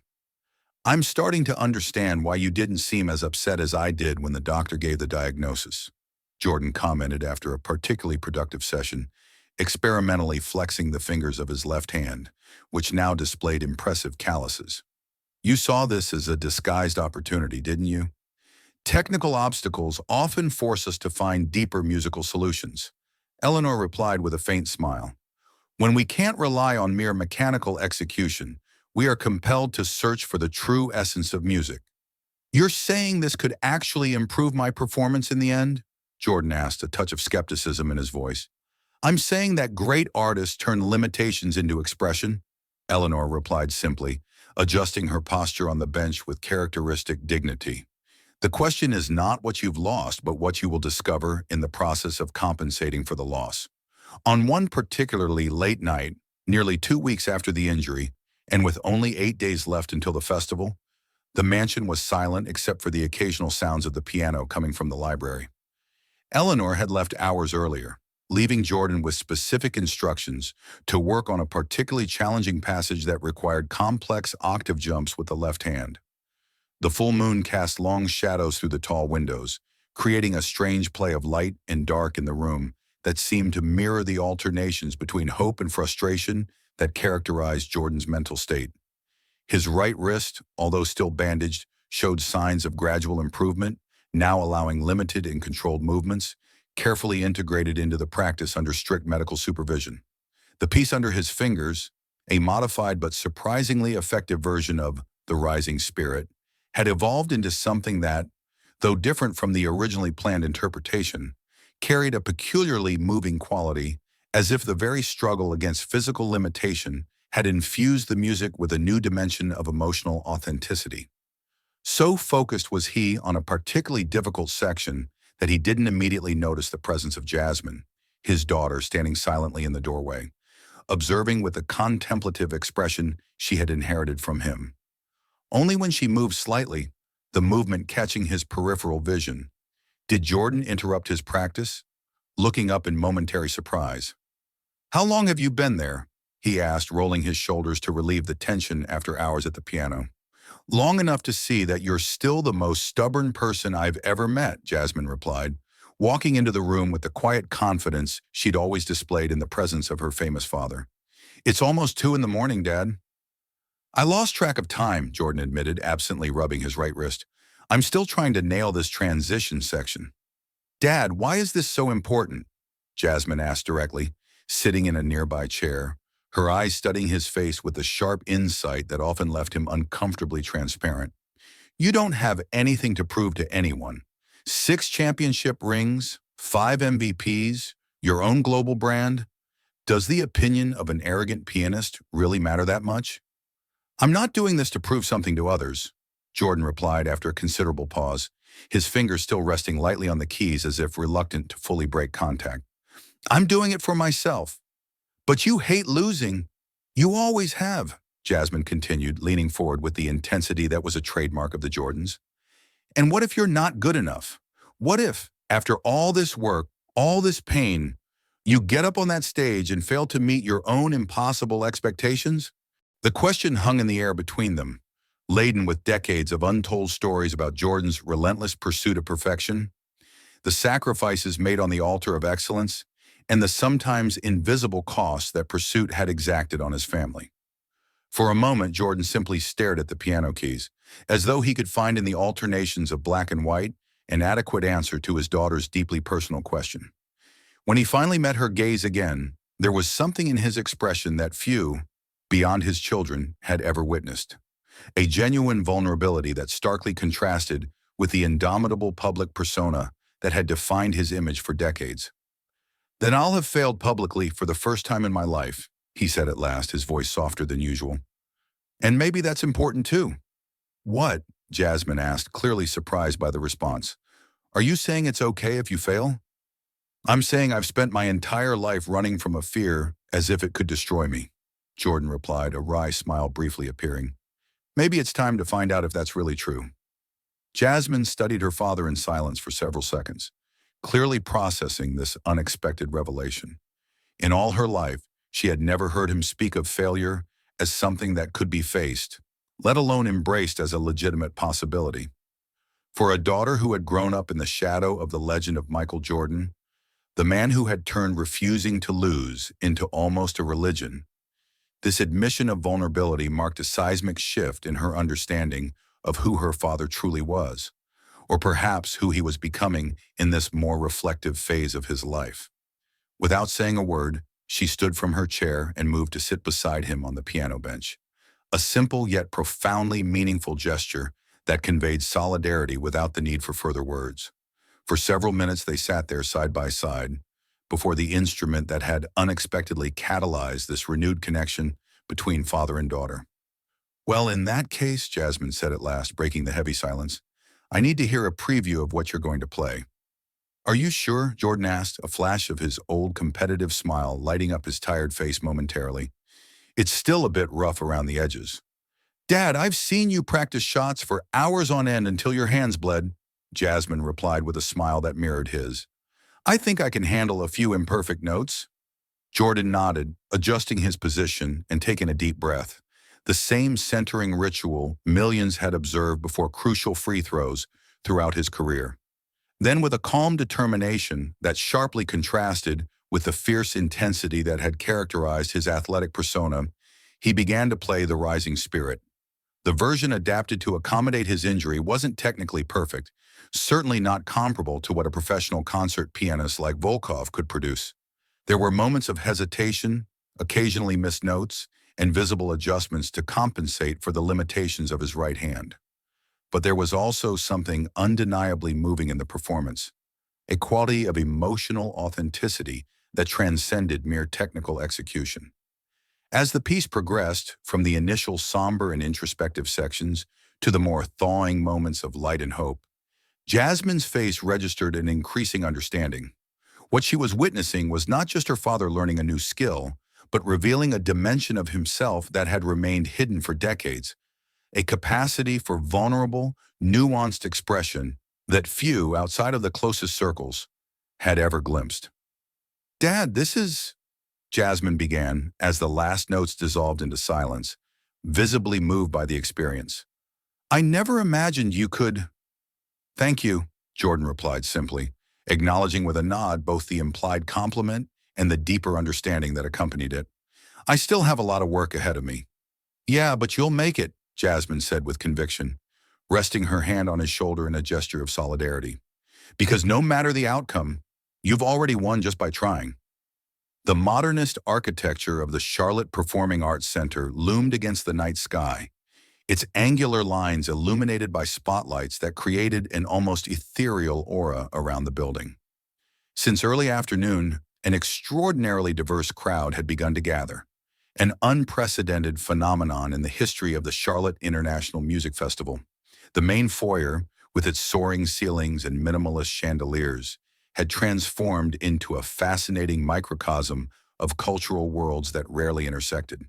"I'm starting to understand why you didn't seem as upset as I did when the doctor gave the diagnosis," Jordan commented after a particularly productive session, experimentally flexing the fingers of his left hand, which now displayed impressive calluses. "You saw this as a disguised opportunity, didn't you? Technical obstacles often force us to find deeper musical solutions," Eleanor replied with a faint smile. "When we can't rely on mere mechanical execution, we are compelled to search for the true essence of music." "You're saying this could actually improve my performance in the end?" Jordan asked, a touch of skepticism in his voice. "I'm saying that great artists turn limitations into expression," Eleanor replied simply, adjusting her posture on the bench with characteristic dignity. "The question is not what you've lost, but what you will discover in the process of compensating for the loss." On one particularly late night, nearly 2 weeks after the injury, and with only 8 days left until the festival, the mansion was silent except for the occasional sounds of the piano coming from the library. Eleanor had left hours earlier, leaving Jordan with specific instructions to work on a particularly challenging passage that required complex octave jumps with the left hand. The full moon cast long shadows through the tall windows, creating a strange play of light and dark in the room that seemed to mirror the alternations between hope and frustration that characterized Jordan's mental state. His right wrist, although still bandaged, showed signs of gradual improvement, now allowing limited and controlled movements, carefully integrated into the practice under strict medical supervision. The piece under his fingers, a modified but surprisingly effective version of The Rising Spirit, had evolved into something that, though different from the originally planned interpretation, carried a peculiarly moving quality, as if the very struggle against physical limitation had infused the music with a new dimension of emotional authenticity. So focused was he on a particularly difficult section that he didn't immediately notice the presence of Jasmine, his daughter, standing silently in the doorway, observing with the contemplative expression she had inherited from him. Only when she moved slightly, the movement catching his peripheral vision, did Jordan interrupt his practice, looking up in momentary surprise. "How long have you been there?" he asked, rolling his shoulders to relieve the tension after hours at the piano. "Long enough to see that you're still the most stubborn person I've ever met," Jasmine replied, walking into the room with the quiet confidence she'd always displayed in the presence of her famous father. "It's almost 2 in the morning, Dad." "I lost track of time," Jordan admitted, absently rubbing his right wrist. "I'm still trying to nail this transition section." "Dad, why is this so important?" Jasmine asked directly, sitting in a nearby chair, her eyes studying his face with the sharp insight that often left him uncomfortably transparent. "You don't have anything to prove to anyone. 6 championship rings, 5 MVPs, your own global brand. Does the opinion of an arrogant pianist really matter that much?" "I'm not doing this to prove something to others," Jordan replied after a considerable pause, his fingers still resting lightly on the keys as if reluctant to fully break contact. "I'm doing it for myself." "But you hate losing." "You always have," Jasmine continued, leaning forward with the intensity that was a trademark of the Jordans. "And what if you're not good enough? What if, after all this work, all this pain, you get up on that stage and fail to meet your own impossible expectations?" The question hung in the air between them, laden with decades of untold stories about Jordan's relentless pursuit of perfection, the sacrifices made on the altar of excellence, and the sometimes invisible costs that pursuit had exacted on his family. For a moment, Jordan simply stared at the piano keys, as though he could find in the alternations of black and white an adequate answer to his daughter's deeply personal question. When he finally met her gaze again, there was something in his expression that few, beyond his children, had ever witnessed. A genuine vulnerability that starkly contrasted with the indomitable public persona that had defined his image for decades. "Then I'll have failed publicly for the first time in my life," he said at last, his voice softer than usual. "And maybe that's important too." "What?" Jasmine asked, clearly surprised by the response. "Are you saying it's okay if you fail?" "I'm saying I've spent my entire life running from a fear as if it could destroy me," Jordan replied, a wry smile briefly appearing. "Maybe it's time to find out if that's really true." Jasmine studied her father in silence for several seconds, clearly processing this unexpected revelation. In all her life, she had never heard him speak of failure as something that could be faced, let alone embraced as a legitimate possibility. For a daughter who had grown up in the shadow of the legend of Michael Jordan, the man who had turned refusing to lose into almost a religion, this admission of vulnerability marked a seismic shift in her understanding of who her father truly was, or perhaps who he was becoming in this more reflective phase of his life. Without saying a word, she stood from her chair and moved to sit beside him on the piano bench. A simple yet profoundly meaningful gesture that conveyed solidarity without the need for further words. For several minutes they sat there side by side, before the instrument that had unexpectedly catalyzed this renewed connection between father and daughter. "Well, in that case," Jasmine said at last, breaking the heavy silence, "I need to hear a preview of what you're going to play." "Are you sure?" Jordan asked, a flash of his old competitive smile lighting up his tired face momentarily. "It's still a bit rough around the edges." "Dad, I've seen you practice shots for hours on end until your hands bled," Jasmine replied with a smile that mirrored his. "I think I can handle a few imperfect notes." Jordan nodded, adjusting his position and taking a deep breath. The same centering ritual millions had observed before crucial free throws throughout his career. Then, with a calm determination that sharply contrasted with the fierce intensity that had characterized his athletic persona, he began to play The Rising Spirit. The version adapted to accommodate his injury wasn't technically perfect, certainly not comparable to what a professional concert pianist like Volkov could produce. There were moments of hesitation, occasionally missed notes, and visible adjustments to compensate for the limitations of his right hand. But there was also something undeniably moving in the performance, a quality of emotional authenticity that transcended mere technical execution. As the piece progressed, from the initial somber and introspective sections to the more thawing moments of light and hope, Jasmine's face registered an increasing understanding. What she was witnessing was not just her father learning a new skill, but revealing a dimension of himself that had remained hidden for decades, a capacity for vulnerable, nuanced expression that few, outside of the closest circles, had ever glimpsed. "Dad, this is—" Jasmine began, as the last notes dissolved into silence, visibly moved by the experience. "I never imagined you could—" "Thank you," Jordan replied simply, acknowledging with a nod both the implied compliment and the deeper understanding that accompanied it. "I still have a lot of work ahead of me." "Yeah, but you'll make it," Jasmine said with conviction, resting her hand on his shoulder in a gesture of solidarity. "Because no matter the outcome, you've already won just by trying." The modernist architecture of the Charlotte Performing Arts Center loomed against the night sky, its angular lines illuminated by spotlights that created an almost ethereal aura around the building. Since early afternoon, an extraordinarily diverse crowd had begun to gather, an unprecedented phenomenon in the history of the Charlotte International Music Festival. The main foyer, with its soaring ceilings and minimalist chandeliers, had transformed into a fascinating microcosm of cultural worlds that rarely intersected.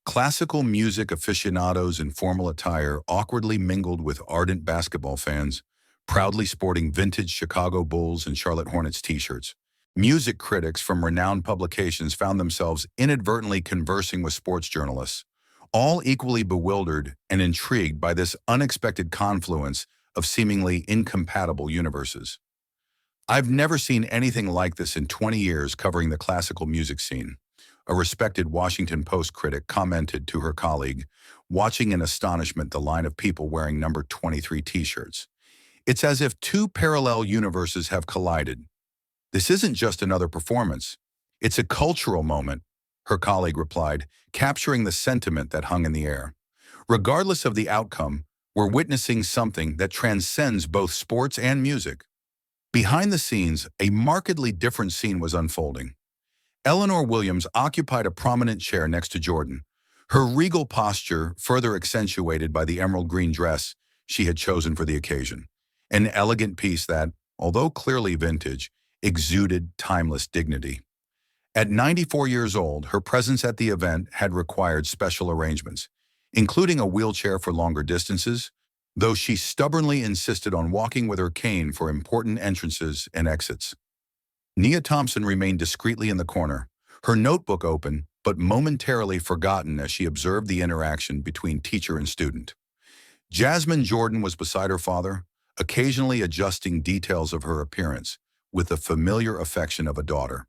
Classical music aficionados in formal attire awkwardly mingled with ardent basketball fans, proudly sporting vintage Chicago Bulls and Charlotte Hornets t-shirts. Music critics from renowned publications found themselves inadvertently conversing with sports journalists, all equally bewildered and intrigued by this unexpected confluence of seemingly incompatible universes. I've never seen anything like this in 20 years covering the classical music scene, a respected Washington Post critic commented to her colleague, watching in astonishment the line of people wearing number 23 t-shirts. It's as if two parallel universes have collided. This isn't just another performance. It's a cultural moment, her colleague replied, capturing the sentiment that hung in the air. Regardless of the outcome, we're witnessing something that transcends both sports and music. Behind the scenes, a markedly different scene was unfolding. Eleanor Williams occupied a prominent chair next to Jordan, her regal posture further accentuated by the emerald green dress she had chosen for the occasion. An elegant piece that, although clearly vintage, exuded timeless dignity. At 94 years old, her presence at the event had required special arrangements, including a wheelchair for longer distances, though she stubbornly insisted on walking with her cane for important entrances and exits. Nia Thompson remained discreetly in the corner, her notebook open but momentarily forgotten as she observed the interaction between teacher and student. Jasmine Jordan was beside her father, occasionally adjusting details of her appearance with the familiar affection of a daughter.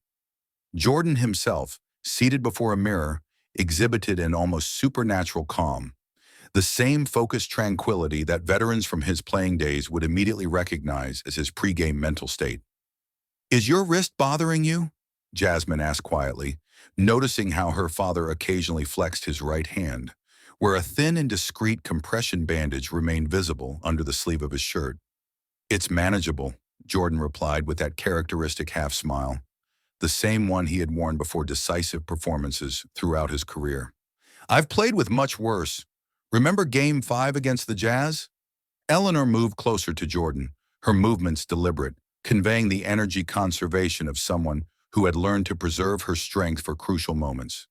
Jordan himself, seated before a mirror, exhibited an almost supernatural calm, the same focused tranquility that veterans from his playing days would immediately recognize as his pre-game mental state. "Is your wrist bothering you?" Jasmine asked quietly, noticing how her father occasionally flexed his right hand, where a thin and discreet compression bandage remained visible under the sleeve of his shirt. "It's manageable," Jordan replied with that characteristic half-smile, the same one he had worn before decisive performances throughout his career. "I've played with much worse. Remember Game 5 against the Jazz?" Eleanor moved closer to Jordan, her movements deliberate, conveying the energy conservation of someone who had learned to preserve her strength for crucial moments.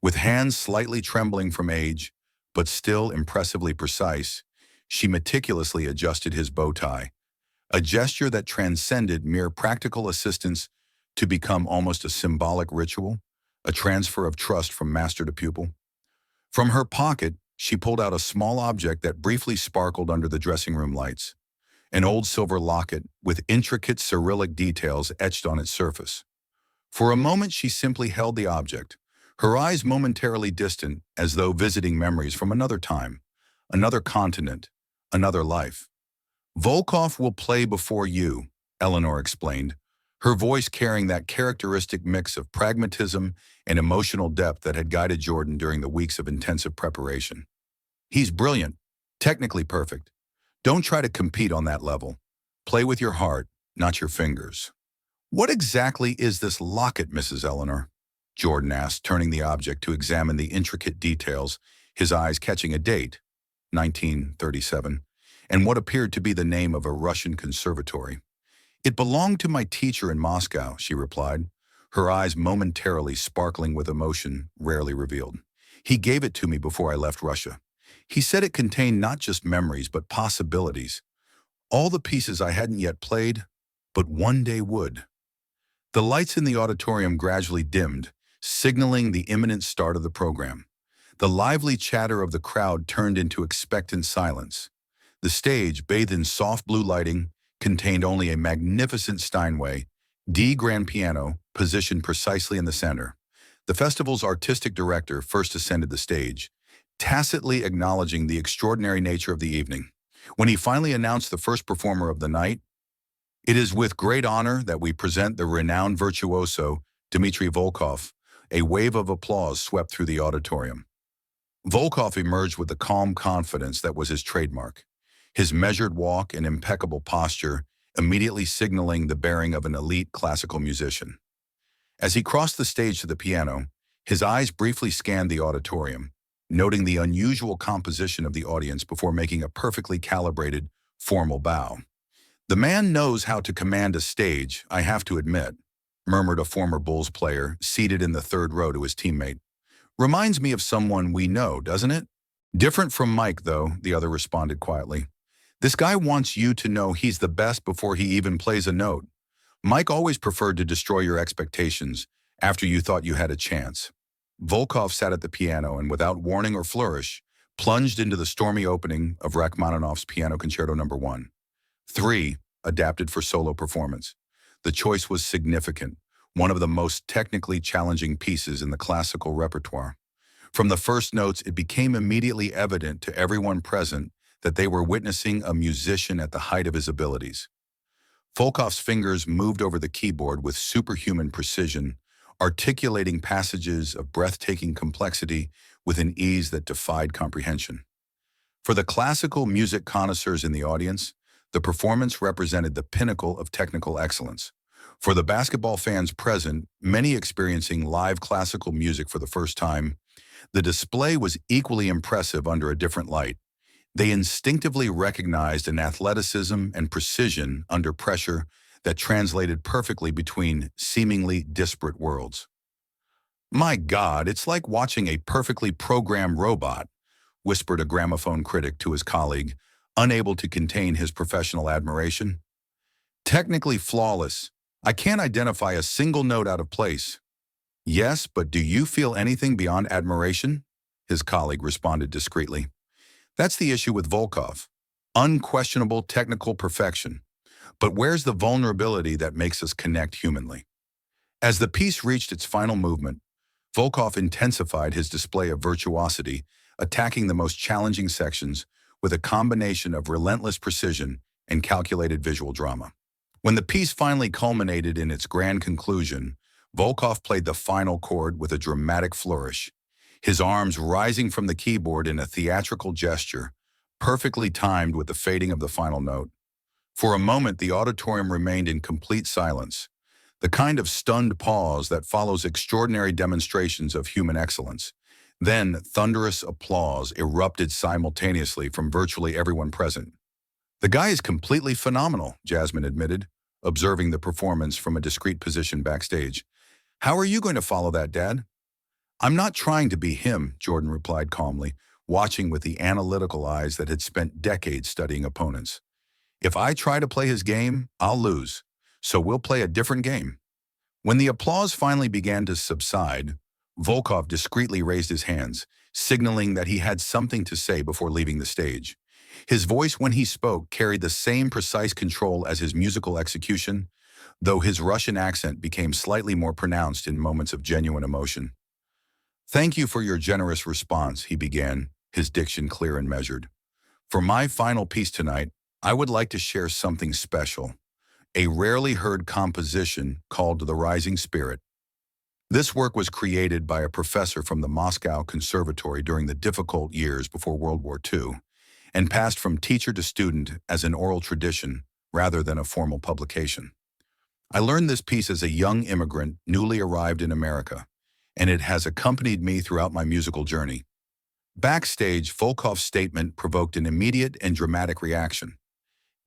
With hands slightly trembling from age, but still impressively precise, she meticulously adjusted his bow tie, a gesture that transcended mere practical assistance to become almost a symbolic ritual, a transfer of trust from master to pupil. From her pocket, she pulled out a small object that briefly sparkled under the dressing room lights, an old silver locket with intricate Cyrillic details etched on its surface. For a moment, she simply held the object, her eyes momentarily distant as though visiting memories from another time, another continent, another life. "Volkov will play before you," Eleanor explained, her voice carrying that characteristic mix of pragmatism and emotional depth that had guided Jordan during the weeks of intensive preparation. "He's brilliant, technically perfect. Don't try to compete on that level. Play with your heart, not your fingers." "What exactly is this locket, Mrs. Eleanor?" Jordan asked, turning the object to examine the intricate details, his eyes catching a date, 1937, and what appeared to be the name of a Russian conservatory. "It belonged to my teacher in Moscow," she replied, her eyes momentarily sparkling with emotion rarely revealed. "He gave it to me before I left Russia. He said it contained not just memories, but possibilities. All the pieces I hadn't yet played, but one day would." The lights in the auditorium gradually dimmed, signaling the imminent start of the program. The lively chatter of the crowd turned into expectant silence. The stage, bathed in soft blue lighting, contained only a magnificent Steinway, D grand piano, positioned precisely in the center. The festival's artistic director first ascended the stage, tacitly acknowledging the extraordinary nature of the evening. When he finally announced the first performer of the night, "It is with great honor that we present the renowned virtuoso, Dmitri Volkov." A wave of applause swept through the auditorium. Volkov emerged with the calm confidence that was his trademark, his measured walk and impeccable posture immediately signaling the bearing of an elite classical musician. As he crossed the stage to the piano, his eyes briefly scanned the auditorium, noting the unusual composition of the audience before making a perfectly calibrated, formal bow. "The man knows how to command a stage, I have to admit," murmured a former Bulls player seated in the third row to his teammate. "Reminds me of someone we know, doesn't it?" "Different from Mike, though," the other responded quietly. "This guy wants you to know he's the best before he even plays a note. Mike always preferred to destroy your expectations after you thought you had a chance." Volkov sat at the piano and, without warning or flourish, plunged into the stormy opening of Rachmaninoff's Piano Concerto No. 1. 3, adapted for solo performance. The choice was significant, one of the most technically challenging pieces in the classical repertoire. From the first notes, it became immediately evident to everyone present that they were witnessing a musician at the height of his abilities. Volkov's fingers moved over the keyboard with superhuman precision, articulating passages of breathtaking complexity with an ease that defied comprehension. For the classical music connoisseurs in the audience, the performance represented the pinnacle of technical excellence. For the basketball fans present, many experiencing live classical music for the first time, the display was equally impressive under a different light. They instinctively recognized an athleticism and precision under pressure that translated perfectly between seemingly disparate worlds. "My God, it's like watching a perfectly programmed robot," whispered a gramophone critic to his colleague, unable to contain his professional admiration. "Technically flawless. I can't identify a single note out of place." "Yes, but do you feel anything beyond admiration?" his colleague responded discreetly. That's the issue with Volkov. Unquestionable technical perfection. But where's the vulnerability that makes us connect humanly? As the piece reached its final movement, Volkov intensified his display of virtuosity, attacking the most challenging sections with a combination of relentless precision and calculated visual drama. When the piece finally culminated in its grand conclusion, Volkov played the final chord with a dramatic flourish, his arms rising from the keyboard in a theatrical gesture, perfectly timed with the fading of the final note. For a moment, the auditorium remained in complete silence, the kind of stunned pause that follows extraordinary demonstrations of human excellence. Then, thunderous applause erupted simultaneously from virtually everyone present. "The guy is completely phenomenal," Jasmine admitted, observing the performance from a discreet position backstage. "How are you going to follow that, Dad?" "I'm not trying to be him," Jordan replied calmly, watching with the analytical eyes that had spent decades studying opponents. "If I try to play his game, I'll lose. So we'll play a different game." When the applause finally began to subside, Volkov discreetly raised his hands, signaling that he had something to say before leaving the stage. His voice, when he spoke, carried the same precise control as his musical execution, though his Russian accent became slightly more pronounced in moments of genuine emotion. "Thank you for your generous response," he began, his diction clear and measured. "For my final piece tonight, I would like to share something special, a rarely heard composition called The Rising Spirit. This work was created by a professor from the Moscow Conservatory during the difficult years before World War II, and passed from teacher to student as an oral tradition rather than a formal publication. I learned this piece as a young immigrant newly arrived in America, and it has accompanied me throughout my musical journey." Backstage, Volkov's statement provoked an immediate and dramatic reaction.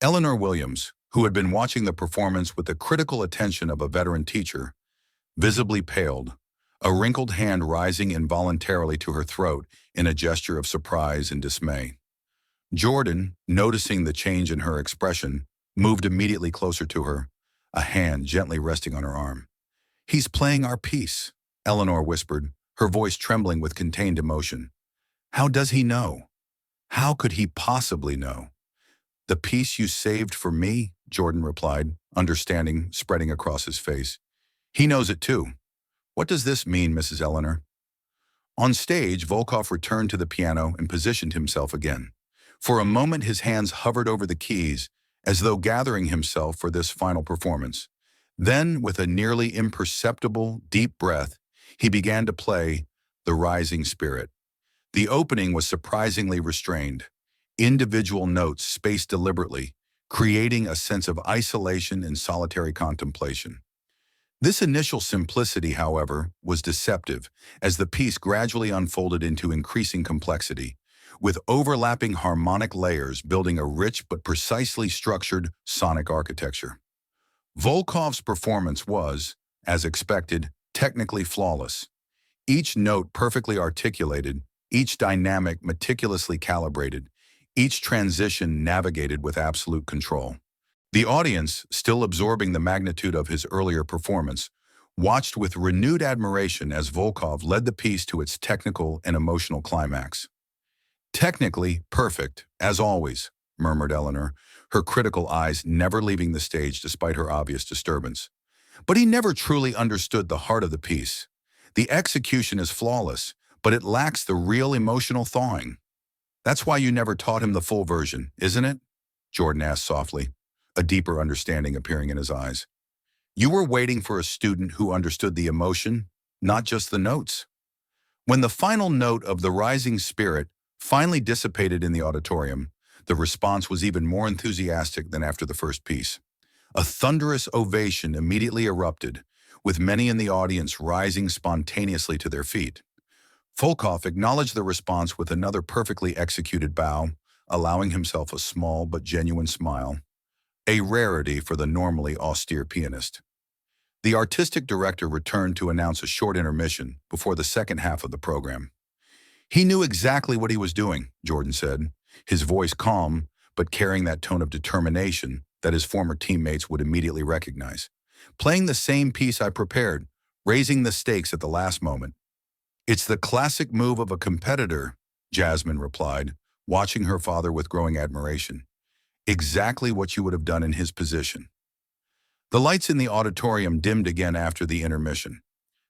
Eleanor Williams, who had been watching the performance with the critical attention of a veteran teacher, visibly paled, a wrinkled hand rising involuntarily to her throat in a gesture of surprise and dismay. Jordan, noticing the change in her expression, moved immediately closer to her, a hand gently resting on her arm. "He's playing our piece," Eleanor whispered, her voice trembling with contained emotion. "How does he know? How could he possibly know?" "The piece you saved for me," Jordan replied, understanding spreading across his face. "He knows it too. What does this mean, Mrs. Eleanor?" On stage, Volkov returned to the piano and positioned himself again. For a moment, his hands hovered over the keys, as though gathering himself for this final performance. Then, with a nearly imperceptible, deep breath, he began to play The Rising Spirit. The opening was surprisingly restrained, individual notes spaced deliberately, creating a sense of isolation and solitary contemplation. This initial simplicity, however, was deceptive as the piece gradually unfolded into increasing complexity, with overlapping harmonic layers building a rich but precisely structured sonic architecture. Volkov's performance was, as expected, technically flawless. Each note perfectly articulated, each dynamic meticulously calibrated, each transition navigated with absolute control. The audience, still absorbing the magnitude of his earlier performance, watched with renewed admiration as Volkov led the piece to its technical and emotional climax. "Technically perfect, as always," murmured Eleanor, her critical eyes never leaving the stage despite her obvious disturbance. "But he never truly understood the heart of the piece. The execution is flawless, but it lacks the real emotional thawing." "That's why you never taught him the full version, isn't it?" Jordan asked softly, a deeper understanding appearing in his eyes. "You were waiting for a student who understood the emotion, not just the notes." When the final note of the rising spirit finally dissipated in the auditorium, the response was even more enthusiastic than after the first piece. A thunderous ovation immediately erupted, with many in the audience rising spontaneously to their feet. Volkov acknowledged the response with another perfectly executed bow, allowing himself a small but genuine smile, a rarity for the normally austere pianist. The artistic director returned to announce a short intermission before the second half of the program. "He knew exactly what he was doing," Jordan said, his voice calm but carrying that tone of determination that his former teammates would immediately recognize. "Playing the same piece I prepared, raising the stakes at the last moment." "It's the classic move of a competitor," Jasmine replied, watching her father with growing admiration. "Exactly what you would have done in his position." The lights in the auditorium dimmed again after the intermission.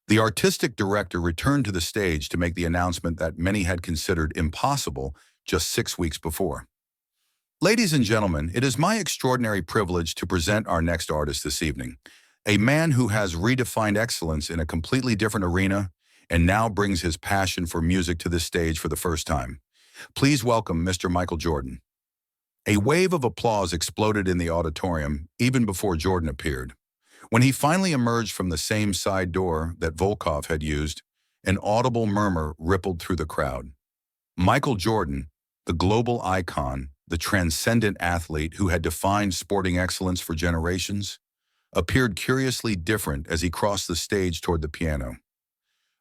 The artistic director returned to the stage to make the announcement that many had considered impossible just 6 weeks before. "Ladies and gentlemen, it is my extraordinary privilege to present our next artist this evening, a man who has redefined excellence in a completely different arena and now brings his passion for music to this stage for the first time. Please welcome Mr. Michael Jordan." A wave of applause exploded in the auditorium even before Jordan appeared. When he finally emerged from the same side door that Volkov had used, an audible murmur rippled through the crowd. Michael Jordan, the global icon, the transcendent athlete who had defined sporting excellence for generations, appeared curiously different as he crossed the stage toward the piano.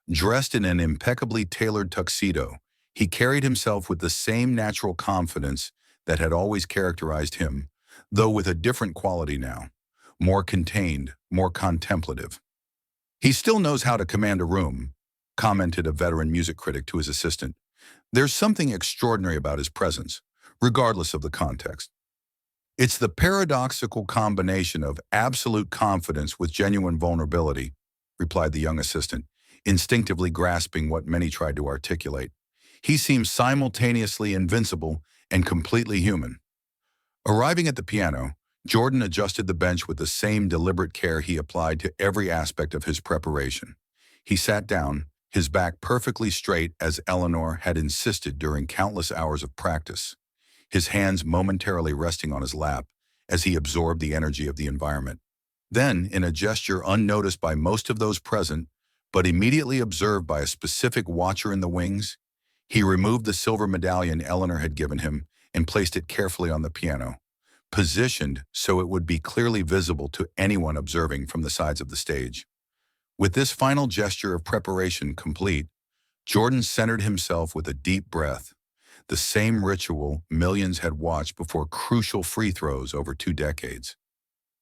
Dressed in an impeccably tailored tuxedo, he carried himself with the same natural confidence that had always characterized him, though with a different quality now, more contained, more contemplative. "He still knows how to command a room," commented a veteran music critic to his assistant. "There's something extraordinary about his presence, regardless of the context." "It's the paradoxical combination of absolute confidence with genuine vulnerability," replied the young assistant, instinctively grasping what many tried to articulate. "He seems simultaneously invincible and completely human." Arriving at the piano, Jordan adjusted the bench with the same deliberate care he applied to every aspect of his preparation. He sat down, his back perfectly straight as Eleanor had insisted during countless hours of practice, his hands momentarily resting on his lap as he absorbed the energy of the environment. Then, in a gesture unnoticed by most of those present, but immediately observed by a specific watcher in the wings, he removed the silver medallion Eleanor had given him and placed it carefully on the piano, positioned so it would be clearly visible to anyone observing from the sides of the stage. With this final gesture of preparation complete, Jordan centered himself with a deep breath, the same ritual millions had watched before crucial free throws over 2 decades.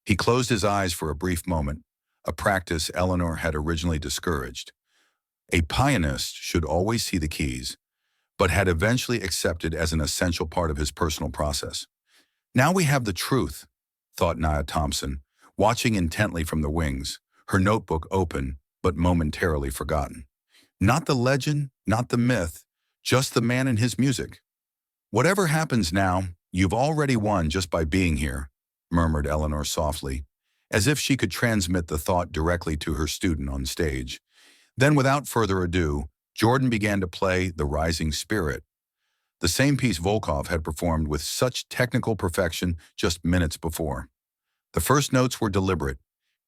He closed his eyes for a brief moment, a practice Eleanor had originally discouraged. A pianist should always see the keys, but had eventually accepted as an essential part of his personal process. "Now we have the truth," thought Nia Thompson, watching intently from the wings, her notebook open but momentarily forgotten. "Not the legend, not the myth, just the man and his music." "Whatever happens now, you've already won just by being here," murmured Eleanor softly, as if she could transmit the thought directly to her student on stage. Then, without further ado, Jordan began to play The Rising Spirit, the same piece Volkov had performed with such technical perfection just minutes before. The first notes were deliberate,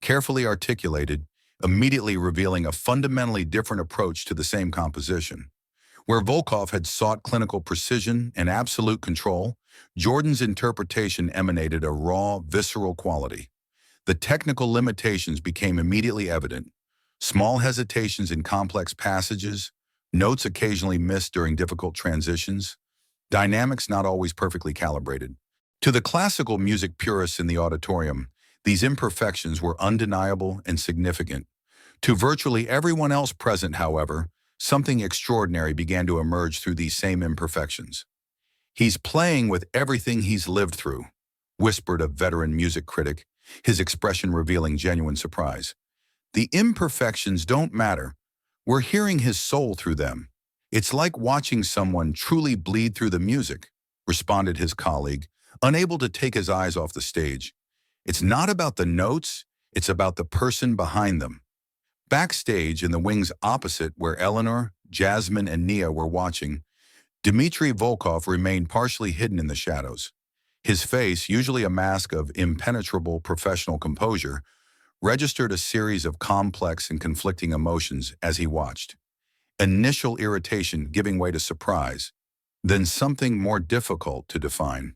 carefully articulated, immediately revealing a fundamentally different approach to the same composition. Where Volkov had sought clinical precision and absolute control, Jordan's interpretation emanated a raw, visceral quality. The technical limitations became immediately evident. Small hesitations in complex passages, notes occasionally missed during difficult transitions, dynamics not always perfectly calibrated. To the classical music purists in the auditorium, these imperfections were undeniable and significant. To virtually everyone else present, however, something extraordinary began to emerge through these same imperfections. "He's playing with everything he's lived through," whispered a veteran music critic, his expression revealing genuine surprise. "The imperfections don't matter. We're hearing his soul through them. It's like watching someone truly bleed through the music," responded his colleague, unable to take his eyes off the stage. "It's not about the notes, it's about the person behind them." Backstage in the wings opposite where Eleanor, Jasmine, and Nia were watching, Dmitri Volkov remained partially hidden in the shadows. His face, usually a mask of impenetrable professional composure, registered a series of complex and conflicting emotions as he watched. Initial irritation giving way to surprise, then something more difficult to define.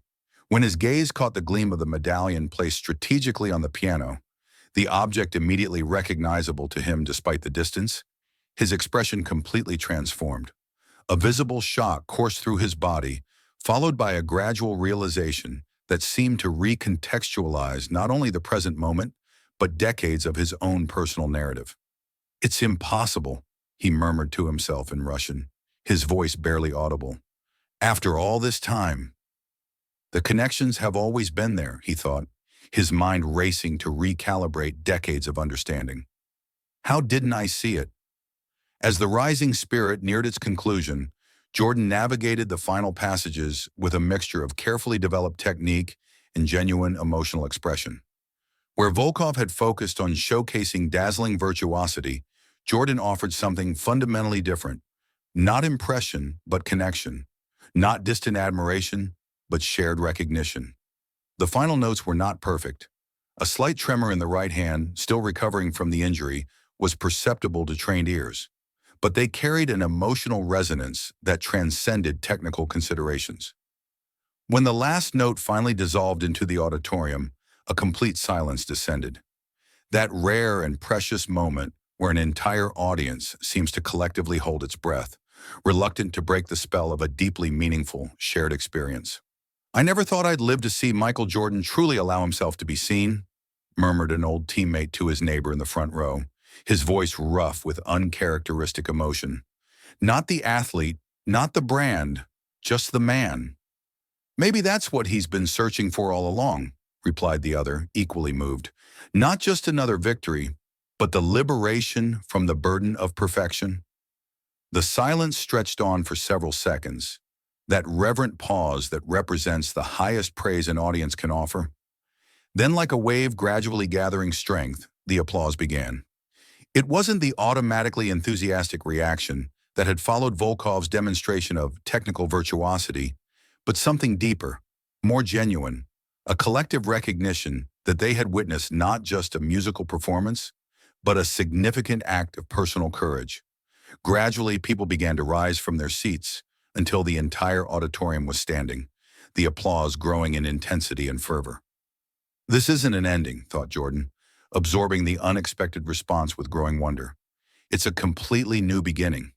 When his gaze caught the gleam of the medallion placed strategically on the piano, the object immediately recognizable to him despite the distance, his expression completely transformed. A visible shock coursed through his body, followed by a gradual realization that seemed to recontextualize not only the present moment, but decades of his own personal narrative. "It's impossible," he murmured to himself in Russian, his voice barely audible. "After all this time." The connections have always been there, he thought, his mind racing to recalibrate decades of understanding. How didn't I see it? As the rising spirit neared its conclusion, Jordan navigated the final passages with a mixture of carefully developed technique and genuine emotional expression. Where Volkov had focused on showcasing dazzling virtuosity, Jordan offered something fundamentally different. Not impression, but connection. Not distant admiration, but shared recognition. The final notes were not perfect. A slight tremor in the right hand, still recovering from the injury, was perceptible to trained ears. But they carried an emotional resonance that transcended technical considerations. When the last note finally dissolved into the auditorium, a complete silence descended. That rare and precious moment where an entire audience seems to collectively hold its breath, reluctant to break the spell of a deeply meaningful, shared experience. "I never thought I'd live to see Michael Jordan truly allow himself to be seen," murmured an old teammate to his neighbor in the front row, his voice rough with uncharacteristic emotion. "Not the athlete, not the brand, just the man." "Maybe that's what he's been searching for all along," replied the other, equally moved. "Not just another victory, but the liberation from the burden of perfection." The silence stretched on for several seconds, that reverent pause that represents the highest praise an audience can offer. Then, like a wave gradually gathering strength, the applause began. It wasn't the automatically enthusiastic reaction that had followed Volkov's demonstration of technical virtuosity, but something deeper, more genuine, a collective recognition that they had witnessed not just a musical performance, but a significant act of personal courage. Gradually, people began to rise from their seats until the entire auditorium was standing, the applause growing in intensity and fervor. This isn't an ending, thought Jordan, absorbing the unexpected response with growing wonder. It's a completely new beginning.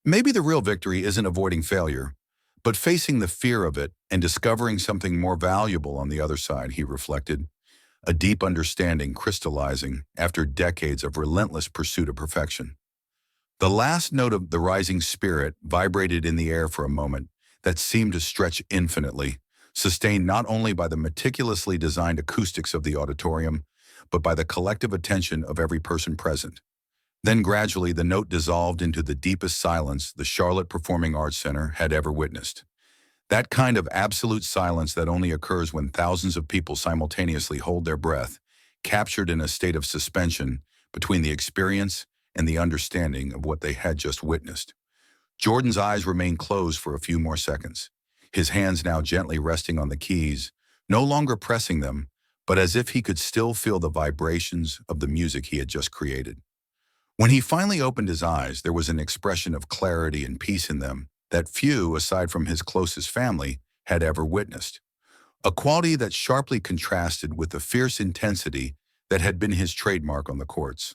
Maybe the real victory isn't avoiding failure, but facing the fear of it and discovering something more valuable on the other side, he reflected, a deep understanding crystallizing after decades of relentless pursuit of perfection. The last note of the rising spirit vibrated in the air for a moment that seemed to stretch infinitely, sustained not only by the meticulously designed acoustics of the auditorium, but by the collective attention of every person present. Then gradually the note dissolved into the deepest silence the Charlotte Performing Arts Center had ever witnessed. That kind of absolute silence that only occurs when thousands of people simultaneously hold their breath, captured in a state of suspension between the experience and the understanding of what they had just witnessed. Jordan's eyes remained closed for a few more seconds, his hands now gently resting on the keys, no longer pressing them, but as if he could still feel the vibrations of the music he had just created. When he finally opened his eyes, there was an expression of clarity and peace in them that few, aside from his closest family, had ever witnessed. A quality that sharply contrasted with the fierce intensity that had been his trademark on the courts.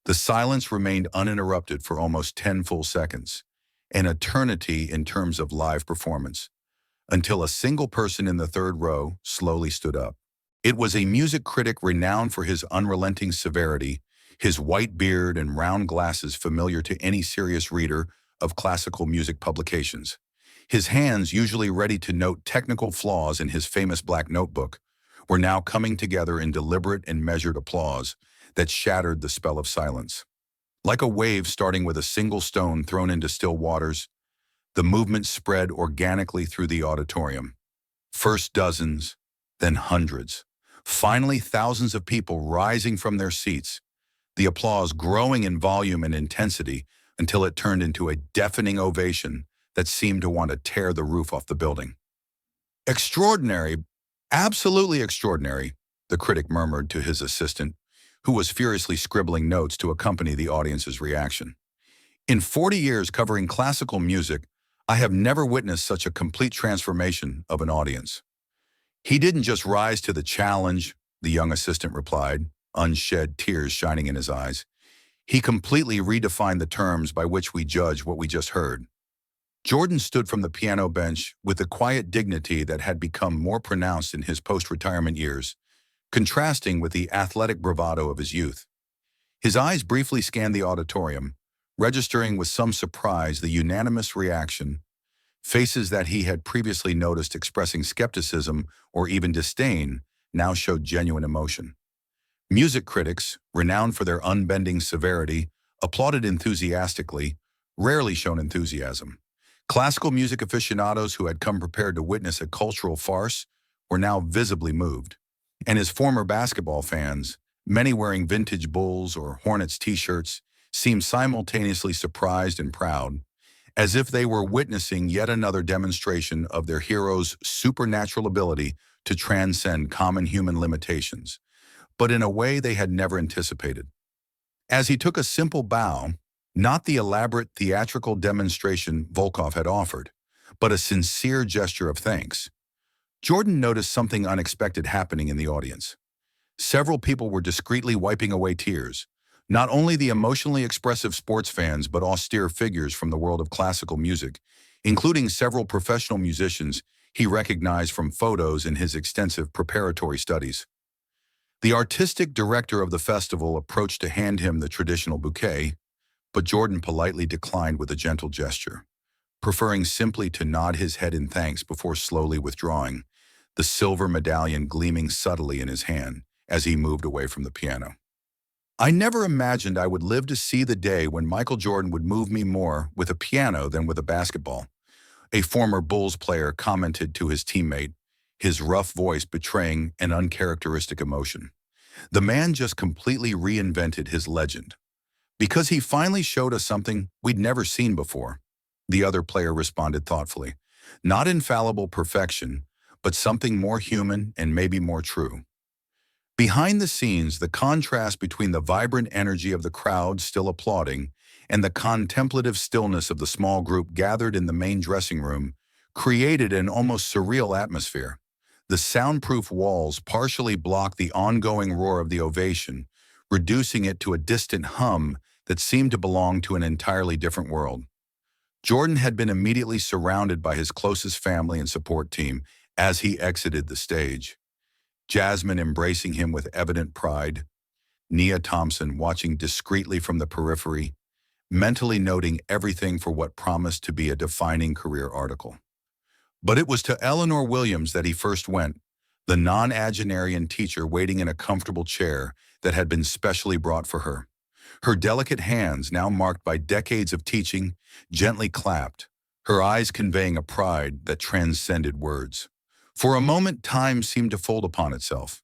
The silence remained uninterrupted for almost 10 full seconds, an eternity in terms of live performance, until a single person in the third row slowly stood up. It was a music critic renowned for his unrelenting severity, his white beard and round glasses familiar to any serious reader of classical music publications. His hands, usually ready to note technical flaws in his famous black notebook, were now coming together in deliberate and measured applause that shattered the spell of silence. Like a wave starting with a single stone thrown into still waters, the movement spread organically through the auditorium. First dozens, then hundreds. Finally, thousands of people rising from their seats, the applause growing in volume and intensity until it turned into a deafening ovation that seemed to want to tear the roof off the building. Extraordinary, absolutely extraordinary, the critic murmured to his assistant, who was furiously scribbling notes to accompany the audience's reaction. In 40 years covering classical music, I have never witnessed such a complete transformation of an audience. He didn't just rise to the challenge, the young assistant replied, unshed tears shining in his eyes. He completely redefined the terms by which we judge what we just heard. Jordan stood from the piano bench with the quiet dignity that had become more pronounced in his post-retirement years, contrasting with the athletic bravado of his youth. His eyes briefly scanned the auditorium, registering with some surprise the unanimous reaction. Faces that he had previously noticed expressing skepticism or even disdain now showed genuine emotion. Music critics, renowned for their unbending severity, applauded enthusiastically, rarely shown enthusiasm. Classical music aficionados who had come prepared to witness a cultural farce were now visibly moved. And his former basketball fans, many wearing vintage Bulls or Hornets t-shirts, seemed simultaneously surprised and proud, as if they were witnessing yet another demonstration of their hero's supernatural ability to transcend common human limitations, but in a way they had never anticipated. As he took a simple bow, not the elaborate theatrical demonstration Volkov had offered, but a sincere gesture of thanks, Jordan noticed something unexpected happening in the audience. Several people were discreetly wiping away tears, not only the emotionally expressive sports fans but austere figures from the world of classical music, including several professional musicians he recognized from photos in his extensive preparatory studies. The artistic director of the festival approached to hand him the traditional bouquet, but Jordan politely declined with a gentle gesture, preferring simply to nod his head in thanks before slowly withdrawing, the silver medallion gleaming subtly in his hand as he moved away from the piano. I never imagined I would live to see the day when Michael Jordan would move me more with a piano than with a basketball, a former Bulls player commented to his teammate, his rough voice betraying an uncharacteristic emotion. The man just completely reinvented his legend. Because he finally showed us something we'd never seen before, the other player responded thoughtfully. Not infallible perfection, but something more human and maybe more true. Behind the scenes, the contrast between the vibrant energy of the crowd still applauding and the contemplative stillness of the small group gathered in the main dressing room created an almost surreal atmosphere. The soundproof walls partially blocked the ongoing roar of the ovation, reducing it to a distant hum that seemed to belong to an entirely different world. Jordan had been immediately surrounded by his closest family and support team as he exited the stage. Jasmine embracing him with evident pride, Nia Thompson watching discreetly from the periphery, mentally noting everything for what promised to be a defining career article. But it was to Eleanor Williams that he first went, the nonagenarian teacher waiting in a comfortable chair that had been specially brought for her. Her delicate hands, now marked by decades of teaching, gently clapped, her eyes conveying a pride that transcended words. For a moment, time seemed to fold upon itself.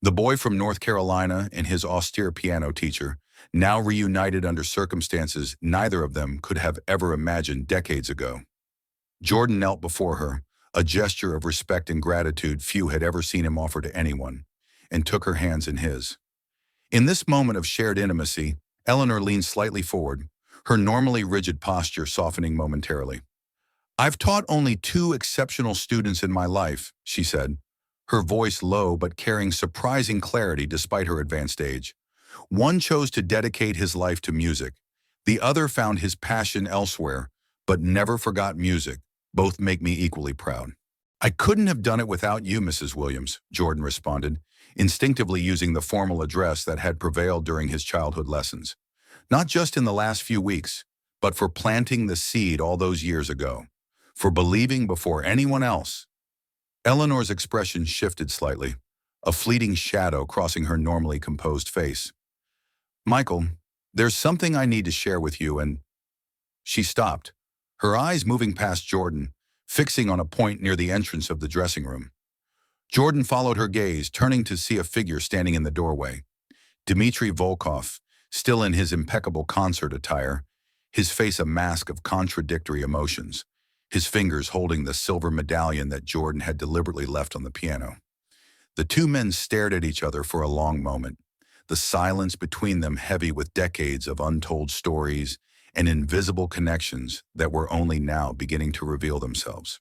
The boy from North Carolina and his austere piano teacher, now reunited under circumstances neither of them could have ever imagined decades ago. Jordan knelt before her, a gesture of respect and gratitude few had ever seen him offer to anyone, and took her hands in his. In this moment of shared intimacy, Eleanor leaned slightly forward, her normally rigid posture softening momentarily. I've taught only 2 exceptional students in my life, she said, her voice low but carrying surprising clarity despite her advanced age. One chose to dedicate his life to music. The other found his passion elsewhere, but never forgot music. Both make me equally proud. I couldn't have done it without you, Mrs. Williams, Jordan responded, instinctively using the formal address that had prevailed during his childhood lessons. Not just in the last few weeks, but for planting the seed all those years ago. For believing before anyone else. Eleanor's expression shifted slightly, a fleeting shadow crossing her normally composed face. Michael, there's something I need to share with you and… She stopped, her eyes moving past Jordan, fixing on a point near the entrance of the dressing room. Jordan followed her gaze, turning to see a figure standing in the doorway. Dmitri Volkov, still in his impeccable concert attire, his face a mask of contradictory emotions, his fingers holding the silver medallion that Jordan had deliberately left on the piano. The two men stared at each other for a long moment, the silence between them heavy with decades of untold stories and invisible connections that were only now beginning to reveal themselves.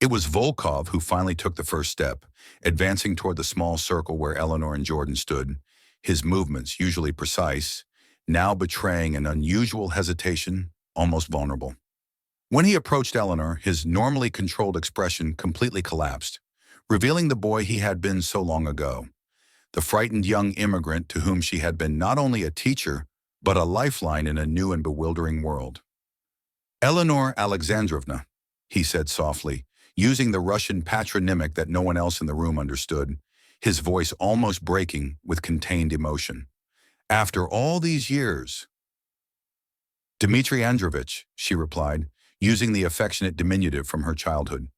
It was Volkov who finally took the first step, advancing toward the small circle where Eleanor and Jordan stood, his movements, usually precise, now betraying an unusual hesitation, almost vulnerable. When he approached Eleanor, his normally controlled expression completely collapsed, revealing the boy he had been so long ago, the frightened young immigrant to whom she had been not only a teacher, but a lifeline in a new and bewildering world. Eleanor Alexandrovna, he said softly, using the Russian patronymic that no one else in the room understood, his voice almost breaking with contained emotion. After all these years… Dmitri Androvich, she replied, using the affectionate diminutive from her childhood.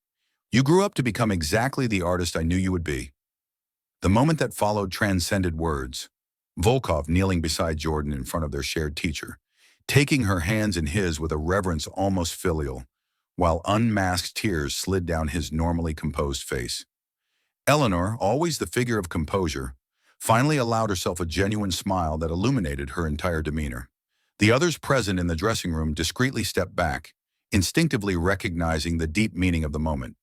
You grew up to become exactly the artist I knew you would be. The moment that followed transcended words. Volkov kneeling beside Jordan in front of their shared teacher, taking her hands in his with a reverence almost filial, while unmasked tears slid down his normally composed face. Eleanor, always the figure of composure, finally allowed herself a genuine smile that illuminated her entire demeanor. The others present in the dressing room discreetly stepped back, instinctively recognizing the deep meaning of the moment,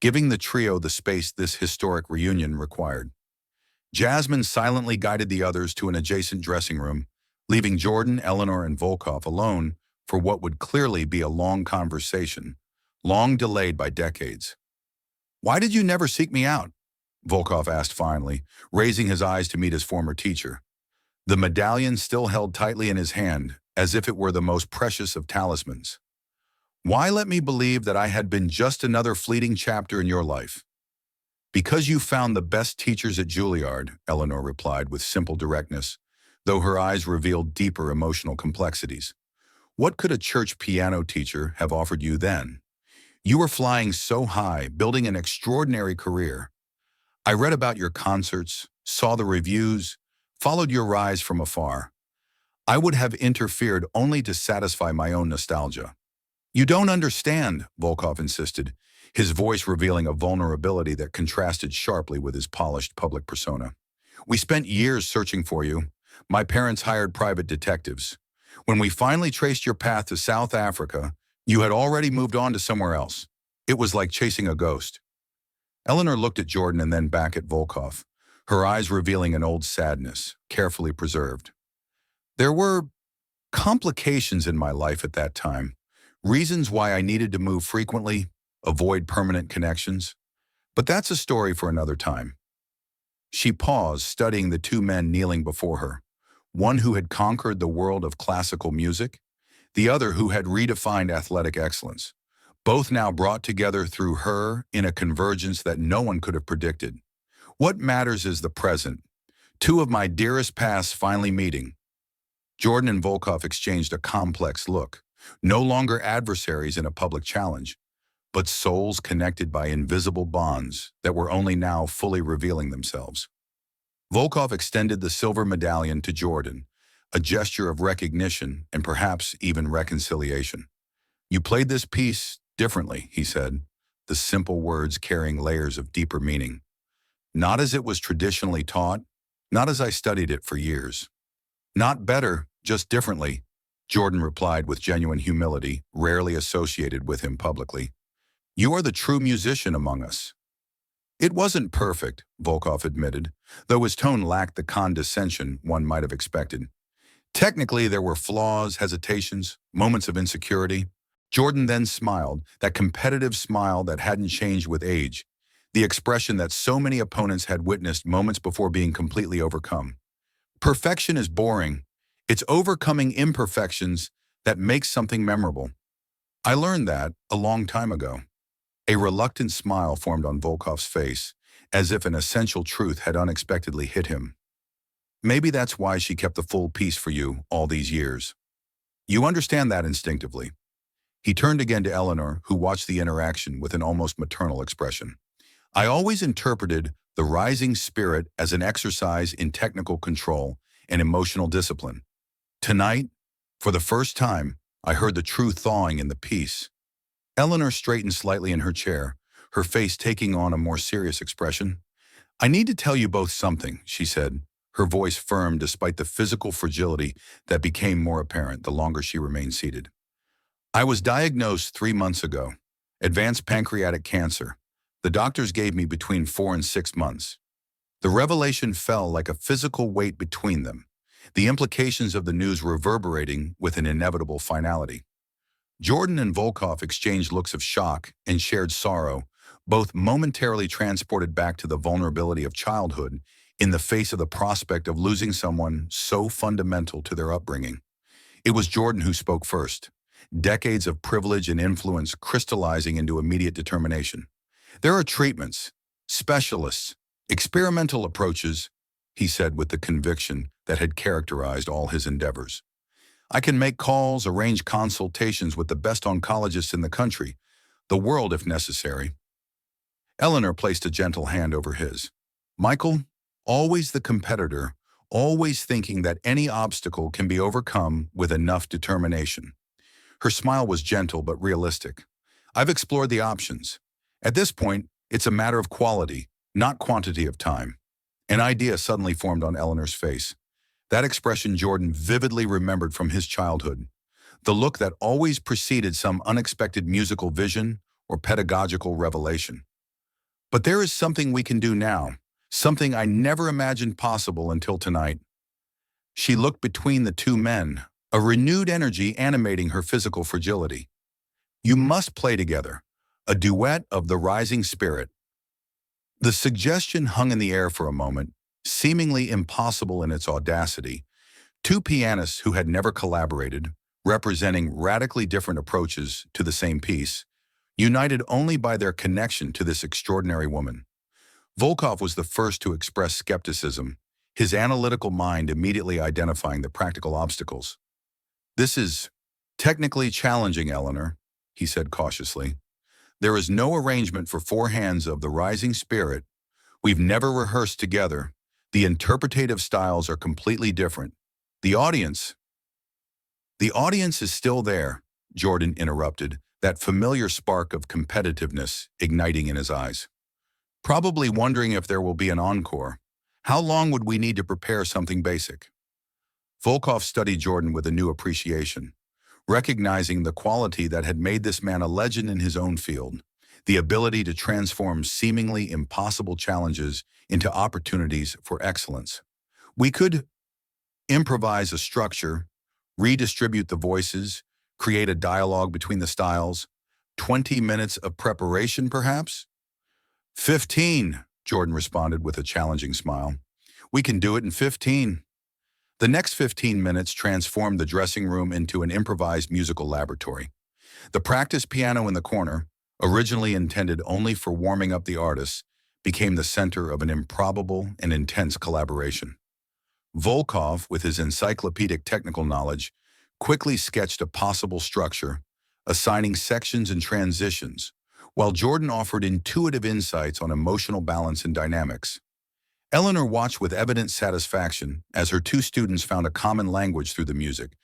giving the trio the space this historic reunion required. Jasmine silently guided the others to an adjacent dressing room, leaving Jordan, Eleanor, and Volkov alone for what would clearly be a long conversation, long delayed by decades. Why did you never seek me out? Volkov asked finally, raising his eyes to meet his former teacher. The medallion still held tightly in his hand, as if it were the most precious of talismans. Why let me believe that I had been just another fleeting chapter in your life? Because you found the best teachers at Juilliard, Eleanor replied with simple directness, though her eyes revealed deeper emotional complexities. What could a church piano teacher have offered you then? You were flying so high, building an extraordinary career. I read about your concerts, saw the reviews, followed your rise from afar. I would have interfered only to satisfy my own nostalgia. You don't understand, Volkov insisted, his voice revealing a vulnerability that contrasted sharply with his polished public persona. We spent years searching for you. My parents hired private detectives. When we finally traced your path to South Africa, you had already moved on to somewhere else. It was like chasing a ghost. Eleanor looked at Jordan and then back at Volkov, her eyes revealing an old sadness, carefully preserved. There were complications in my life at that time, reasons why I needed to move frequently, avoid permanent connections. But that's a story for another time. She paused, studying the two men kneeling before her, one who had conquered the world of classical music, the other who had redefined athletic excellence, both now brought together through her in a convergence that no one could have predicted. What matters is the present, two of my dearest paths finally meeting. Jordan and Volkov exchanged a complex look, no longer adversaries in a public challenge, but souls connected by invisible bonds that were only now fully revealing themselves. Volkov extended the silver medallion to Jordan, a gesture of recognition and perhaps even reconciliation. You played this piece differently, he said, the simple words carrying layers of deeper meaning. Not as it was traditionally taught, not as I studied it for years. Not better, just differently, Jordan replied with genuine humility, rarely associated with him publicly. You are the true musician among us. It wasn't perfect, Volkov admitted, though his tone lacked the condescension one might have expected. Technically, there were flaws, hesitations, moments of insecurity, Jordan then smiled, that competitive smile that hadn't changed with age, the expression that so many opponents had witnessed moments before being completely overcome. Perfection is boring. It's overcoming imperfections that makes something memorable. I learned that a long time ago. A reluctant smile formed on Volkov's face, as if an essential truth had unexpectedly hit him. Maybe that's why she kept the full piece for you all these years. You understand that instinctively. He turned again to Eleanor, who watched the interaction with an almost maternal expression. I always interpreted the rising spirit as an exercise in technical control and emotional discipline. Tonight, for the first time, I heard the true thawing in the piece. Eleanor straightened slightly in her chair, her face taking on a more serious expression. I need to tell you both something, she said, her voice firm despite the physical fragility that became more apparent the longer she remained seated. I was diagnosed 3 months ago, advanced pancreatic cancer. The doctors gave me between 4 and 6 months. The revelation fell like a physical weight between them, the implications of the news reverberating with an inevitable finality. Jordan and Volkov exchanged looks of shock and shared sorrow, both momentarily transported back to the vulnerability of childhood in the face of the prospect of losing someone so fundamental to their upbringing. It was Jordan who spoke first, decades of privilege and influence crystallizing into immediate determination. There are treatments, specialists, experimental approaches, he said with the conviction that had characterized all his endeavors. I can make calls, arrange consultations with the best oncologists in the country, the world if necessary. Eleanor placed a gentle hand over his. Michael, always the competitor, always thinking that any obstacle can be overcome with enough determination. Her smile was gentle but realistic. I've explored the options. At this point, it's a matter of quality, not quantity of time. An idea suddenly formed on Eleanor's face. That expression Jordan vividly remembered from his childhood. The look that always preceded some unexpected musical vision or pedagogical revelation. But there is something we can do now, something I never imagined possible until tonight. She looked between the two men, a renewed energy animating her physical fragility. You must play together, a duet of the rising spirit. The suggestion hung in the air for a moment, seemingly impossible in its audacity. Two pianists who had never collaborated, representing radically different approaches to the same piece, united only by their connection to this extraordinary woman. Volkov was the first to express skepticism, his analytical mind immediately identifying the practical obstacles. This is technically challenging, Eleanor, he said cautiously. There is no arrangement for 4 hands of the rising spirit. We've never rehearsed together. The interpretative styles are completely different. The audience is still there, Jordan interrupted, that familiar spark of competitiveness igniting in his eyes. Probably wondering if there will be an encore. How long would we need to prepare something basic? Volkov studied Jordan with a new appreciation, recognizing the quality that had made this man a legend in his own field, the ability to transform seemingly impossible challenges into opportunities for excellence. We could improvise a structure, redistribute the voices, create a dialogue between the styles. 20 minutes of preparation, perhaps? 15, Jordan responded with a challenging smile. We can do it in 15. The next 15 minutes transformed the dressing room into an improvised musical laboratory. The practice piano in the corner, originally intended only for warming up the artists, became the center of an improbable and intense collaboration. Volkov, with his encyclopedic technical knowledge, quickly sketched a possible structure, assigning sections and transitions, while Jordan offered intuitive insights on emotional balance and dynamics. Eleanor watched with evident satisfaction as her 2 students found a common language through the music,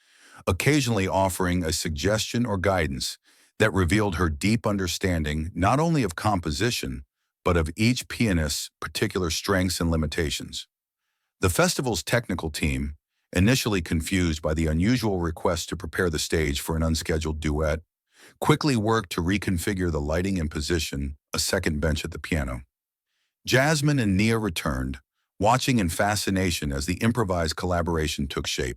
occasionally offering a suggestion or guidance that revealed her deep understanding not only of composition, but of each pianist's particular strengths and limitations. The festival's technical team, initially confused by the unusual request to prepare the stage for an unscheduled duet, quickly worked to reconfigure the lighting and position a second bench at the piano. Jasmine and Nia returned, watching in fascination as the improvised collaboration took shape.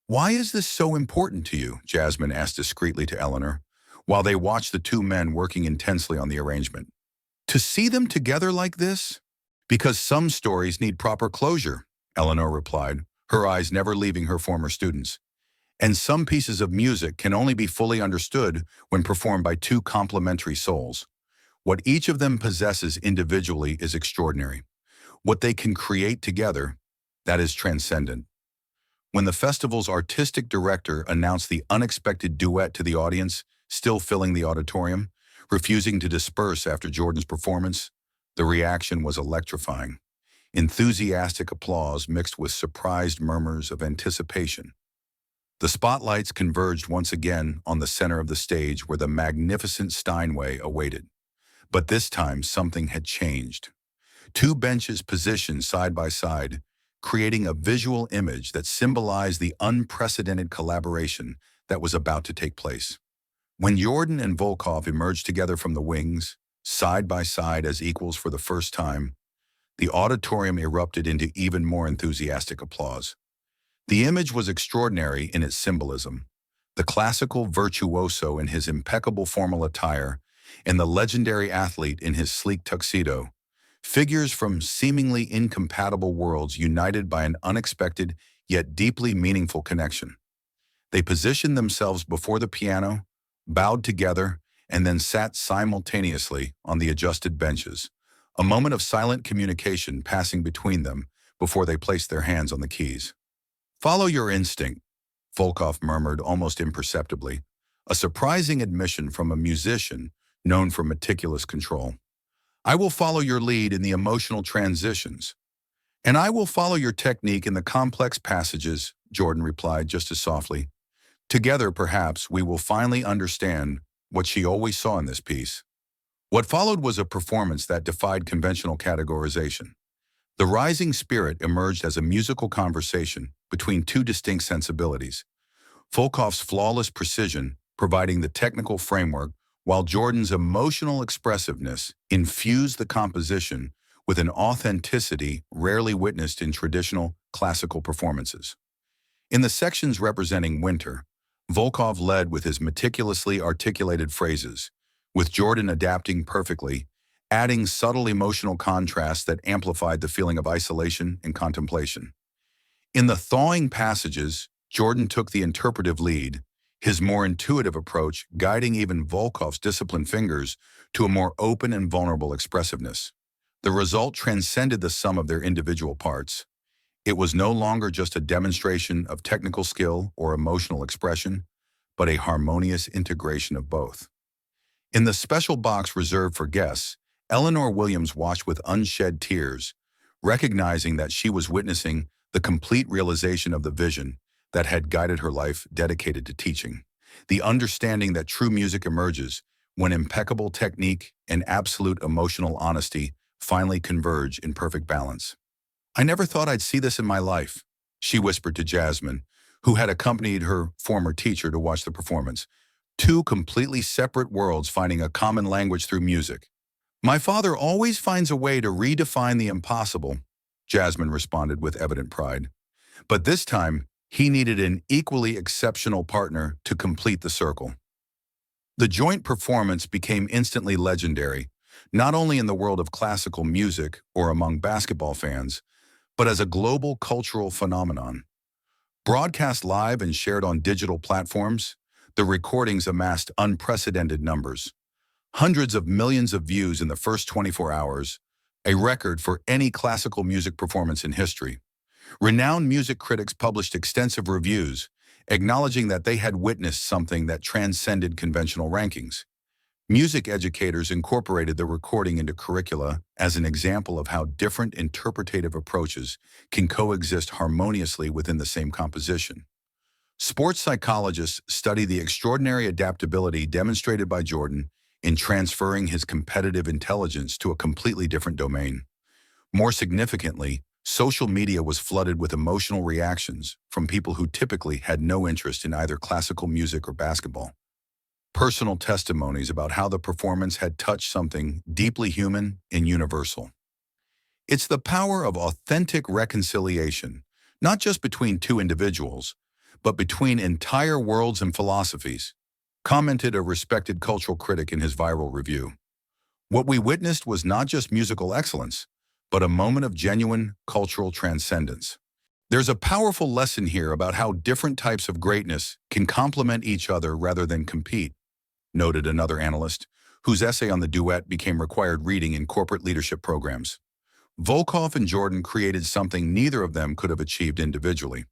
Why is this so important to you? Jasmine asked discreetly to Eleanor. while they watched the two men working intensely on the arrangement. To see them together like this? Because some stories need proper closure, Eleanor replied, her eyes never leaving her former students. And some pieces of music can only be fully understood when performed by two complementary souls. What each of them possesses individually is extraordinary. What they can create together, that is transcendent. When the festival's artistic director announced the unexpected duet to the audience, still filling the auditorium, refusing to disperse after Jordan's performance, the reaction was electrifying. Enthusiastic applause mixed with surprised murmurs of anticipation. The spotlights converged once again on the center of the stage where the magnificent Steinway awaited. But this time something had changed. Two benches positioned side by side, creating a visual image that symbolized the unprecedented collaboration that was about to take place. When Jordan and Volkov emerged together from the wings, side by side as equals for the first time, the auditorium erupted into even more enthusiastic applause. The image was extraordinary in its symbolism. The classical virtuoso in his impeccable formal attire and the legendary athlete in his sleek tuxedo, figures from seemingly incompatible worlds united by an unexpected yet deeply meaningful connection. They positioned themselves before the piano, bowed together, and then sat simultaneously on the adjusted benches, a moment of silent communication passing between them before they placed their hands on the keys. "Follow your instinct," Volkov murmured almost imperceptibly, a surprising admission from a musician known for meticulous control. "I will follow your lead in the emotional transitions. And I will follow your technique in the complex passages," Jordan replied just as softly. "Together, perhaps, we will finally understand what she always saw in this piece." What followed was a performance that defied conventional categorization. The rising spirit emerged as a musical conversation between two distinct sensibilities. Volkov's flawless precision providing the technical framework, while Jordan's emotional expressiveness infused the composition with an authenticity rarely witnessed in traditional classical performances. In the sections representing winter, Volkov led with his meticulously articulated phrases, with Jordan adapting perfectly, adding subtle emotional contrasts that amplified the feeling of isolation and contemplation. In the thawing passages, Jordan took the interpretive lead, his more intuitive approach guiding even Volkov's disciplined fingers to a more open and vulnerable expressiveness. The result transcended the sum of their individual parts. It was no longer just a demonstration of technical skill or emotional expression, but a harmonious integration of both. In the special box reserved for guests, Eleanor Williams watched with unshed tears, recognizing that she was witnessing the complete realization of the vision that had guided her life dedicated to teaching. The understanding that true music emerges when impeccable technique and absolute emotional honesty finally converge in perfect balance. "I never thought I'd see this in my life," she whispered to Jasmine, who had accompanied her former teacher to watch the performance. Two completely separate worlds finding a common language through music. "My father always finds a way to redefine the impossible," Jasmine responded with evident pride. But this time, he needed an equally exceptional partner to complete the circle. The joint performance became instantly legendary, not only in the world of classical music or among basketball fans, but as a global cultural phenomenon. Broadcast live and shared on digital platforms, the recordings amassed unprecedented numbers. Hundreds of millions of views in the first 24 hours, a record for any classical music performance in history. Renowned music critics published extensive reviews, acknowledging that they had witnessed something that transcended conventional rankings. Music educators incorporated the recording into curricula as an example of how different interpretative approaches can coexist harmoniously within the same composition. Sports psychologists study the extraordinary adaptability demonstrated by Jordan in transferring his competitive intelligence to a completely different domain. More significantly, social media was flooded with emotional reactions from people who typically had no interest in either classical music or basketball. Personal testimonies about how the performance had touched something deeply human and universal. It's the power of authentic reconciliation, not just between two individuals, but between entire worlds and philosophies. commented a respected cultural critic in his viral review. What we witnessed was not just musical excellence, but a moment of genuine cultural transcendence. There's a powerful lesson here about how different types of greatness can complement each other rather than compete, noted another analyst, whose essay on the duet became required reading in corporate leadership programs. Volkov and Jordan created something neither of them could have achieved individually.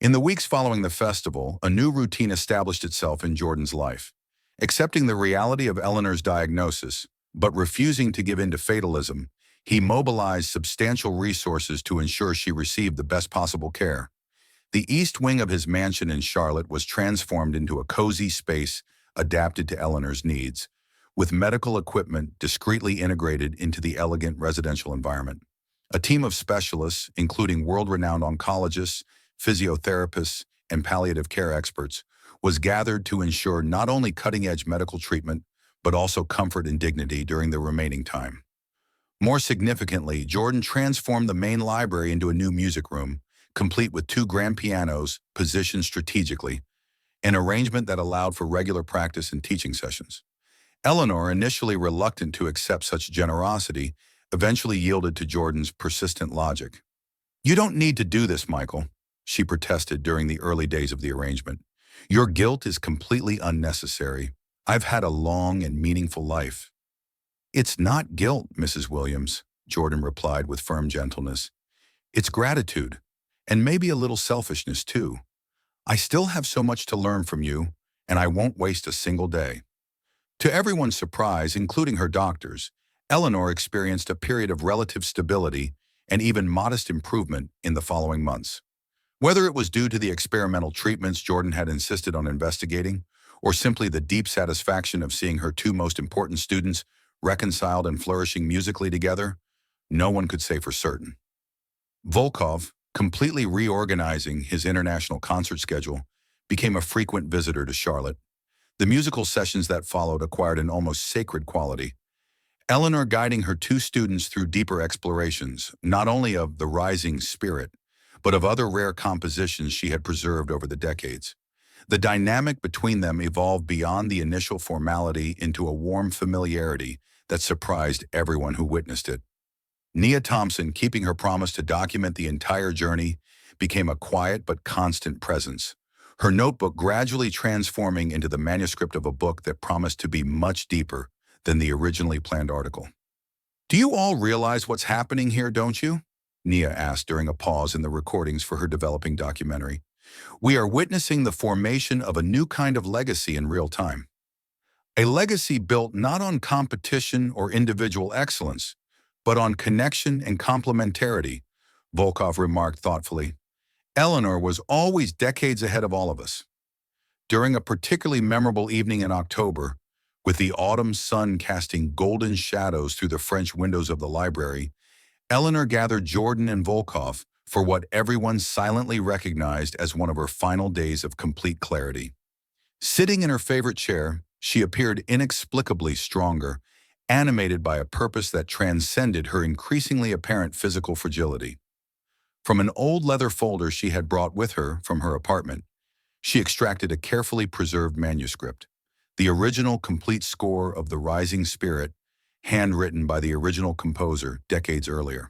In the weeks following the festival, a new routine established itself in Jordan's life. Accepting the reality of Eleanor's diagnosis, but refusing to give in to fatalism, he mobilized substantial resources to ensure she received the best possible care. The east wing of his mansion in Charlotte was transformed into a cozy space adapted to Eleanor's needs, with medical equipment discreetly integrated into the elegant residential environment. A team of specialists, including world-renowned oncologists, physiotherapists, and palliative care experts, was gathered to ensure not only cutting-edge medical treatment, but also comfort and dignity during the remaining time. More significantly, Jordan transformed the main library into a new music room, complete with 2 grand pianos positioned strategically, an arrangement that allowed for regular practice and teaching sessions. Eleanor, initially reluctant to accept such generosity, eventually yielded to Jordan's persistent logic. "You don't need to do this, Michael," she protested during the early days of the arrangement. "Your guilt is completely unnecessary. I've had a long and meaningful life." "It's not guilt, Mrs. Williams," Jordan replied with firm gentleness. "It's gratitude, and maybe a little selfishness too. I still have so much to learn from you, and I won't waste a single day." To everyone's surprise, including her doctors, Eleanor experienced a period of relative stability and even modest improvement in the following months. Whether it was due to the experimental treatments Jordan had insisted on investigating, or simply the deep satisfaction of seeing her 2 most important students reconciled and flourishing musically together, no one could say for certain. Volkov, completely reorganizing his international concert schedule, became a frequent visitor to Charlotte. The musical sessions that followed acquired an almost sacred quality, Eleanor guiding her 2 students through deeper explorations, not only of the rising spirit, but of other rare compositions she had preserved over the decades. The dynamic between them evolved beyond the initial formality into a warm familiarity that surprised everyone who witnessed it. Nia Thompson, keeping her promise to document the entire journey, became a quiet but constant presence, her notebook gradually transforming into the manuscript of a book that promised to be much deeper than the originally planned article. "Do you all realize what's happening here, don't you?" Nia asked during a pause in the recordings for her developing documentary. "We are witnessing the formation of a new kind of legacy in real time. A legacy built not on competition or individual excellence, but on connection and complementarity," Volkov remarked thoughtfully. "Eleanor was always decades ahead of all of us." During a particularly memorable evening in October, with the autumn sun casting golden shadows through the French windows of the library, Eleanor gathered Jordan and Volkov for what everyone silently recognized as one of her final days of complete clarity. Sitting in her favorite chair, she appeared inexplicably stronger, animated by a purpose that transcended her increasingly apparent physical fragility. From an old leather folder she had brought with her from her apartment, she extracted a carefully preserved manuscript, the original complete score of The Rising Spirit, handwritten by the original composer decades earlier.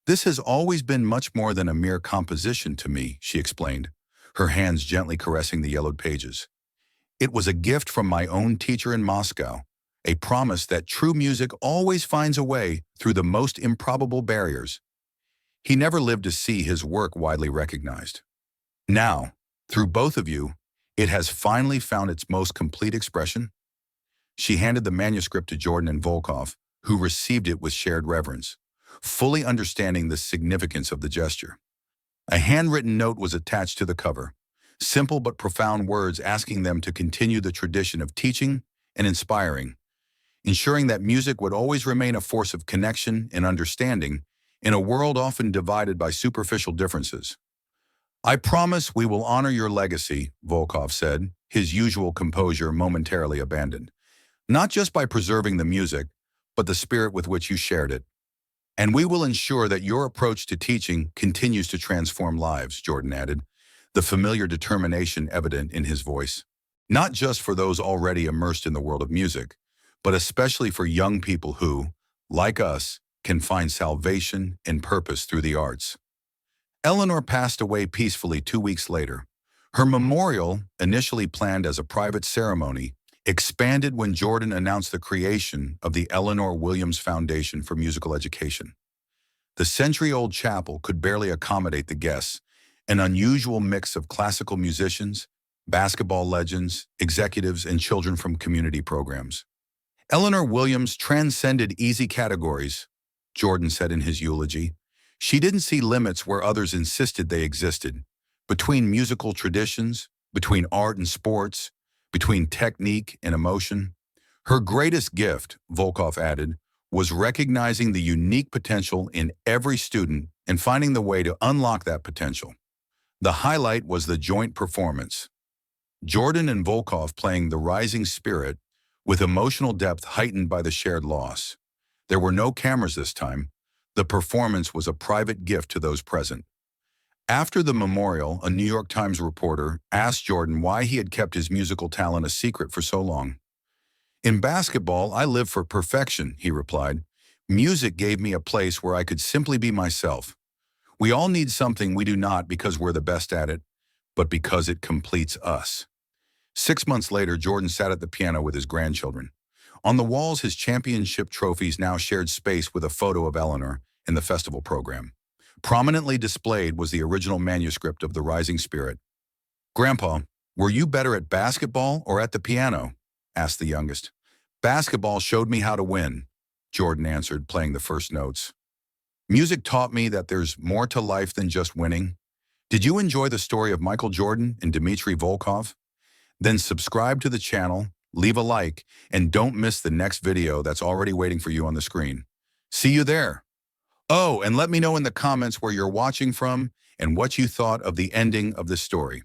"This has always been much more than a mere composition to me," she explained, her hands gently caressing the yellowed pages. "It was a gift from my own teacher in Moscow, a promise that true music always finds a way through the most improbable barriers." He never lived to see his work widely recognized. Now, through both of you, it has finally found its most complete expression. She handed the manuscript to Jordan and Volkov, who received it with shared reverence, fully understanding the significance of the gesture. A handwritten note was attached to the cover, simple but profound words asking them to continue the tradition of teaching and inspiring, ensuring that music would always remain a force of connection and understanding in a world often divided by superficial differences. "I promise we will honor your legacy," Volkov said, his usual composure momentarily abandoned. "Not just by preserving the music, but the spirit with which you shared it. And we will ensure that your approach to teaching continues to transform lives," Jordan added, the familiar determination evident in his voice. Not just for those already immersed in the world of music, but especially for young people who, like us, can find salvation and purpose through the arts. Eleanor passed away peacefully 2 weeks later. Her memorial, initially planned as a private ceremony, expanded when Jordan announced the creation of the Eleanor Williams Foundation for Musical Education. The century-old chapel could barely accommodate the guests, an unusual mix of classical musicians, basketball legends, executives, and children from community programs. Eleanor Williams transcended easy categories, Jordan said in his eulogy. She didn't see limits where others insisted they existed. Between musical traditions, between art and sports, between technique and emotion. Her greatest gift, Volkov added, was recognizing the unique potential in every student and finding the way to unlock that potential. The highlight was the joint performance. Jordan and Volkov playing The Rising Spirit with emotional depth heightened by the shared loss. There were no cameras this time. The performance was a private gift to those present. After the memorial, a New York Times reporter asked Jordan why he had kept his musical talent a secret for so long. "In basketball, I live for perfection," he replied. "Music gave me a place where I could simply be myself. We all need something we do not because we're the best at it, but because it completes us." 6 months later, Jordan sat at the piano with his grandchildren. On the walls, his championship trophies now shared space with a photo of Eleanor in the festival program. Prominently displayed was the original manuscript of The Rising Spirit. "Grandpa, were you better at basketball or at the piano?" asked the youngest. "Basketball showed me how to win," Jordan answered, playing the first notes. "Music taught me that there's more to life than just winning." Did you enjoy the story of Michael Jordan and Dmitri Volkov? Then subscribe to the channel, leave a like, and don't miss the next video that's already waiting for you on the screen. See you there. Oh, and let me know in the comments where you're watching from and what you thought of the ending of this story.